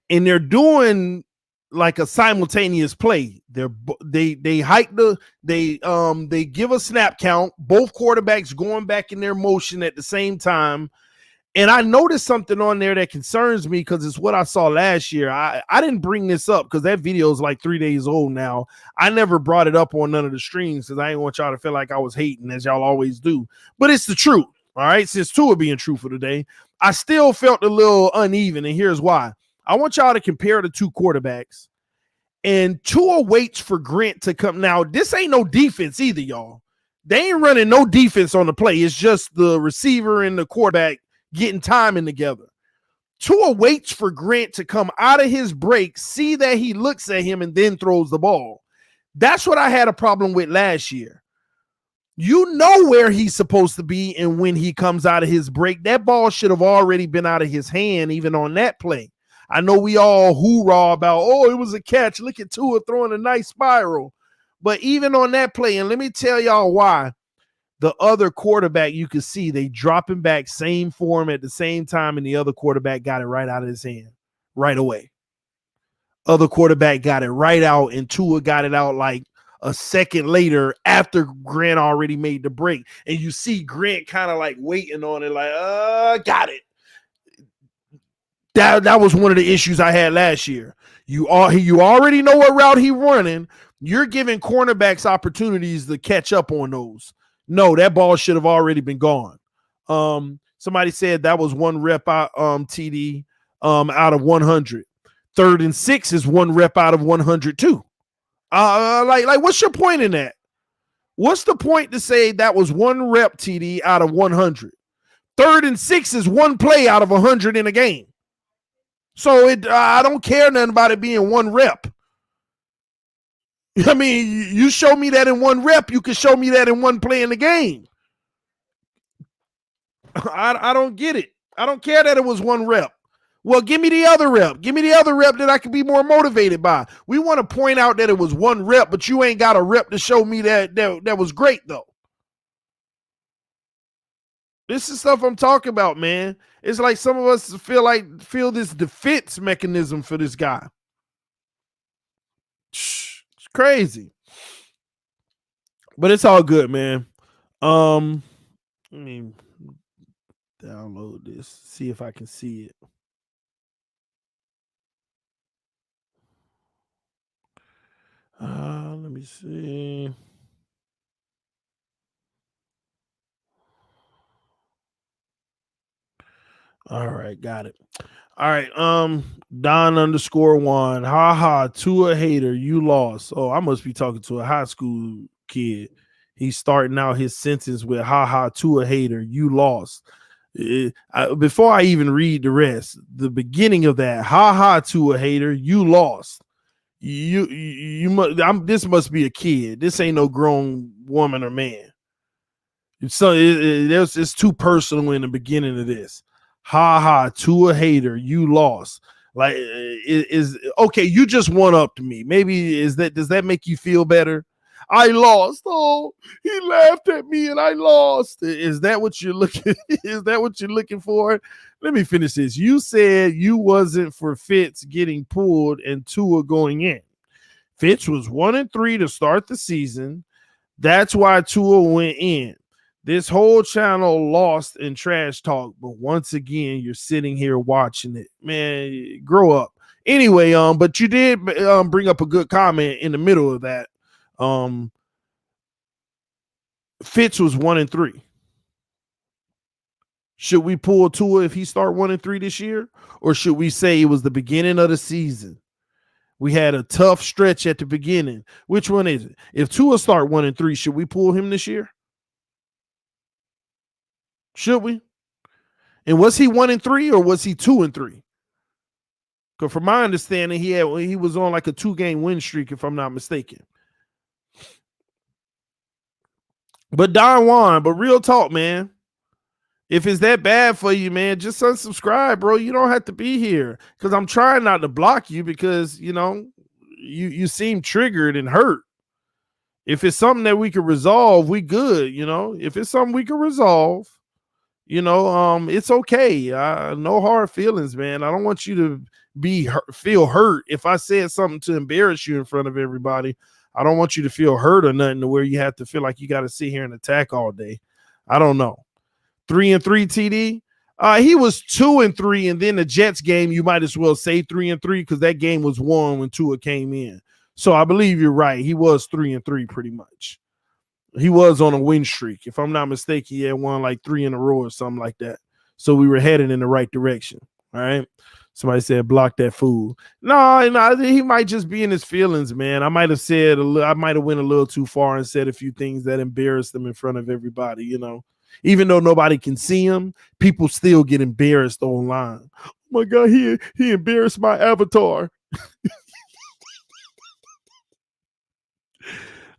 A: and they're doing like a simultaneous play. They hike they give a snap count, both quarterbacks going back in their motion at the same time. And I noticed something on there that concerns me, because it's what I saw last year. I didn't bring this up because that video is like 3 days old now. I never brought it up on none of the streams because I didn't want y'all to feel like I was hating, as y'all always do. But it's the truth. All right. Since Tua being truthful today, I still felt a little uneven. And here's why. I want y'all to compare the two quarterbacks. And Tua waits for Grant to come. Now, this ain't no defense either, y'all. They ain't running no defense on the play. It's just the receiver and the quarterback getting timing together. Tua waits for Grant to come out of his break, see that he looks at him, and then throws the ball. That's what I had a problem with last year. You know where he's supposed to be, and when he comes out of his break, that ball should have already been out of his hand, even on that play. I know we all hoorah about, it was a catch. Look at Tua throwing a nice spiral. But even on that play, and let me tell y'all why, the other quarterback, you could see they dropping back, same form at the same time, and the other quarterback got it right out of his hand right away. Other quarterback got it right out, and Tua got it out like a second later after Grant already made the break. And you see Grant kind of like waiting on it, like, got it. That was one of the issues I had last year. You already know what route he's running. You're giving cornerbacks opportunities to catch up on those. No, that ball should have already been gone. Somebody said that was one rep out, TD, out of 100. 3rd and 6 is one rep out of 100 too. Like what's your point in that? What's the point to say that was one rep, TD, out of 100? 3rd and 6 is one play out of 100 in a game. So I don't care nothing about it being one rep. I mean, you show me that in one rep, you can show me that in one play in the game. I don't get it. I don't care that it was one rep. Well, give me the other rep. Give me the other rep that I can be more motivated by. We want to point out that it was one rep, but you ain't got a rep to show me that was great, though. This is stuff I'm talking about, man. It's like some of us feel this defense mechanism for this guy. It's crazy. But it's all good, man. Let me download this, see if I can see it. Let me see. All right, got it. All right, Don_1. Ha, Tua hater, you lost. Oh, I must be talking to a high school kid. He's starting out his sentence with ha, Tua hater, you lost. Before I even read the rest, the beginning of that, ha, Tua hater, you lost. This must be a kid. This ain't no grown woman or man. So it's too personal in the beginning of this. Ha, Tua hater, you lost. Like is okay. You just one up to me. Maybe does that make you feel better? I lost. Oh, he laughed at me and I lost. Is that what you're looking? Is that what you're looking for? Let me finish this. You said you wasn't for Fitz getting pulled and Tua going in. Fitz was 1-3 to start the season. That's why Tua went in. This whole channel lost in trash talk, but once again, you're sitting here watching it. Man, grow up. Anyway, but you did bring up a good comment in the middle of that. Fitz was 1-3. Should we pull Tua if he start 1-3 this year? Or should we say it was the beginning of the season? We had a tough stretch at the beginning. Which one is it? If Tua start 1-3, should we pull him this year? Should we? And was he 1-3 or was he 2-3? Because from my understanding, he was on like a 2-game win streak, if I'm not mistaken. But Don Juan, but real talk, man. If it's that bad for you, man, just unsubscribe, bro. You don't have to be here. Because I'm trying not to block you because, you seem triggered and hurt. If it's something that we can resolve, we good, If it's something we can resolve, it's okay. No hard feelings, man. I don't want you to feel hurt. If I said something to embarrass you in front of everybody, I don't want you to feel hurt or nothing to where you have to feel like you got to sit here and attack all day. I don't know. 3-3 TD. He was 2-3, and then the Jets game, you might as well say 3-3 because that game was won when Tua came in. So I believe you're right. He was 3-3 pretty much. He was on a win streak. If I'm not mistaken, he had won like 3 in a row or something like that. So we were headed in the right direction. All right. Somebody said, block that fool. No, he might just be in his feelings, man. I might have went a little too far and said a few things that embarrassed him in front of everybody, Even though nobody can see him, people still get embarrassed online. Oh my God, he embarrassed my avatar.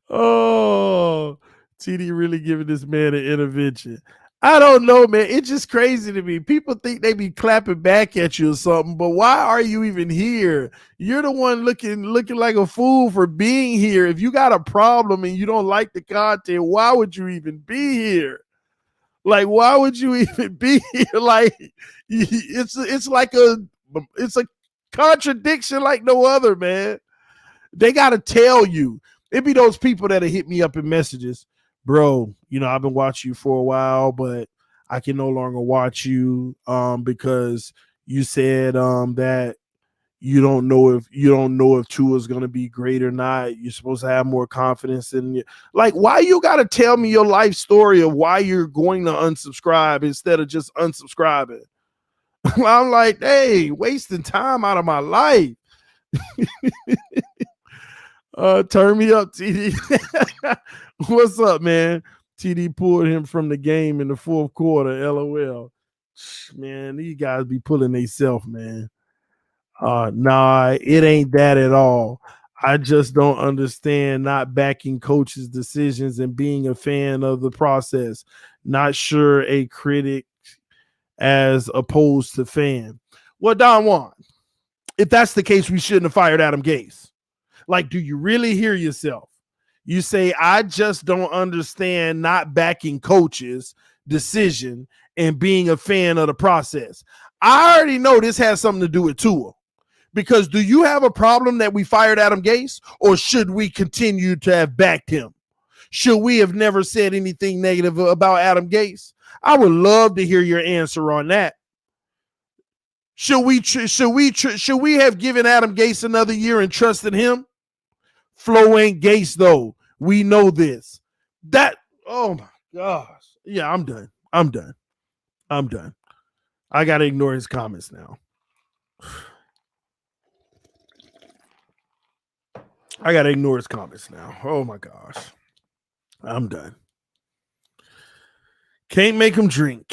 A: Oh, TD really giving this man an intervention. I don't know, man. It's just crazy to me. People think they be clapping back at you or something, but why are you even here? You're the one looking like a fool for being here. If you got a problem and you don't like the content, why would you even be here? Like, why would you even be here? Like, it's a contradiction like no other, man. They got to tell you. It be those people that hit me up in messages. Bro, I've been watching you for a while, but I can no longer watch you because you said that you don't know if Tua's gonna be great or not. You're supposed to have more confidence in you. Like, why you gotta tell me your life story of why you're going to unsubscribe instead of just unsubscribing? I'm like, hey, wasting time out of my life. Turn me up, TD. What's up, man? TD pulled him from the game in the fourth quarter. LOL. Man, these guys be pulling themselves, man. Nah, it ain't that at all. I just don't understand not backing coaches' decisions and being a fan of the process. Not sure a critic as opposed to fan. Well, Don Juan, if that's the case, we shouldn't have fired Adam Gase. Like, do you really hear yourself? You say, I just don't understand not backing coaches' decision and being a fan of the process. I already know this has something to do with Tua. Because do you have a problem that we fired Adam Gase, or should we continue to have backed him? Should we have never said anything negative about Adam Gase? I would love to hear your answer on that. Should we have given Adam Gase another year and trusted him? Flo ain't Gase though. We know this. Oh my gosh. Yeah, I'm done. I gotta ignore his comments now. Oh my gosh. I'm done. Can't make him drink.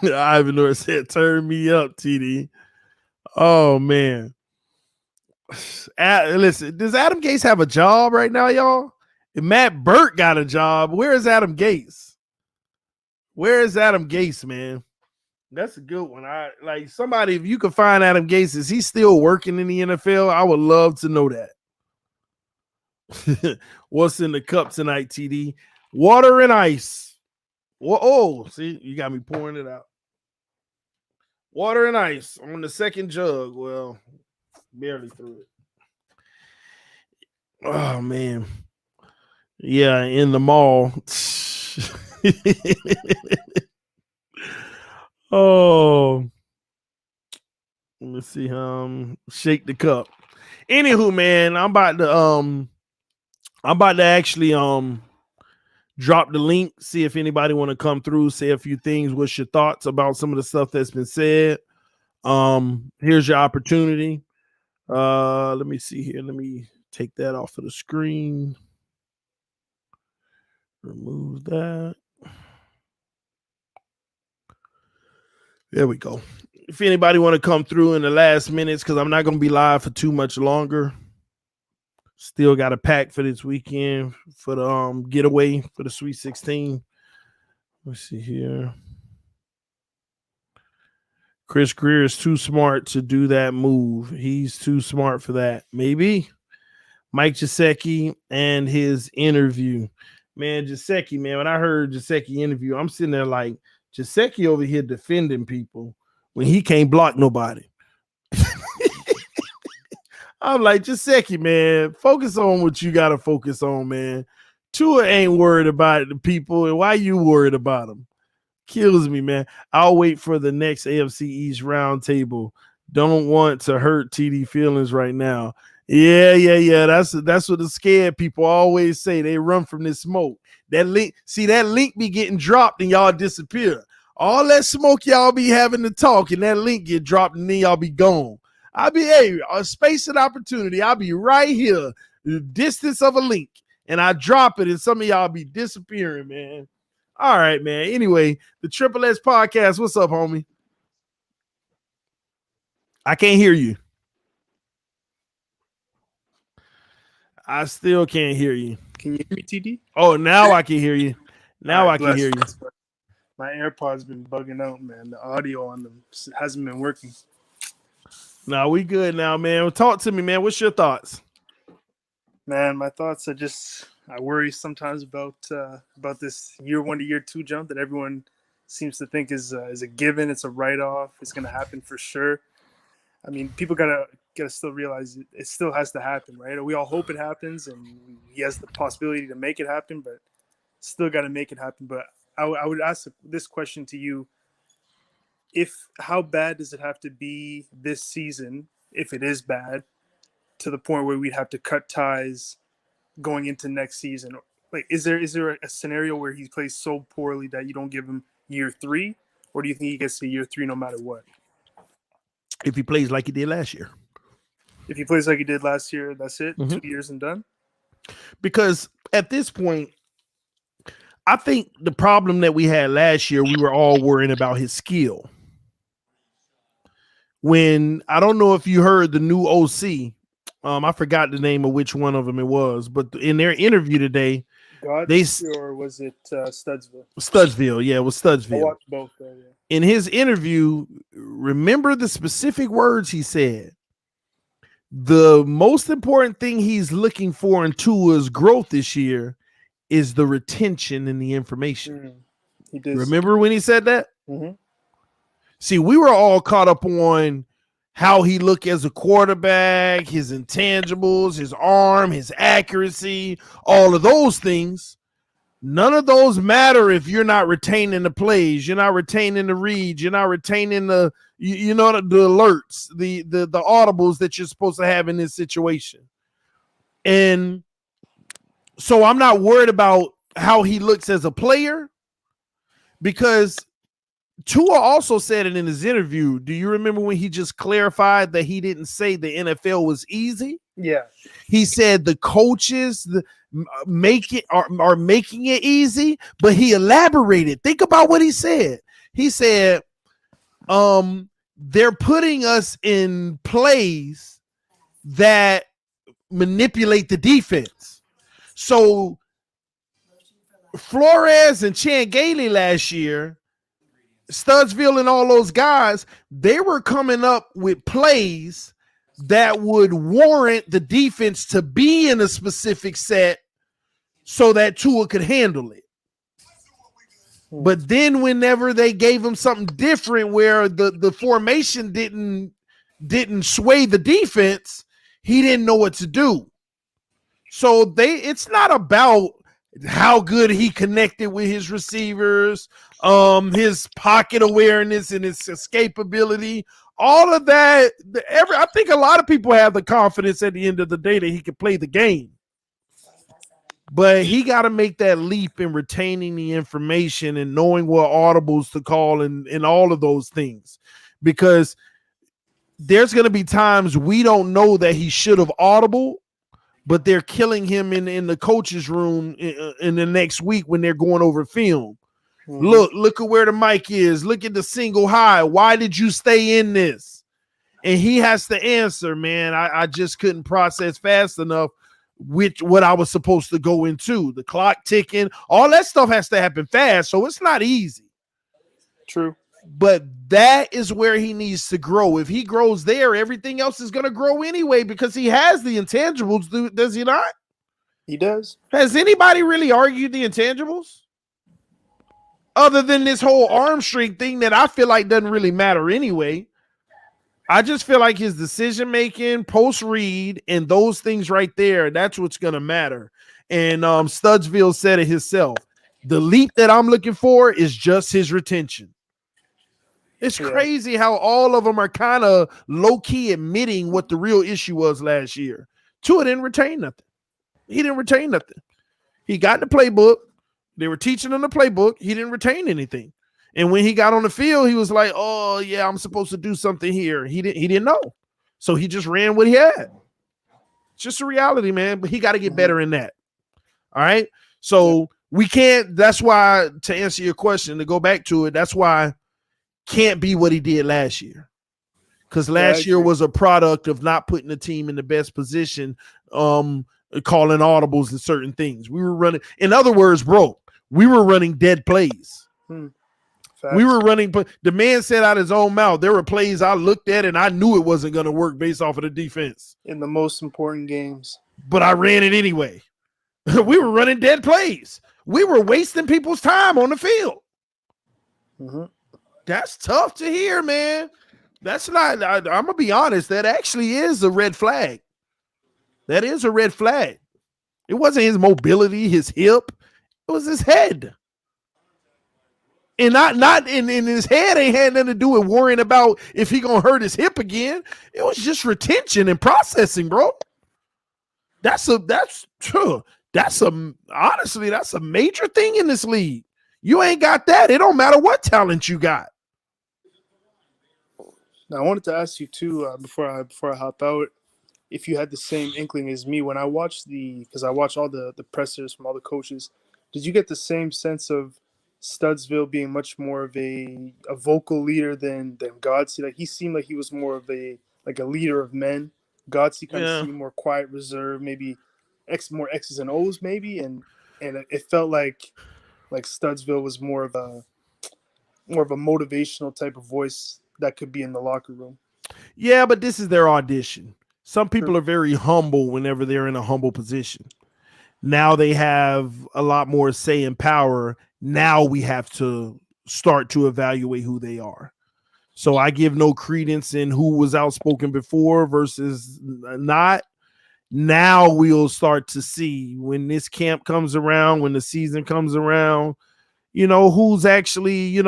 A: Ivan Norris said, turn me up, TD. Oh, man. Listen, does Adam Gase have a job right now, y'all? If Matt Burt got a job, where is Adam Gase? Man? That's a good one. I like somebody, if you could find Adam Gase, is he still working in the NFL? I would love to know that. What's in the cup tonight, TD? Water and ice. Oh, see, you got me pouring it out. Water and ice on the second jug. Well, barely through it. Oh, man. Yeah, in the mall. Oh, let me see. Shake the cup. Anywho, man, I'm about to actually drop the link, see if anybody want to come through, say a few things. What's your thoughts about some of the stuff that's been said? Here's your opportunity. Let me see here. Let me take that off of the screen. Remove that. There we go. If anybody want to come through in the last minutes, because I'm not going to be live for too much longer. Still got a pack for this weekend for the getaway for the Sweet 16. Let's see here. Chris Greer is too smart to do that move. He's too smart for that. Maybe. Mike Gesicki and his interview. Man, Gesicki, man, when I heard Gesicki interview, I'm sitting there like, Gesicki over here defending people when he can't block nobody. I'm like, Gesicki, man, focus on what you got to focus on, man. Tua ain't worried about the people, and why you worried about them? Kills me, man. I'll wait for the next AFC East roundtable. Don't want to hurt TD feelings right now. Yeah. That's what the scared people always say. They run from this smoke. That link be getting dropped and y'all disappear. All that smoke y'all be having to talk, and that link get dropped, and then y'all be gone. I'll be a space and opportunity. I'll be right here, the distance of a link, and I drop it, and some of y'all be disappearing, man. All right, man. Anyway, the Triple S podcast. What's up, homie? I can't hear you. I still can't hear you.
F: Can you hear me, TD?
A: Oh, now I can hear you. Now
F: Right,
A: I can hear you.
F: My AirPods been bugging out, man. The audio on them hasn't been working.
A: No, we good now, man. Talk to me, man. What's your thoughts?
F: Man, my thoughts are I worry sometimes about this year 1 to year 2 jump that everyone seems to think is a given. It's a write-off. It's going to happen for sure. I mean, people gotta still realize it still has to happen, right? We all hope it happens, and he has the possibility to make it happen, but still got to make it happen. But I would ask this question to you: how bad does it have to be this season, if it is bad, to the point where we'd have to cut ties going into next season? Like, is there a scenario where he plays so poorly that you don't give him year 3, or do you think he gets to year 3 no matter what?
A: If he plays like he did last year.
F: If he plays like he did last year, that's it.
A: Mhm.
F: 2 years and done.
A: Because at this point, I think the problem that we had last year, we were all worrying about his skill. When I don't know if you heard the new OC, I forgot the name of which one of them it was, but in their interview today,
F: Or was it Studsville?
A: Studsville, yeah, it was
F: I
A: Studsville.
F: watched both. Though, yeah.
A: In his interview, remember the specific words he said. The most important thing he's looking for in Tua's growth this year is the retention and the information.
F: He did.
A: Remember when he said that?
F: Mm-hmm.
A: See, we were all caught up on how he looked as a quarterback, his intangibles, his arm, his accuracy, all of those things. None of those matter if you're not retaining the plays, you're not retaining the reads, you're not retaining the alerts, the audibles that you're supposed to have in this situation. And so I'm not worried about how he looks as a player, because Tua also said it in his interview. Do you remember when he just clarified that he didn't say the NFL was easy?
F: Yeah.
A: He said the coaches are making it easy, but he elaborated. Think about what he said. He said, they're putting us in plays that manipulate the defense. So Flores and Gailey last year, Studsville and all those guys, they were coming up with plays that would warrant the defense to be in a specific set so that Tua could handle it. But then whenever they gave him something different where the formation didn't sway the defense, he didn't know what to do. So it's not about how good he connected with his receivers, his pocket awareness and his escapability, all of that. I think a lot of people have the confidence at the end of the day that he can play the game. But he got to make that leap in retaining the information and knowing what audibles to call and all of those things. Because there's going to be times we don't know that he should have audible, but they're killing him in the coach's room in the next week when they're going over film. Mm-hmm. Look at where the mic is. Look at the single high. Why did you stay in this? And he has to answer, man. I just couldn't process fast enough what I was supposed to go into. The clock ticking, all that stuff has to happen fast, so it's not easy.
F: True.
A: But that is where he needs to grow. If he grows there, everything else is going to grow anyway because he has the intangibles, does he not?
F: He does.
A: Has anybody really argued the intangibles? Other than this whole arm strength thing that I feel like doesn't really matter anyway. I just feel like his decision-making, post-read, and those things right there, that's what's going to matter. And Studsville said it himself. The leap that I'm looking for is just his retention. It's crazy how all of them are kind of low-key admitting what the real issue was last year. Tua didn't retain nothing. He didn't retain nothing. He got the playbook. They were teaching him the playbook. He didn't retain anything. And when he got on the field, he was like, oh, yeah, I'm supposed to do something here. He didn't know. So he just ran what he had. It's just a reality, man. But he got to get better in that. All right? So we can't – that's why, to answer your question, to go back to it, that's why can't be what he did last year. Because last year was a product of not putting the team in the best position, calling audibles and certain things. We were running – in other words, bro, we were running dead plays. We were running, but the man said out his own mouth, there were plays I looked at and I knew it wasn't going to work based off of the defense.
F: In the most important games.
A: But I ran it anyway. We were running dead plays. We were wasting people's time on the field.
F: Mm-hmm.
A: That's tough to hear, man. That's not, I'm going to be honest, that actually is a red flag. That is a red flag. It wasn't his mobility, his hip. It was his head. And not in his head ain't had nothing to do with worrying about if he gonna hurt his hip again. It was just retention and processing, bro. That's a major thing in this league. You ain't got that. It don't matter what talent you got.
F: Now I wanted to ask you too before I hop out. if you had the same inkling as me when I watched because I watched all the pressers from all the coaches. Did you get the same sense of Studsville being much more of a vocal leader than Godsey? Like he seemed like he was more of a leader of men. Godsey kind of
A: Yeah.
F: seemed more quiet, reserved, maybe more X's and O's, maybe, and it felt like Studsville was more of a motivational type of voice that could be in the locker room.
A: Yeah, but this is their audition. Some people are very humble whenever they're in a humble position. Now they have a lot more say and power. Now we have to start to evaluate who they are. So I give no credence in who was outspoken before versus not. Now we'll start to see when this camp comes around, when the season comes around, who's actually,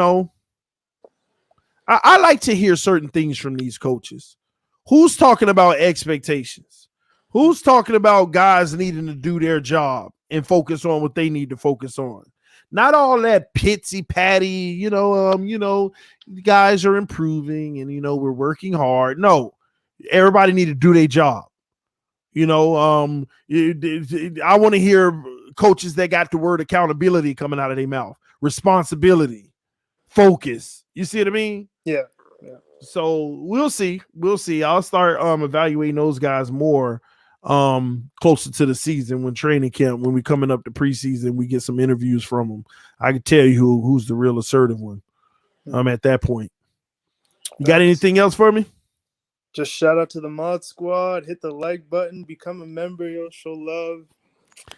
A: I like to hear certain things from these coaches. Who's talking about expectations? Who's talking about guys needing to do their job and focus on what they need to focus on? Not all that pitsy patty, guys are improving and, we're working hard. No, everybody need to do their job. I want to hear coaches that got the word accountability coming out of their mouth, responsibility, focus. You see what I mean?
F: Yeah.
A: So we'll see. I'll start evaluating those guys more closer to the season when training camp, when we coming up to preseason, we get some interviews from them. I can tell you who's the real assertive one. At that point. You got anything else for me?
F: Just shout out to the Mod Squad. Hit the like button. Become a member. Show love.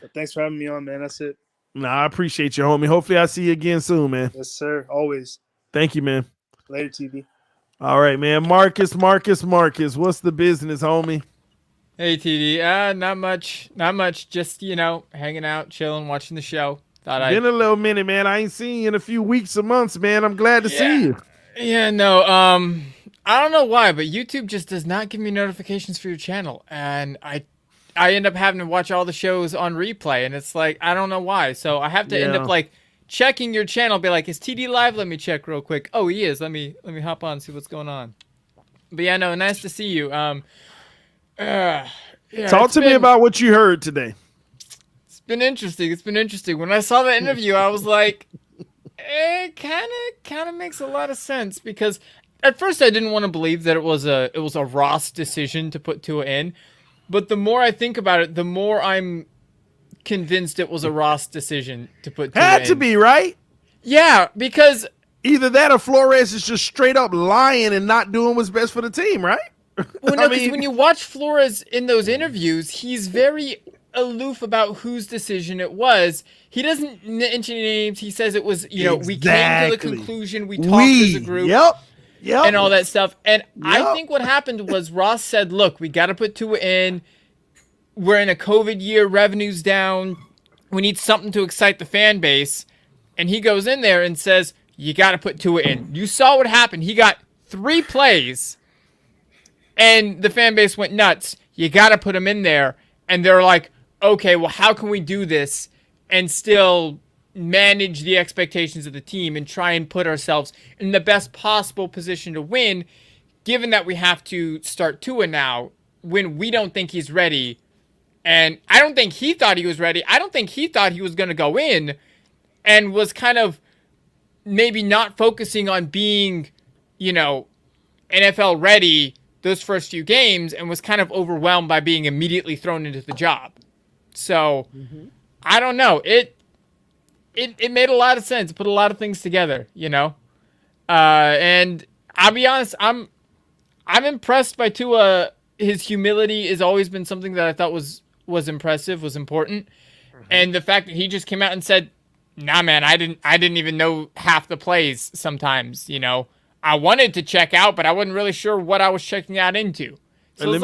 F: But thanks for having me on, man. That's it.
A: Nah, I appreciate you, homie. Hopefully I see you again soon, man.
F: Yes, sir. Always.
A: Thank you, man.
F: Later, TV.
A: All right, man. Marcus. What's the business, homie?
M: Hey, TD. Not much. Just, hanging out, chilling, watching the show.
A: Been a little minute, man. I ain't seen you in a few weeks or months, man. I'm glad to see you.
M: Yeah, no. I don't know why, but YouTube just does not give me notifications for your channel. And I end up having to watch all the shows on replay. And it's like, I don't know why. So I have to end up checking your channel, be like, is TD live? Let me check real quick. Oh, he is. Let me hop on and see what's going on. But yeah, no, nice to see you.
A: Talk to me about what you heard today.
M: It's been interesting. When I saw the interview, I was like, it kind of makes a lot of sense, because at first I didn't want to believe that it was a Ross decision to put Tua in, but the more I think about it, the more I'm convinced it was a Ross decision to put Tua in.
A: Had to be, right?
M: Yeah, because
A: either that or Flores is just straight up lying and not doing what's best for the team, right?
M: Well, no, because when you watch Flores in those interviews, he's very aloof about whose decision it was. He doesn't mention names. He says it was, we came to the conclusion, we talked as a group.
A: Yep.
M: And all that stuff. And I think what happened was Ross said, look, we got to put Tua in. We're in a COVID year, revenue's down. We need something to excite the fan base. And he goes in there and says, you got to put Tua in. You saw what happened. He got 3 plays. And the fan base went nuts. You got to put him in there. And they're like, okay, well, how can we do this and still manage the expectations of the team and try and put ourselves in the best possible position to win, given that we have to start Tua now when we don't think he's ready. And I don't think he thought he was ready. I don't think he thought he was going to go in, and was kind of maybe not focusing on being, NFL ready those first few games, and was kind of overwhelmed by being immediately thrown into the job. So I don't know. It made a lot of sense. It put a lot of things together, and I'll be honest, I'm impressed by Tua. His humility has always been something that I thought was impressive, was important. And the fact that he just came out and said, nah, man, I didn't even know half the plays sometimes, I wanted to check out, but I wasn't really sure what I was checking out into. So it's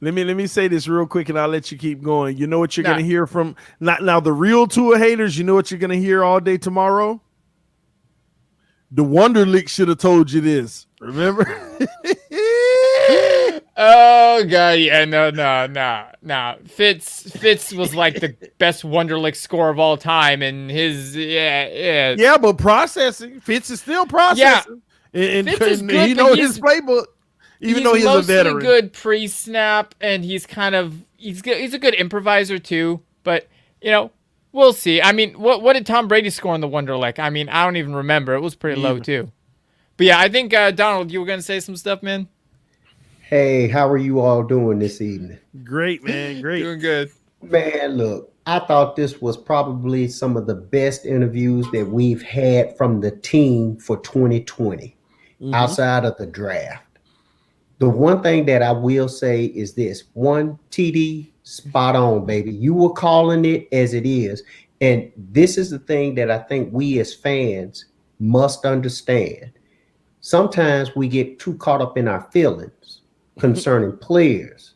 A: let me say this real quick, and I'll let you keep going. You know what you're gonna hear from now the real Tua haters. You know what you're gonna hear all day tomorrow. The Wonderlick should have told you this. Remember?
M: Oh god, yeah, no. Fitz was like the best Wonderlick score of all time, and his yeah.
A: But processing. Fitz is still processing.
M: Yeah,
A: and
M: Fitz is good,
A: he knows his playbook. Even though he's a veteran.
M: Good pre-snap, and he's good. He's a good improviser too. But we'll see. I mean, what did Tom Brady score in the Wonderlic? I mean, I don't even remember. It was pretty low too. But yeah, I think Donald, you were gonna say some stuff, man.
N: Hey, how are you all doing this evening?
A: Great, man. Great.
M: Doing good.
N: Man, look, I thought this was probably some of the best interviews that we've had from the team for 2020 outside of the draft. The one thing that I will say is this. One, TD, spot on, baby. You were calling it as it is. And this is the thing that I think we as fans must understand. Sometimes we get too caught up in our feelings concerning players,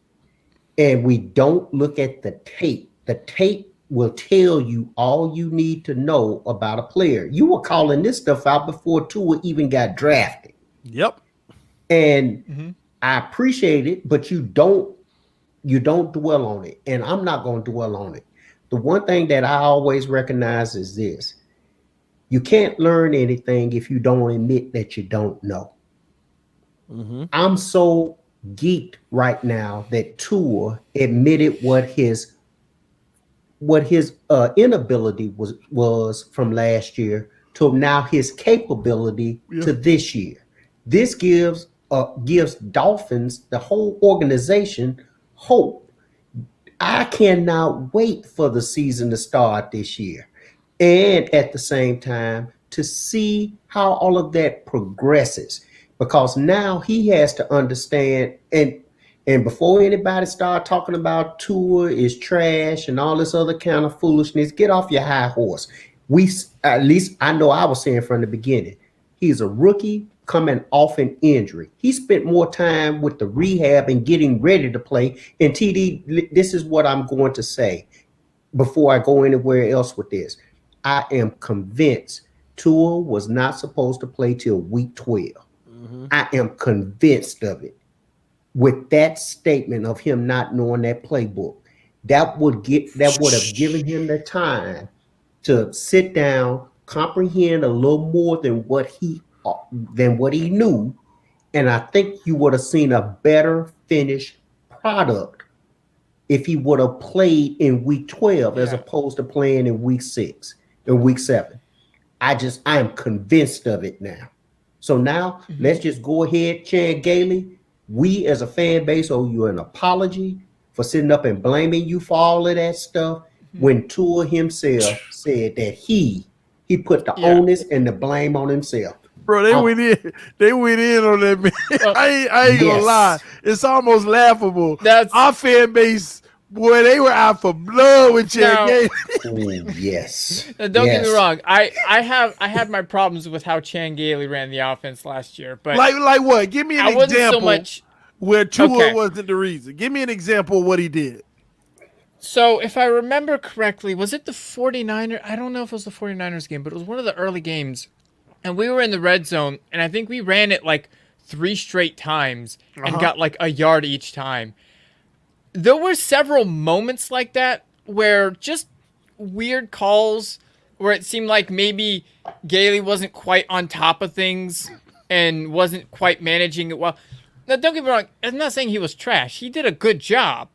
N: and we don't look at the tape. The tape will tell you all you need to know about a player. You were calling this stuff out before Tua even got drafted.
A: Yep.
N: And I appreciate it, but you don't dwell on it. And I'm not going to dwell on it. The one thing that I always recognize is this. You can't learn anything if you don't admit that you don't know. I'm so geeked right now that Tua admitted what his inability was from last year to now his capability to this year. This gives Dolphins, the whole organization, hope. I cannot wait for the season to start this year. And at the same time, to see how all of that progresses. Because now he has to understand, and before anybody start talking about Tua is trash and all this other kind of foolishness, get off your high horse. At least I know I was saying from the beginning, he's a rookie coming off an injury. He spent more time with the rehab and getting ready to play. And TD, this is what I'm going to say before I go anywhere else with this. I am convinced Tua was not supposed to play till week 12. I am convinced of it. With that statement of him not knowing that playbook, that would have given him the time to sit down, comprehend a little more than what he knew, and I think you would have seen a better finished product if he would have played in week 12 as opposed to playing in week 6 and week 7. I am convinced of it now. So now let's just go ahead, Chan Gailey. We as a fan base owe you an apology for sitting up and blaming you for all of that stuff when Tua himself said that he put the onus and the blame on himself.
A: Bro, they went in on that, man. I ain't gonna lie. It's almost laughable. Our fan base, boy, they were out for blood with Chan Gailey.
N: Yes.
M: Don't get me wrong. I have my problems with how Chan Gailey ran the offense last year. But
A: like what? Give me an example
M: so much
A: where Tua wasn't the reason. Give me an example of what he did.
M: So if I remember correctly, was it the 49ers? I don't know if it was the 49ers game, but it was one of the early games. And we were in the red zone, and I think we ran it like 3 straight times and got like a yard each time. There were several moments like that where just weird calls where it seemed like maybe Gailey wasn't quite on top of things and wasn't quite managing it well. Now, don't get me wrong. I'm not saying he was trash. He did a good job.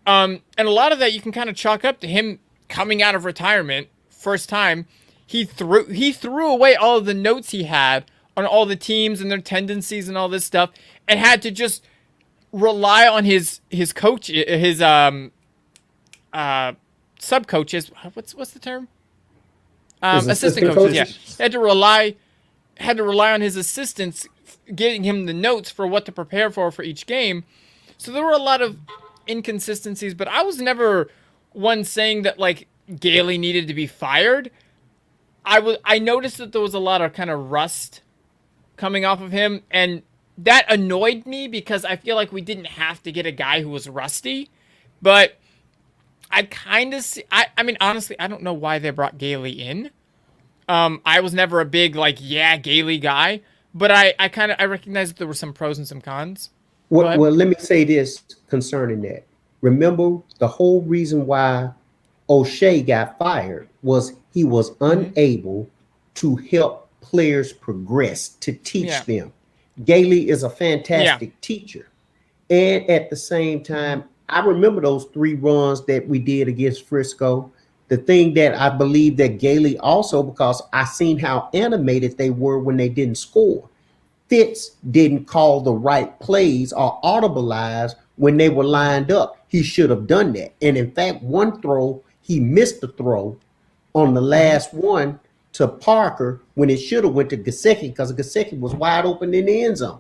M: And a lot of that you can kind of chalk up to him coming out of retirement, first time. He threw away all of the notes he had on all the teams and their tendencies and all this stuff and had to just rely on his coach, his sub coaches. What's the term? Assistant coaches. Yeah, had to rely on his assistants getting him the notes for what to prepare for each game. So there were a lot of inconsistencies, but I was never one saying that like Gailey needed to be fired. I noticed that there was a lot of kind of rust coming off of him, and that annoyed me because I feel like we didn't have to get a guy who was rusty. But I kind of see, I mean, honestly, I don't know why they brought Gailey in. I was never a big, like, Gailey guy, but I recognize that there were some pros and some cons.
N: Well, let me say this concerning that. Remember, the whole reason why O'Shea got fired was he was unable to help players progress, to teach them. Gailey is a fantastic teacher. And at the same time, I remember those 3 runs that we did against Frisco. The thing that I believe that Gailey also, because I seen how animated they were when they didn't score. Fitz didn't call the right plays or audibilize when they were lined up. He should have done that. And in fact, one throw, he missed the throw on the last one to Parker when it should have went to Gesicki because Gesicki was wide open in the end zone.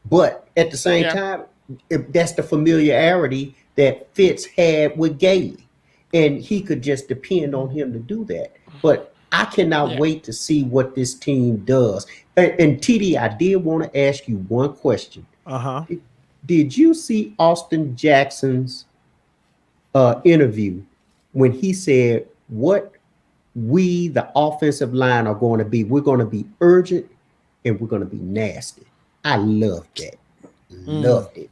N: But at the same time, that's the familiarity that Fitz had with Gailey. And he could just depend on him to do that. But I cannot wait to see what this team does. And TD, I did want to ask you one question. Did you see Austin Jackson's interview when he said what we, the offensive line, are going to be? We're going to be urgent and we're going to be nasty. I loved that. Loved it.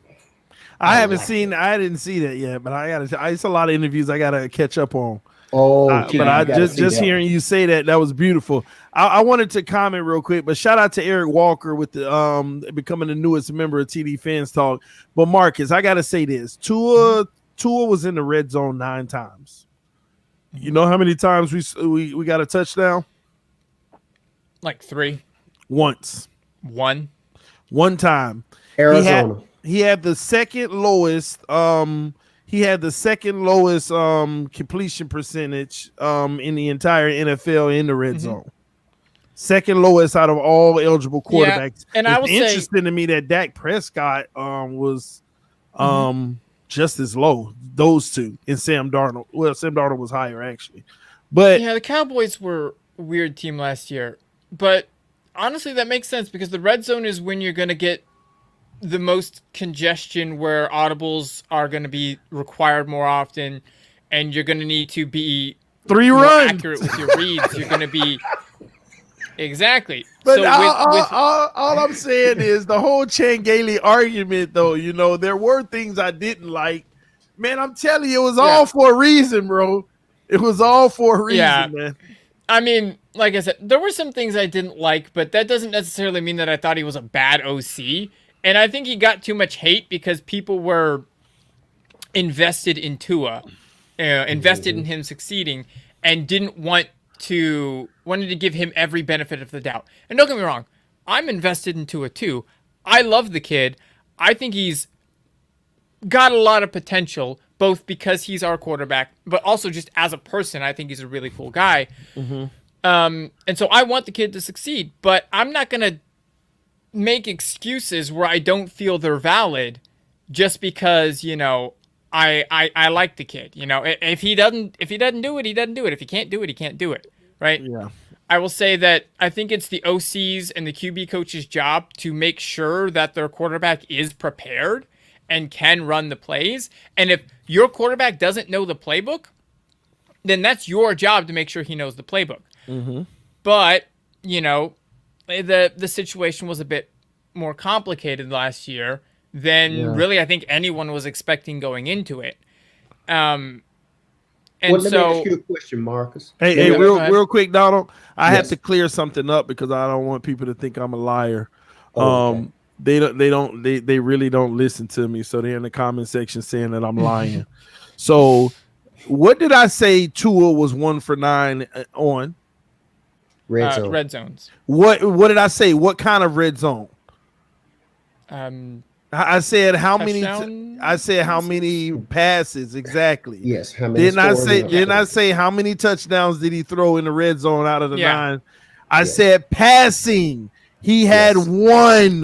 A: I didn't see that yet, but it's a lot of interviews I gotta catch up on.
N: But
A: I just hearing you say that was beautiful. I wanted to comment real quick, but shout out to Eric Walker with the becoming the newest member of TD Fans Talk. But Marcus, I gotta say this: Tua was in the red zone 9 times. You know how many times we got a touchdown?
M: Like 3.
A: Once.
M: 1
A: time.
N: Arizona.
A: He had the second lowest. He had the second lowest completion percentage in the entire NFL in the red zone. Second lowest out of all eligible quarterbacks.
M: Yeah, and
A: it's
M: I will
A: interesting to me that Dak Prescott was just as low. Those two and Sam Darnold. Well, Sam Darnold was higher actually, but
M: the Cowboys were a weird team last year. But honestly, that makes sense because the red zone is when you're going to get the most congestion, where audibles are going to be required more often, and you're going to need to be
A: 3
M: more
A: runs
M: accurate with your reads. You're going to be exactly.
A: But
M: so
A: all I'm saying is the whole Chan Gailey argument, though. You know, there were things I didn't like. Man, I'm telling you, it was all for a reason, bro. It was all for a reason, man.
M: I mean, like I said, there were some things I didn't like, but that doesn't necessarily mean that I thought he was a bad OC. And I think he got too much hate because people were invested in Tua, invested in him succeeding, and wanted to give him every benefit of the doubt. And don't get me wrong, I'm invested in Tua too. I love the kid. I think he's got a lot of potential, both because he's our quarterback, but also just as a person. I think he's a really cool guy. And so I want the kid to succeed, but I'm not going to make excuses where I don't feel they're valid just because, you know, I like the kid. You know, if he doesn't do it, he doesn't do it. If he can't do it, he can't do it. Right?
A: Yeah.
M: I will say that I think it's the OC's and the QB coach's job to make sure that their quarterback is prepared and can run the plays. And if your quarterback doesn't know the playbook, then that's your job to make sure he knows the playbook. But, you know, the situation was a bit more complicated last year than really I think anyone was expecting going into it. And
N: let me ask you a question, Marcus.
A: Hey, real quick, Donald. I have to clear something up because I don't want people to think I'm a liar. They really don't listen to me, so they're in the comment section saying that I'm lying. So, what did I say? Tua was 1 for 9 on
M: red zones.
A: What did I say? What kind of red zone? I said how many? I said how many passes exactly?
N: Yes. How
A: Didn't
N: many?
A: I say how many touchdowns did he throw in the red zone out of the 9? I said passing. He had one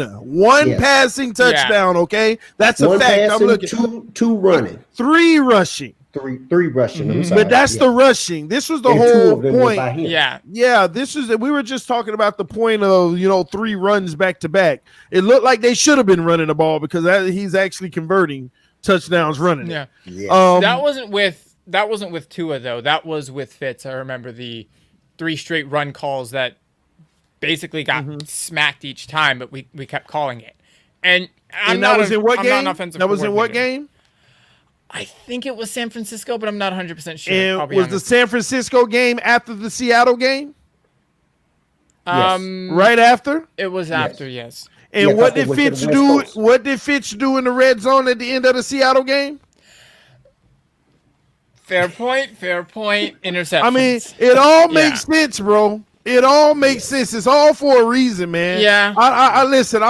A: passing touchdown. Okay, that's a fact. I'm looking.
N: 2 running,
A: 3 rushing.
N: Three rushing. I'm sorry.
A: But that's the rushing. This was the whole point.
M: Yeah.
A: This is we were just talking about the point of 3 runs back to back. It looked like they should have been running the ball because he's actually converting touchdowns running.
M: Yeah. That wasn't with Tua though. That was with Fitz. I remember the 3 straight run calls that basically got smacked each time, but we kept calling it. And
A: that was in what game? That was in what game?
M: I think it was San Francisco, but I'm not 100% sure.
A: And was the San Francisco game after the Seattle game?
N: Yes.
A: Right after?
M: It was after, yes.
A: And
N: Yeah, 'cause
A: what
N: they
A: did
N: went to the
A: Fitz
N: West
A: do?
N: Coast.
A: What did Fitz do in the red zone at the end of the Seattle game?
M: Fair point. Fair point. Interceptions.
A: I mean, it all makes sense, bro. It all makes sense. It's all for a reason, man.
M: Yeah.
A: I listen.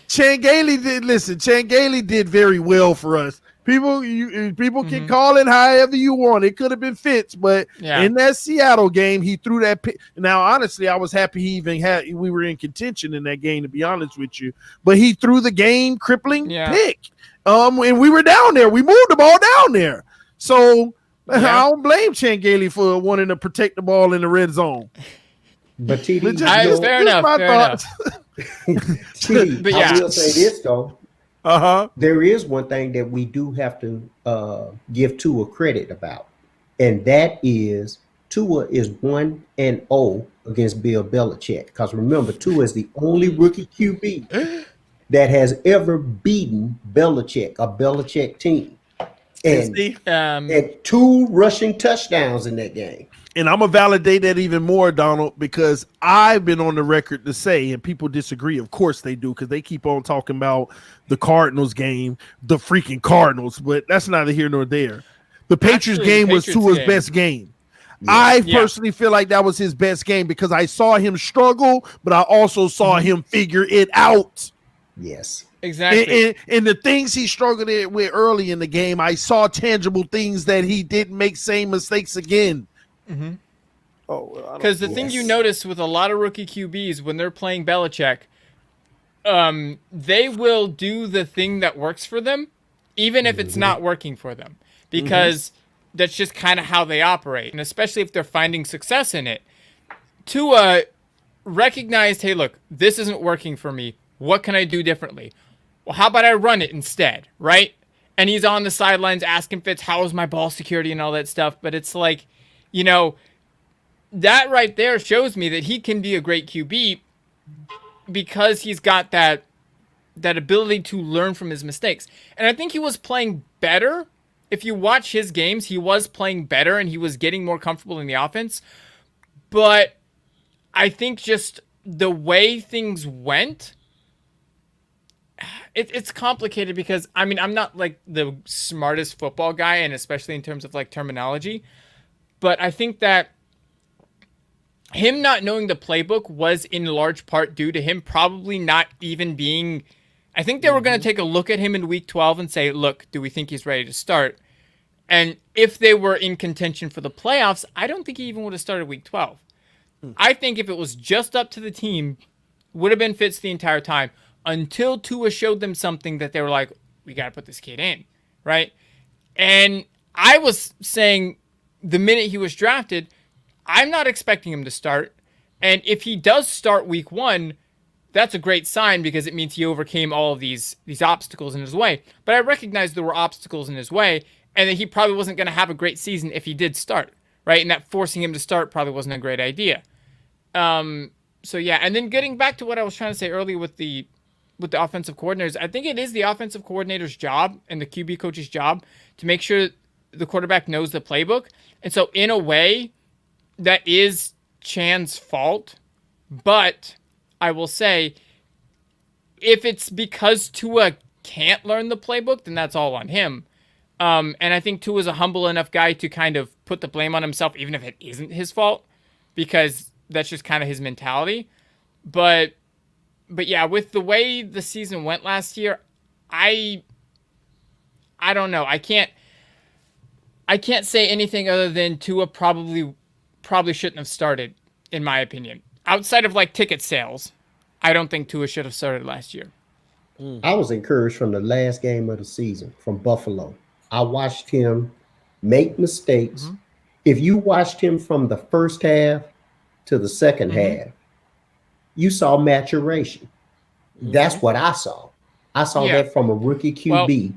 A: Chan Gailey did listen. Chan Gailey did very well for us. People can call it however you want. It could have been Fitz, but in that Seattle game, he threw that pick. Now, honestly, I was happy we were in contention in that game, to be honest with you. But he threw the game crippling pick. And we were down there. We moved the ball down there. So I don't blame Chan Gailey for wanting to protect the ball in the red zone.
N: But TD,
M: fair enough.
N: TD,
M: But
N: I will say this though.
A: Uh-huh.
N: There is one thing that we do have to give Tua credit about, and that is Tua is 1-0 against Bill Belichick. Because remember, Tua is the only rookie QB that has ever beaten Belichick, a Belichick team, and 2 rushing touchdowns in that game.
A: And I'm going to validate that even more, Donald, because I've been on the record to say, and people disagree. Of course they do, because they keep on talking about the Cardinals game, the freaking Cardinals, but that's neither here nor there. The Patriots game was Tua's best game. Yeah. I personally feel like that was his best game because I saw him struggle, but I also saw him figure it out.
N: Yes.
M: Exactly.
A: And the things he struggled with early in the game, I saw tangible things that he didn't make same mistakes again.
M: Mm-hmm.
A: Because
M: the thing you notice with a lot of rookie QBs when they're playing Belichick, they will do the thing that works for them, even if it's not working for them, because that's just kind of how they operate, and especially if they're finding success in it. Tua recognized, hey, look, this isn't working for me. What can I do differently? Well, how about I run it instead, right? And he's on the sidelines asking Fitz, how is my ball security and all that stuff, but it's like, you know, that right there shows me that he can be a great QB because he's got that ability to learn from his mistakes. And I think he was playing better. If you watch his games, he was playing better and he was getting more comfortable in the offense. But I think just the way things went, it's complicated because, I mean, I'm not like the smartest football guy, and especially in terms of like terminology. But I think that him not knowing the playbook was in large part due to him probably not even being... I think they were going to take a look at him in week 12 and say, look, do we think he's ready to start? And if they were in contention for the playoffs, I don't think he even would have started week 12. I think if it was just up to the team, would have been Fitz the entire time until Tua showed them something that they were like, we got to put this kid in, right? And I was saying... the minute he was drafted, I'm not expecting him to start. And if he does start week 1, that's a great sign because it means he overcame all of these obstacles in his way. But I recognize there were obstacles in his way and that he probably wasn't going to have a great season if he did start, right? And that forcing him to start probably wasn't a great idea. So yeah, and then getting back to what I was trying to say earlier with the offensive coordinators, I think it is the offensive coordinator's job and the QB coach's job to make sure the quarterback knows the playbook. And so in a way, that is Chan's fault. But I will say, if it's because Tua can't learn the playbook, then that's all on him. And I think Tua's a humble enough guy to kind of put the blame on himself, even if it isn't his fault, because that's just kind of his mentality. But yeah, with the way the season went last year, I don't know. I can't say anything other than Tua probably shouldn't have started, in my opinion. Outside of like ticket sales, I don't think Tua should have started last year.
N: I was encouraged from the last game of the season from Buffalo. I watched him make mistakes. If you watched him from the first half to the second half, you saw maturation. That's what I saw. I saw that from a rookie QB.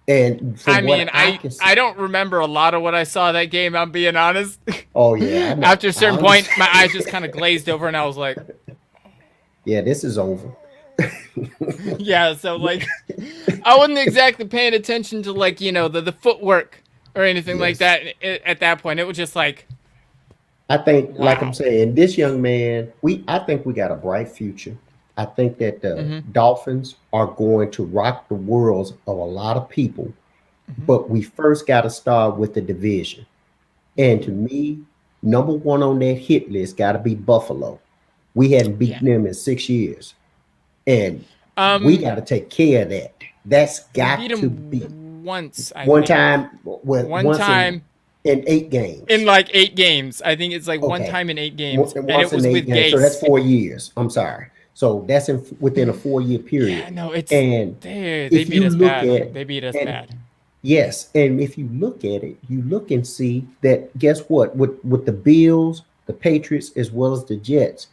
N: And
M: I mean, I don't remember a lot of what I saw that game, I'm being honest.
N: Oh, yeah.
M: After a certain point, my eyes just kind of glazed over and I was like,
N: yeah, this is over.
M: Yeah, so like, I wasn't exactly paying attention to like, you know, the footwork or anything like that at that point. It was just like,
N: I think, like I'm saying, this young man, I think we got a bright future. I think that the Dolphins are going to rock the worlds of a lot of people, but we first got to start with the division. And to me, number one on that hit list got to be Buffalo. We hadn't beaten them in 6 years, and we got to take care of that. That's got
M: beat
N: to
M: them
N: be
M: once. I
N: one
M: think.
N: time. Well,
M: One
N: once
M: time
N: in 8 games.
M: in like 8 games. I think it's like one
N: Okay.
M: time in 8 games, and
N: Once
M: it was
N: in 8
M: with
N: games. So that's
M: Gase.
N: 4 years. I'm sorry. So that's within a 4-year period.
M: Yeah, no, it's
N: And
M: they
N: if
M: beat
N: you
M: us
N: look
M: bad.
N: at
M: They beat us
N: and
M: bad.
N: yes, and if you look at it, you look and see that guess what? With the Bills, the Patriots, as well as the Jets,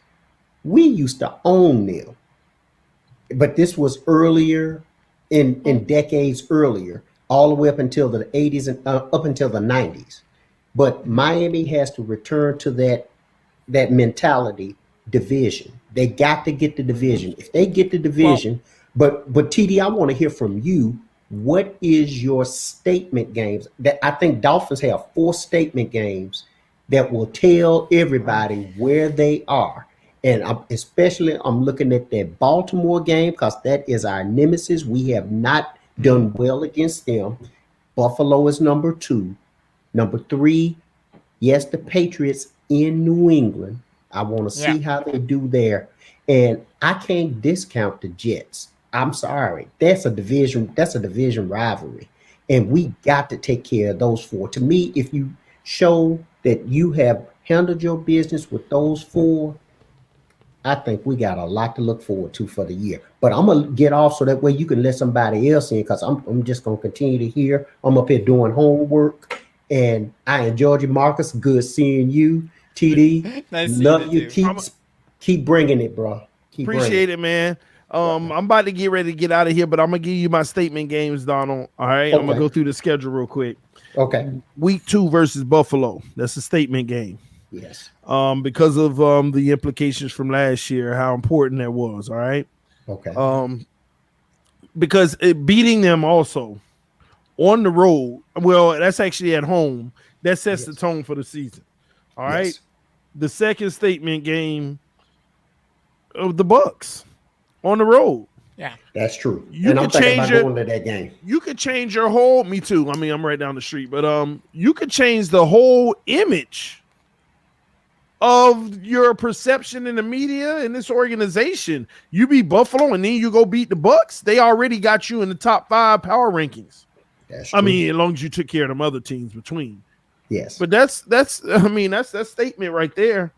N: we used to own them. But this was earlier in decades earlier, all the way up until the 80s and up until the 90s. But Miami has to return to that mentality division. They got to get the division. If they get the division, but TD, I want to hear from you. What is your statement games? That I think Dolphins have 4 statement games that will tell everybody where they are. And I'm looking at that Baltimore game because that is our nemesis. We have not done well against them. Buffalo is number 2. Number 3, yes, the Patriots in New England. I want to see how they do there. And I can't discount the Jets. I'm sorry. That's a division rivalry. And we got to take care of those 4. To me, if you show that you have handled your business with those 4, I think we got a lot to look forward to for the year. But I'm gonna get off so that way you can let somebody else in, because I'm just gonna continue to hear. I'm up here doing homework, and I enjoyed you, Marcus. Good seeing you, TD.
M: Nice
N: Love
M: seeing
N: you.
M: you too.
N: Keep bringing it, bro.
A: Appreciate it, man. I'm about to get ready to get out of here, but I'm gonna give you my statement games, Donald. All right, I'm gonna go through the schedule real quick.
N: Okay.
A: Week 2 versus Buffalo. That's a statement game.
N: Yes.
A: Because of the implications from last year, how important that was. All right.
N: Okay.
A: Because beating them also on the road, well, that's actually at home. That sets the tone for the season. All right. The second statement game of the Bucks on the road.
M: Yeah,
N: that's true.
A: You
N: and I'm
A: can
N: thinking
A: change
N: about going to that game.
A: You could change your whole. Me too. I mean, I'm right down the street, but you could change the whole image of your perception in the media in this organization. You beat Buffalo and then you go beat the Bucks. They already got you in the top 5 power rankings.
N: That's true.
A: I mean, as long as you took care of them other teams between.
N: Yes.
A: But that's I mean, that's that statement right there.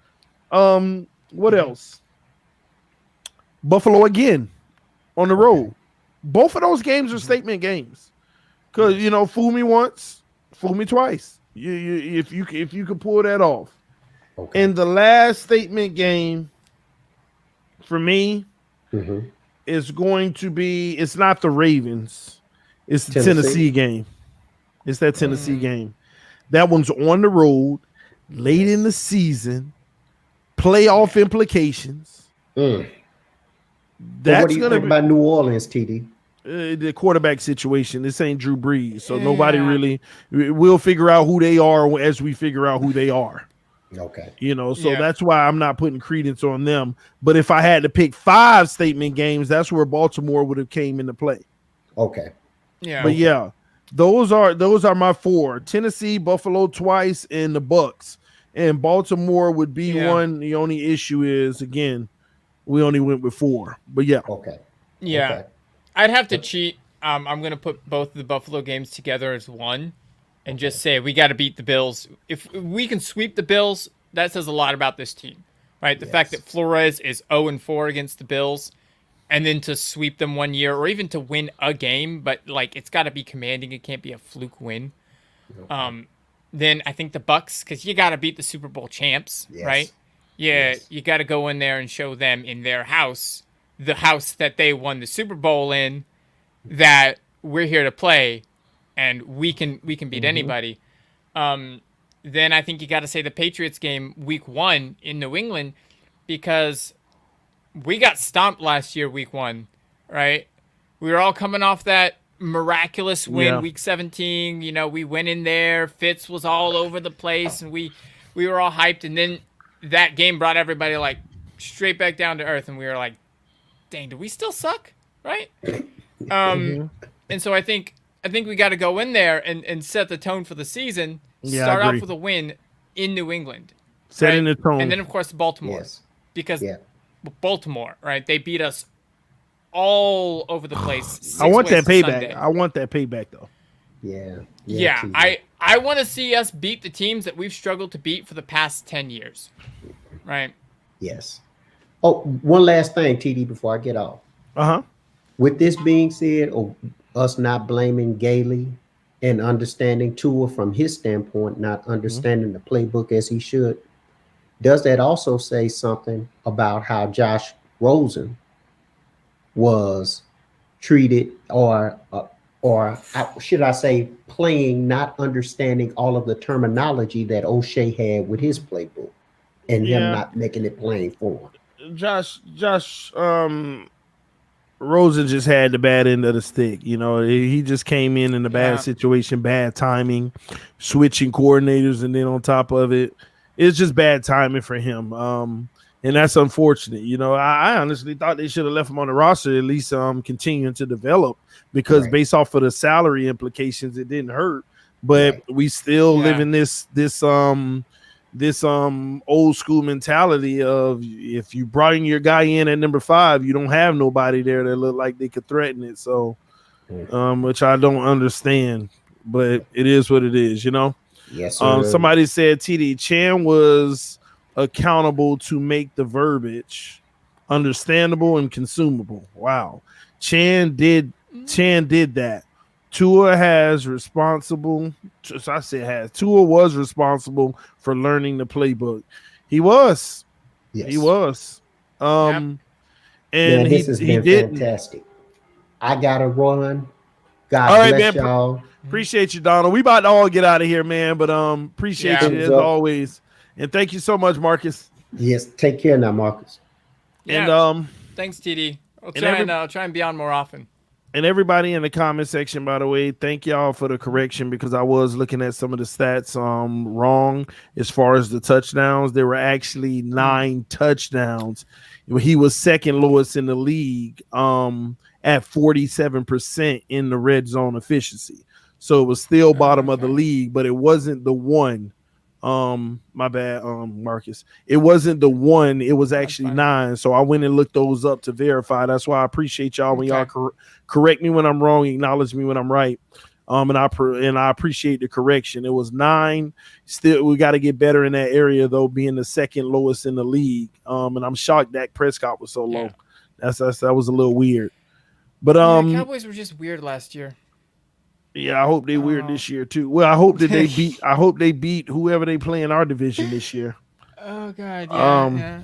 A: What else? Buffalo again on the road. Both of those games are statement games. Because fool me once, fool me twice. If you could pull that off.
N: Okay.
A: And the last statement game for me is going to be, it's not the Ravens, it's the Tennessee game. It's that Tennessee game. That one's on the road, late in the season, playoff implications.
N: That's what do you think
A: be
N: about New Orleans, TD?
A: The quarterback situation. This ain't Drew Brees, so nobody really. We'll figure out who they are as we figure out who they are.
N: Okay.
A: So that's why I'm not putting credence on them. But if I had to pick 5 statement games, that's where Baltimore would have came into play.
N: Okay.
A: Yeah. But yeah, those are my 4. Tennessee, Buffalo twice, and the Bucks. And Baltimore would be one. The only issue is, again, we only went with 4. But yeah.
N: Okay.
M: Yeah.
N: Okay.
M: I'd have to cheat. I'm going to put both of the Buffalo games together as one and just say we got to beat the Bills. If we can sweep the Bills, that says a lot about this team, right? The fact that Flores is 0-4 against the Bills, and then to sweep them one year or even to win a game, but like it's got to be commanding. It can't be a fluke win. Then I think the Bucks, because you got to beat the Super Bowl champs, right? Yeah, you got to go in there and show them in their house, the house that they won the Super Bowl in, that we're here to play, and we can beat anybody. Then I think you got to say the Patriots game week 1 in New England, because we got stomped last year week 1, right? We were all coming off that miraculous win week 17. We went in there, Fitz was all over the place, and we were all hyped, and then that game brought everybody like straight back down to earth, and we were like, dang, do we still suck? Right? And so I think we got to go in there and set the tone for the season.
A: Yeah, I
M: Start
A: agree.
M: off with a win in New England.
A: Setting
M: right?
A: the tone.
M: And then, of course, Baltimore.
N: Yes.
M: Because
N: Yeah.
M: Baltimore, right? They beat us all over the place.
A: I want that
M: 6 ways to
A: payback.
M: Sunday.
A: I want that payback though.
N: Yeah.
M: I want to see us beat the teams that we've struggled to beat for the past 10 years. Right?
N: Yes. Oh, one last thing, TD, before I get off. With this being said, or us not blaming Gailey and understanding Tua from his standpoint, not understanding the playbook as he should, does that also say something about how Josh Rosen was treated, or should I say playing, not understanding all of the terminology that O'Shea had with his playbook and him not making it plain for him?
A: Josh Rosen just had the bad end of the stick. You know, he just came in a bad situation, bad timing, switching coordinators, and then on top of it, it's just bad timing for him. And that's unfortunate. You know, I honestly thought they should have left him on the roster, at least continuing to develop, because based off of the salary implications, it didn't hurt. But we still live in this old school mentality of, if you brought in your guy in at number 5, you don't have nobody there that look like they could threaten it. So, which I don't understand, but it is what it is, you know?
N: Yes, sir.
A: Somebody said TD Chan was accountable to make the verbiage understandable and consumable. Wow. Chan did that. Tua was responsible for learning the playbook. He was.
N: Yes.
A: He was. And
N: this has been
A: didn't.
N: Fantastic. I gotta run. God
A: all right,
N: bless
A: man.
N: y'all.
A: Appreciate you, Donald. We about to all get out of here, man. But appreciate you as always. And thank you so much, Marcus.
N: Yes, take care now, Marcus.
A: And
M: thanks, TD. I'll try and be on more often.
A: And everybody in the comment section, by the way, thank y'all for the correction, because I was looking at some of the stats wrong as far as the touchdowns. There were actually 9 touchdowns. He was second lowest in the league at 47% in the red zone efficiency. So it was still bottom of the league, but it wasn't the one. My bad, Marcus. It wasn't the one. It was actually 9. So I went and looked those up to verify. That's why I appreciate y'all when y'all correct me when I'm wrong, acknowledge me when I'm right. And I appreciate the correction. It was 9. Still, we got to get better in that area, though, being the second lowest in the league. And I'm shocked Dak Prescott was so low. That was a little weird. But
M: Cowboys were just weird last year.
A: Yeah, I hope they weird this year too. Well, I hope that they beat. I hope they beat whoever they play in our division this year.
M: Oh God,
A: yeah.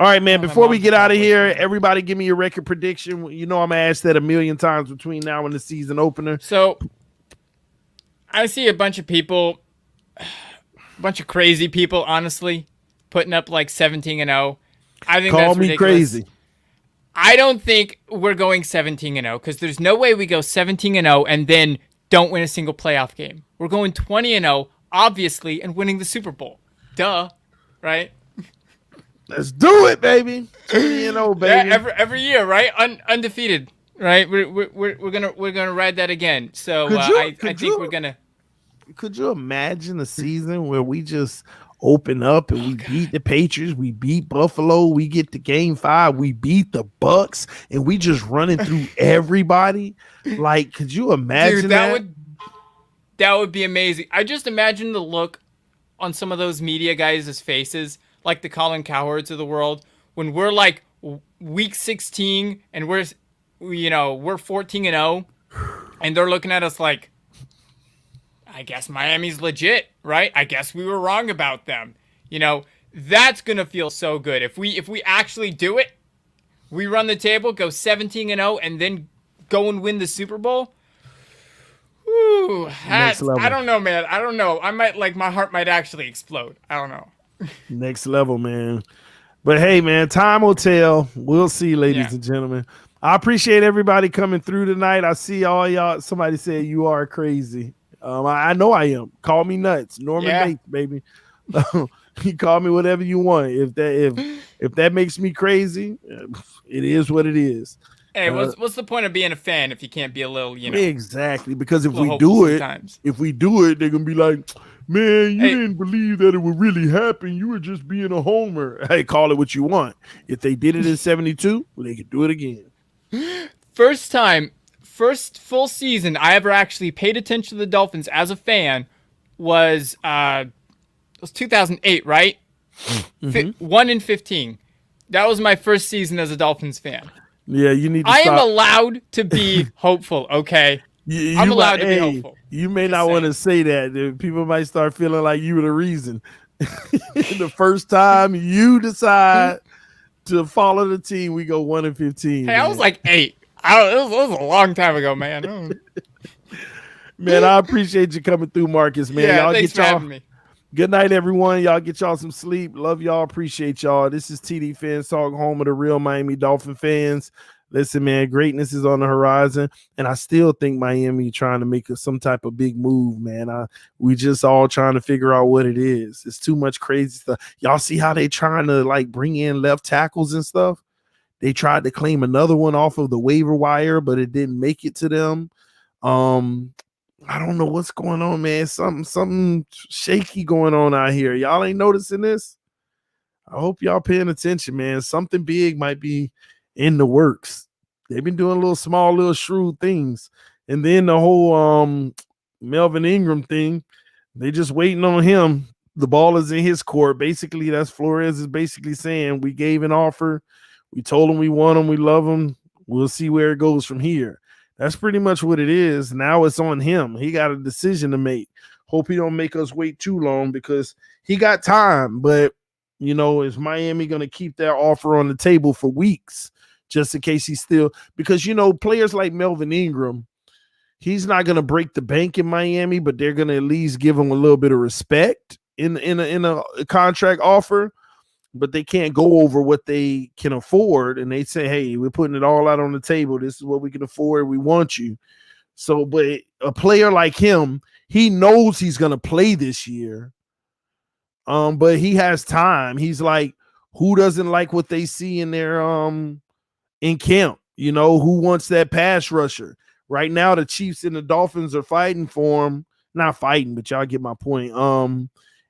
A: All right, man. Before we get out of here, everybody give me your record prediction. You know I'm gonna ask that a million times between now and the season opener.
M: So I see a bunch of people, a bunch of crazy people, honestly, putting up like 17-0. I think
A: Call
M: that's
A: me
M: ridiculous.
A: crazy.
M: I don't think we're going 17-0 because there's no way we go 17-0 and then don't win a single playoff game. We're going 20-0, obviously, and winning the Super Bowl. Duh, right?
A: Let's do it, baby. 20-0, baby.
M: Yeah, every year, right? Undefeated, right? We're gonna ride that again. So I think we're gonna.
A: Could you imagine a season where we just open up and we beat the Patriots, we beat Buffalo, we get to game 5, we beat the Bucks, and we just running through everybody? Like, could you imagine?
M: Dude, that would be amazing. I just imagine the look on some of those media guys' faces, like the Colin Cowards of the world, when we're like week 16 and we're 14-0, and they're looking at us like, I guess Miami's legit, right? I guess we were wrong about them. You know, that's gonna feel so good if we actually do it. We run the table, go 17-0, and then go and win the Super Bowl. Whew,
A: Next level.
M: I don't know, man. I don't know. My heart might actually explode. I don't know.
A: Next level, man. But hey, man, time will tell. We'll see, ladies and gentlemen. I appreciate everybody coming through tonight. I see all y'all. Somebody said you are crazy. I know I am. Call me nuts. Norman Bates, baby. You call me whatever you want. If that makes me crazy, it is what it is.
M: Hey, what's the point of being a fan if you can't be a little,
A: Exactly, because if we
M: hopeful
A: do it,
M: sometimes.
A: they're gonna be like, man, you didn't believe that it would really happen. You were just being a homer. Hey, call it what you want. If they did it in 72, well, they could do it again.
M: First full season I ever actually paid attention to the Dolphins as a fan was 2008, right? 1-15. That was my first season as a Dolphins fan.
A: Yeah, you need to
M: I am
A: stop.
M: allowed to be hopeful, okay? I'm allowed to be hopeful.
A: You may not want to say that. People might start feeling like you were the reason. The first time you decide to follow the team, we go 1-15.
M: Hey, I was like 8. It was a long time ago, man.
A: Man, I appreciate you coming through, Marcus, man.
M: Yeah,
A: y'all
M: thanks
A: get
M: for
A: y'all.
M: having me.
A: Good night, everyone. Y'all get y'all some sleep. Love y'all. Appreciate y'all. This is TD Fans Talk, home of the real Miami Dolphin fans. Listen, man, greatness is on the horizon, and I still think Miami trying to make some type of big move, man. We just all trying to figure out what it is. It's too much crazy stuff. Y'all see how they trying to like bring in left tackles and stuff? They tried to claim another one off of the waiver wire, but it didn't make it to them. I don't know what's going on, man. Something shaky going on out here. Y'all ain't noticing this? I hope y'all paying attention, man. Something big might be in the works. They've been doing little shrewd things. And then the whole Melvin Ingram thing, they just waiting on him. The ball is in his court. Basically, that's Flores is basically saying we gave an offer. We told him we want him. We love him. We'll see where it goes from here. That's pretty much what it is. Now it's on him. He got a decision to make. Hope he don't make us wait too long because he got time. But, is Miami going to keep that offer on the table for weeks just in case he's still – because, players like Melvin Ingram, he's not going to break the bank in Miami, but they're going to at least give him a little bit of respect in a contract offer. But they can't go over what they can afford. And they say, hey, we're putting it all out on the table. This is what we can afford. We want you. So, but a player like him, he knows he's going to play this year. But he has time. He's like, who doesn't like what they see in their in camp? Who wants that pass rusher? Right now, the Chiefs and the Dolphins are fighting for him. Not fighting, but y'all get my point.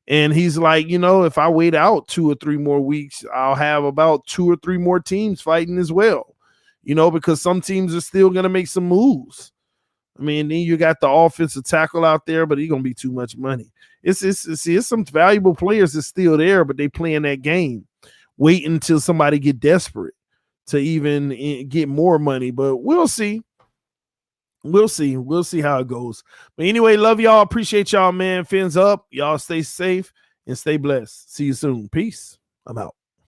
A: And he's like, if I wait out 2 or 3 more weeks, I'll have about 2 or 3 more teams fighting as well, because some teams are still going to make some moves. I mean, then you got the offensive tackle out there, but he's going to be too much money. It's some valuable players that's still there, but they playing that game. Wait until somebody get desperate to even get more money, but we'll see. We'll see. We'll see how it goes. But anyway, love y'all. Appreciate y'all, man. Fins up. Y'all stay safe and stay blessed. See you soon. Peace. I'm out.